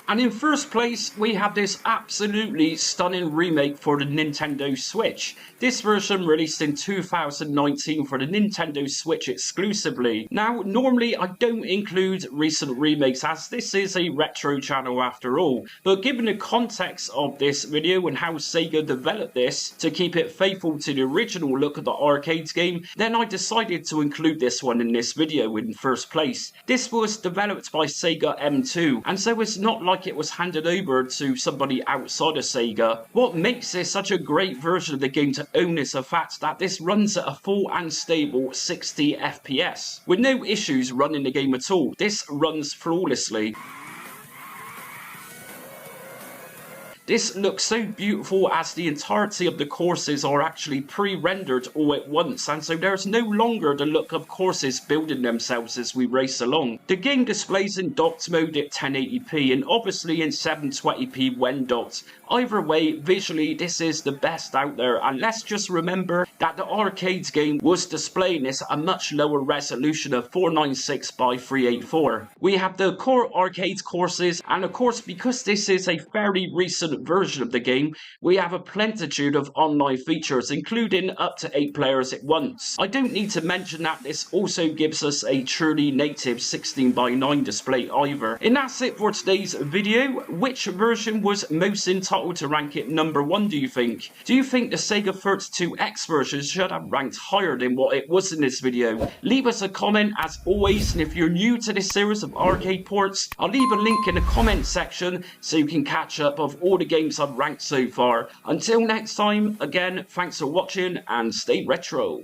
And in first place, we have this absolutely stunning remake for the Nintendo Switch. This version released in 2019 for the Nintendo Switch exclusively. Now, normally I don't include recent remakes as this is a retro channel after all, but given the context of this video and how Sega developed this to keep it faithful to the original look of the arcade game, then I decided to include this one in this video in first place. This was developed by Sega M2, and so it's not like it was handed over to somebody outside of Sega. What makes this such a great version of the game to own is the fact that this runs at a full and stable 60 FPS. With no issues running the game at all, this runs flawlessly. This looks so beautiful as the entirety of the courses are actually pre-rendered all at once, and so there's no longer the look of courses building themselves as we race along. The game displays in docked mode at 1080p and obviously in 720p when docked. Either way, visually this is the best out there, and let's just remember that the arcade game was displaying this at a much lower resolution of 496 by 384. We have the core arcade courses, and of course because this is a fairly recent version of the game, we have a plenitude of online features, including up to 8 players at once. I don't need to mention that this also gives us a truly native 16:9 display either. And that's it for today's video. Which version was most entitled to rank it number 1, do you think? Do you think the Sega 32X version should have ranked higher than what it was in this video? Leave us a comment as always, and if you're new to this series of arcade ports, I'll leave a link in the comment section so you can catch up of all the games I've ranked so far. Until next time, again, thanks for watching and stay retro.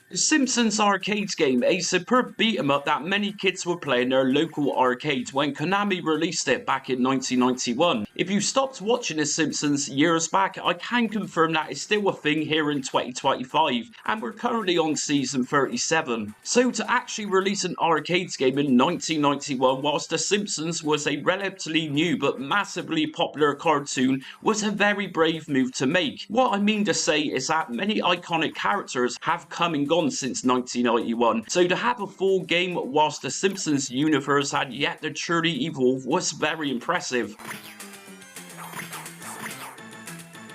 The Simpsons arcade game, a superb beat-em-up that many kids would play in their local arcades when Konami released it back in 1991. If you stopped watching The Simpsons years back, I can confirm that it's still a thing here in 2025, and we're currently on season 37. So to actually release an arcade game in 1991 whilst The Simpsons was a relatively new but massively popular cartoon was a very brave move to make. What I mean to say is that many iconic characters have come and gone since 1991, so to have a full game whilst the Simpsons universe had yet to truly evolve was very impressive.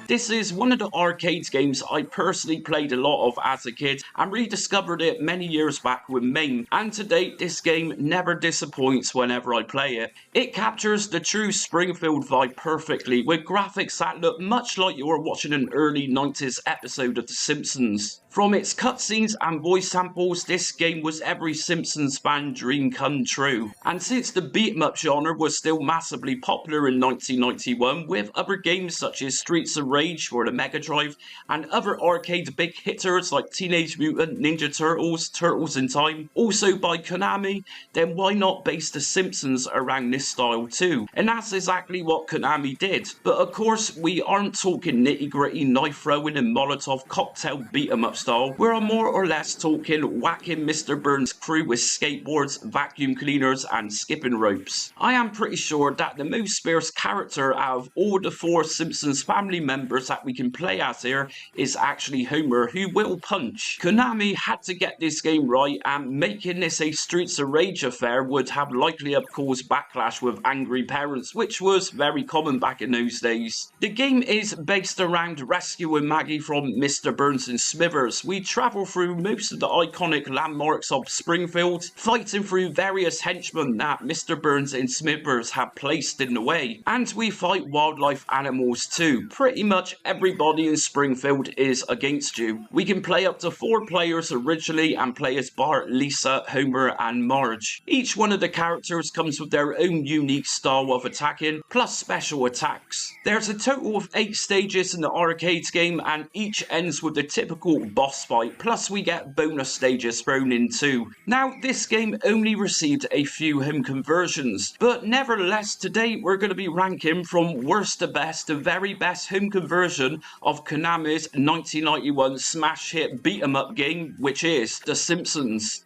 This is one of the arcade games I personally played a lot of as a kid and rediscovered it many years back with MAME, and to date this game never disappoints whenever I play it. It captures the true Springfield vibe perfectly, with graphics that look much like you were watching an early 90s episode of The Simpsons. From its cutscenes and voice samples, this game was every Simpsons fan dream come true. And since the beat-em-up genre was still massively popular in 1991, with other games such as Streets of Rage for the Mega Drive, and other arcade big hitters like Teenage Mutant Ninja Turtles, Turtles in Time, also by Konami, then why not base The Simpsons around this style too? And that's exactly what Konami did. But of course, we aren't talking nitty-gritty knife throwing and Molotov cocktail beat-em-up style. We're more or less talking whacking Mr. Burns' crew with skateboards, vacuum cleaners and skipping ropes. I am pretty sure that the most sparse character out of all the 4 Simpsons family members that we can play as here is actually Homer, who will punch. Konami had to get this game right, and making this a Streets of Rage affair would have likely have caused backlash with angry parents, which was very common back in those days. The game is based around rescuing Maggie from Mr. Burns and Smithers. We travel through most of the iconic landmarks of Springfield, fighting through various henchmen that Mr. Burns and Smithers have placed in the way. And we fight wildlife animals too. Pretty much everybody in Springfield is against you. We can play up to 4 players originally and play as Bart, Lisa, Homer and Marge. Each one of the characters comes with their own unique style of attacking, plus special attacks. There's a total of 8 stages in the arcade game, and each ends with the typical boss fight, plus we get bonus stages thrown in too. Now, this game only received a few home conversions, but nevertheless today we're going to be ranking from worst to best the very best home conversion of Konami's 1991 smash hit beat 'em up game, which is The Simpsons.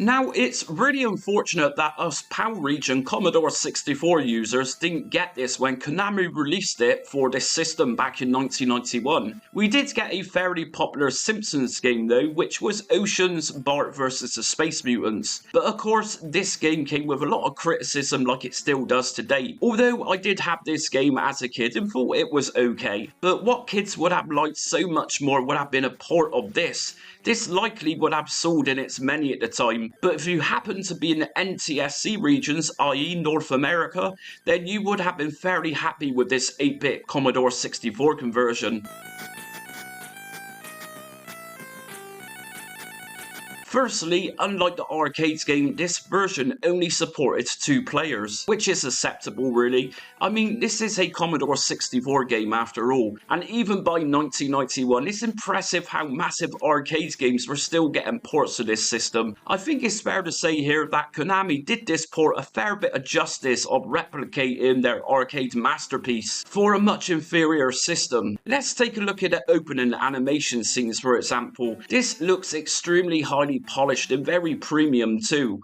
Now, it's really unfortunate that us PAL region Commodore 64 users didn't get this when Konami released it for this system back in 1991. We did get a fairly popular Simpsons game though, which was Ocean's Bart vs the Space Mutants. But of course, this game came with a lot of criticism like it still does today. Although I did have this game as a kid and thought it was okay. But what kids would have liked so much more would have been a port of this. This likely would have sold in its many at the time, but if you happen to be in the NTSC regions, i.e. North America, then you would have been fairly happy with this 8-bit Commodore 64 conversion. Firstly, unlike the arcade game, this version only supported 2 players, which is acceptable really. I mean, this is a Commodore 64 game after all, and even by 1991, it's impressive how massive arcade games were still getting ports to this system. I think it's fair to say here that Konami did this port a fair bit of justice of replicating their arcade masterpiece for a much inferior system. Let's take a look at the opening animation scenes for example. This looks extremely highly polished and very premium too.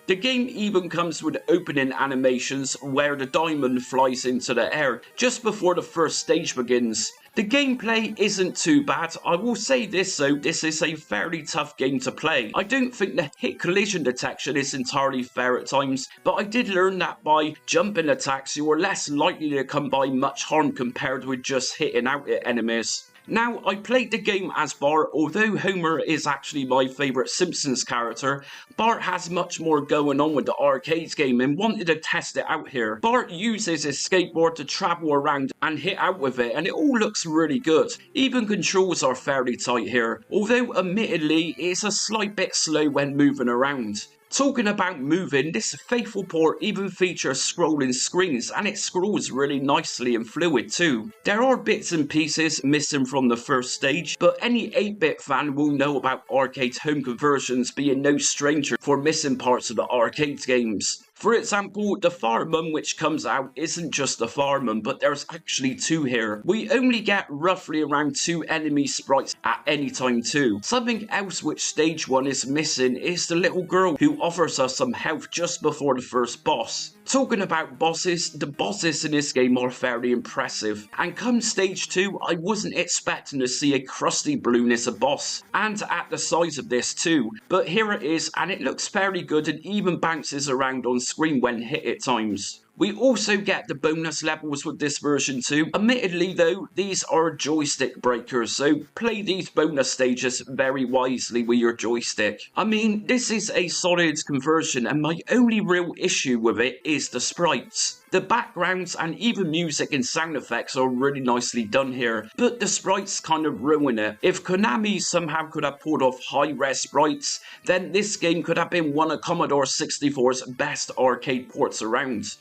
The game even comes with opening animations where the diamond flies into the air just before the first stage begins. The gameplay isn't too bad. I will say this though, this is a fairly tough game to play. I don't think the hit collision detection is entirely fair at times, but I did learn that by jumping attacks you are less likely to come by much harm compared with just hitting out at enemies. Now, I played the game as Bart. Although Homer is actually my favourite Simpsons character, Bart has much more going on with the arcade game and wanted to test it out here. Bart uses his skateboard to travel around and hit out with it, and it all looks really good. Even controls are fairly tight here, although admittedly it's a slight bit slow when moving around. Talking about moving, this faithful port even features scrolling screens, and it scrolls really nicely and fluid too. There are bits and pieces missing from the first stage, but any 8-bit fan will know about arcade home conversions being no stranger for missing parts of the arcade games. For example, the fireman which comes out isn't just the fireman, but there's actually 2 here. We only get roughly around 2 enemy sprites at any time too. Something else which stage 1 is missing is the little girl who offers us some health just before the first boss. Talking about bosses, the bosses in this game are very impressive, and come stage 2 I wasn't expecting to see a crusty balloon as a boss, and at the size of this too, but here it is and it looks very good and even bounces around on screen when hit at times. We also get the bonus levels with this version too. Admittedly though, these are joystick breakers, so play these bonus stages very wisely with your joystick. I mean, this is a solid conversion and my only real issue with it is the sprites. The backgrounds and even music and sound effects are really nicely done here, but the sprites kind of ruin it. If Konami somehow could have pulled off high-res sprites, then this game could have been one of Commodore 64's best arcade ports around.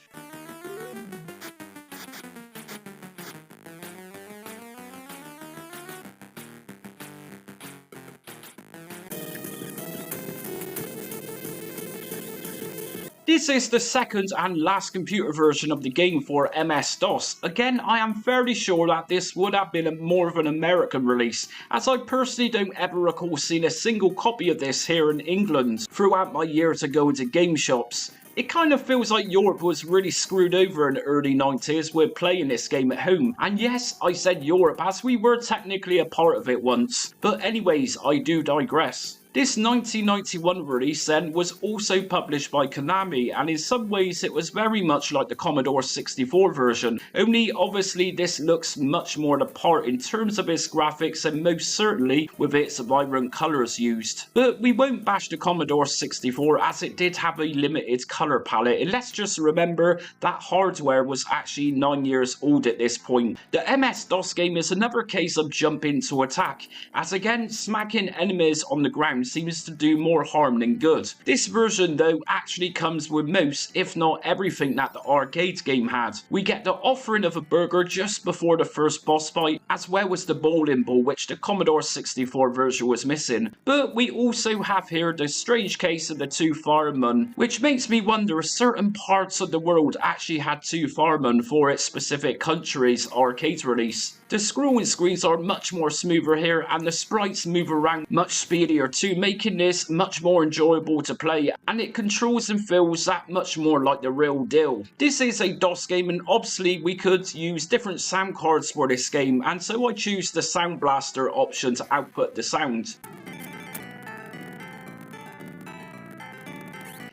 This is the second and last computer version of the game for MS-DOS. Again, I am fairly sure that this would have been more of an American release, as I personally don't ever recall seeing a single copy of this here in England throughout my years of going to game shops. It kind of feels like Europe was really screwed over in the early 90s with playing this game at home. And yes, I said Europe as we were technically a part of it once. But anyways, I do digress. This 1991 release then was also published by Konami, and in some ways it was very much like the Commodore 64 version, only obviously this looks much more the part in terms of its graphics and most certainly with its vibrant colours used. But we won't bash the Commodore 64 as it did have a limited colour palette, and let's just remember that hardware was actually 9 years old at this point. The MS-DOS game is another case of jump into attack, as again smacking enemies on the ground seems to do more harm than good. This version though actually comes with most, if not everything that the arcade game had. We get the offering of a burger just before the first boss fight, as well as the bowling ball which the Commodore 64 version was missing. But we also have here the strange case of the 2 firemen, which makes me wonder if certain parts of the world actually had 2 firemen for its specific country's arcade release. The scrolling screens are much more smoother here and the sprites move around much speedier too, making this much more enjoyable to play, and it controls and feels that much more like the real deal. This is a DOS game and obviously we could use different sound cards for this game, and so I choose the Sound Blaster option to output the sound.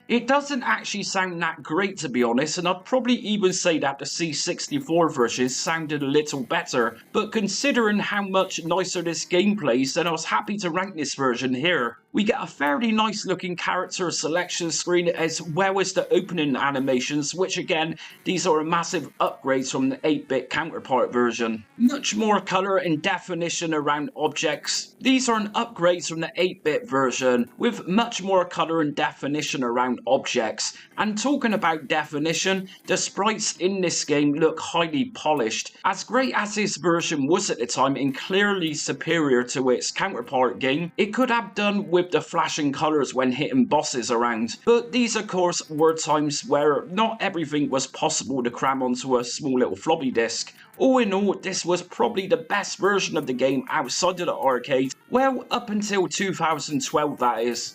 It doesn't actually sound that great to be honest, and I'd probably even say that the C64 version sounded a little better, but considering how much nicer this game plays, then I was happy to rank this version here. We get a fairly nice looking character selection screen as well as the opening animations, which again, these are a massive upgrade from the 8-bit counterpart version. Much more colour and definition around objects. These are an upgrade from the 8-bit version with much more colour and definition around objects. And talking about definition, the sprites in this game look highly polished. As great as this version was at the time and clearly superior to its counterpart game, it could have done with the flashing colours when hitting bosses around. But these of course were times where not everything was possible to cram onto a small little floppy disk. All in all, this was probably the best version of the game outside of the arcade, well up until 2012 that is.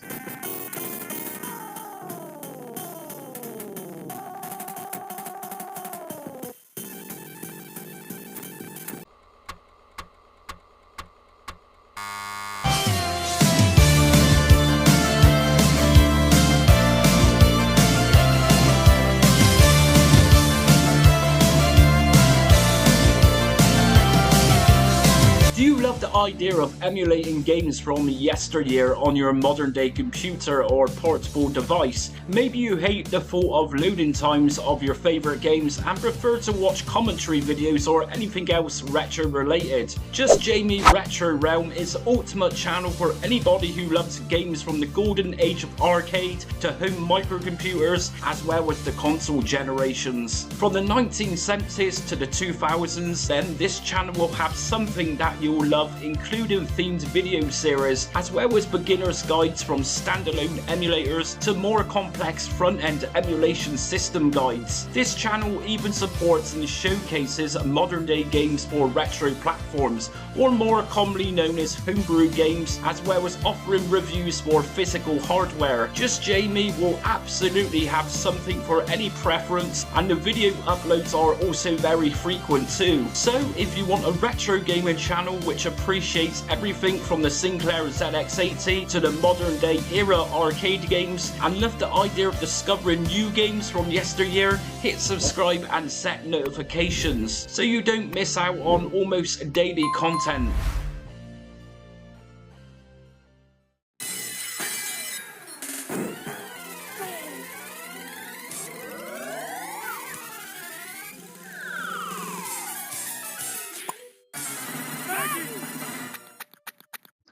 idea of emulating games from yesteryear on your modern day computer or portable device. Maybe you hate the thought of loading times of your favourite games and prefer to watch commentary videos or anything else retro related. Just Jamie Retro Realm is the ultimate channel for anybody who loves games from the golden age of arcade to home microcomputers as well as the console generations. From the 1970s to the 2000s, then this channel will have something that you'll love, including themed video series as well as beginner's guides from standalone emulators to more complex front-end emulation system guides. This channel even supports and showcases modern day games for retro platforms, or more commonly known as homebrew games, as well as offering reviews for physical hardware. Just Jamie will absolutely have something for any preference, and the video uploads are also very frequent too. So if you want a retro gaming channel which appreciates everything from the Sinclair ZX80 to the modern day era arcade games and love the idea of discovering new games from yesteryear, hit subscribe and set notifications so you don't miss out on almost daily content.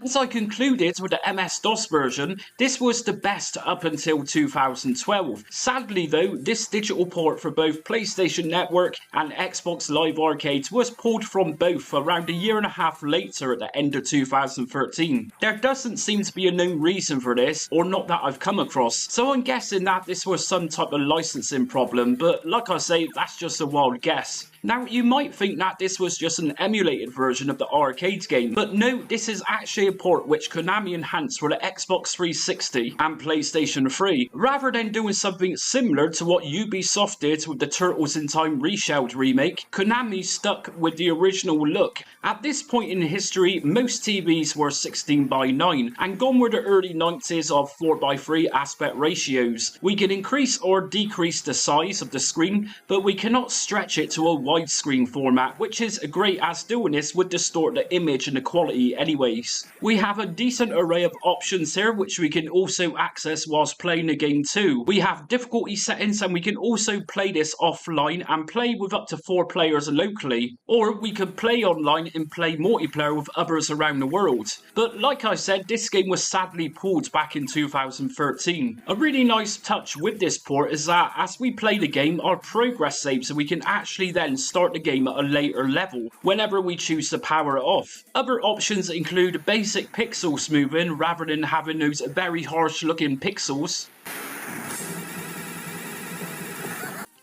As I concluded with the MS-DOS version, this was the best up until 2012. Sadly though, this digital port for both PlayStation Network and Xbox Live Arcade was pulled from both around a year and a half later at the end of 2013. There doesn't seem to be a known reason for this, or not that I've come across, so I'm guessing that this was some type of licensing problem, but like I say, that's just a wild guess. Now, you might think that this was just an emulated version of the arcade game, but no, this is actually a port which Konami enhanced for the Xbox 360 and PlayStation 3. Rather than doing something similar to what Ubisoft did with the Turtles in Time Reshelled remake, Konami stuck with the original look. At this point in history, most TVs were 16:9, and gone were the early 90s of 4:3 aspect ratios. We can increase or decrease the size of the screen, but we cannot stretch it to a widescreen format, which is great as doing this would distort the image and the quality anyways. We have a decent array of options here which we can also access whilst playing the game too. We have difficulty settings, and we can also play this offline and play with up to 4 players locally, or we could play online and play multiplayer with others around the world. But like I said, this game was sadly pulled back in 2013. A really nice touch with this port is that as we play the game, our progress saves, so we can actually then start the game at a later level whenever we choose to power it off. Other options include basic pixel smoothing rather than having those very harsh looking pixels.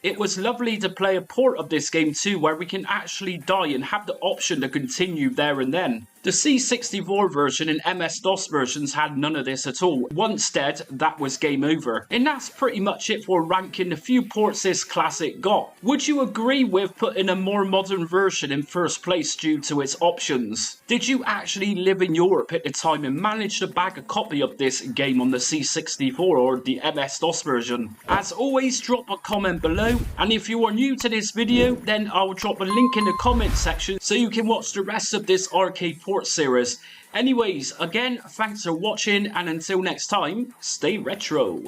It was lovely to play a port of this game too, where we can actually die and have the option to continue there and then. The C64 version and MS-DOS versions had none of this at all. Once dead, that was game over. And that's pretty much it for ranking the few ports this classic got. Would you agree with putting a more modern version in first place due to its options? Did you actually live in Europe at the time and manage to bag a copy of this game on the C64 or the MS-DOS version? As always, drop a comment below, and if you are new to this video, then I'll drop a link in the comment section so you can watch the rest of this arcade port series. Anyways, again, thanks for watching, and until next time, stay retro.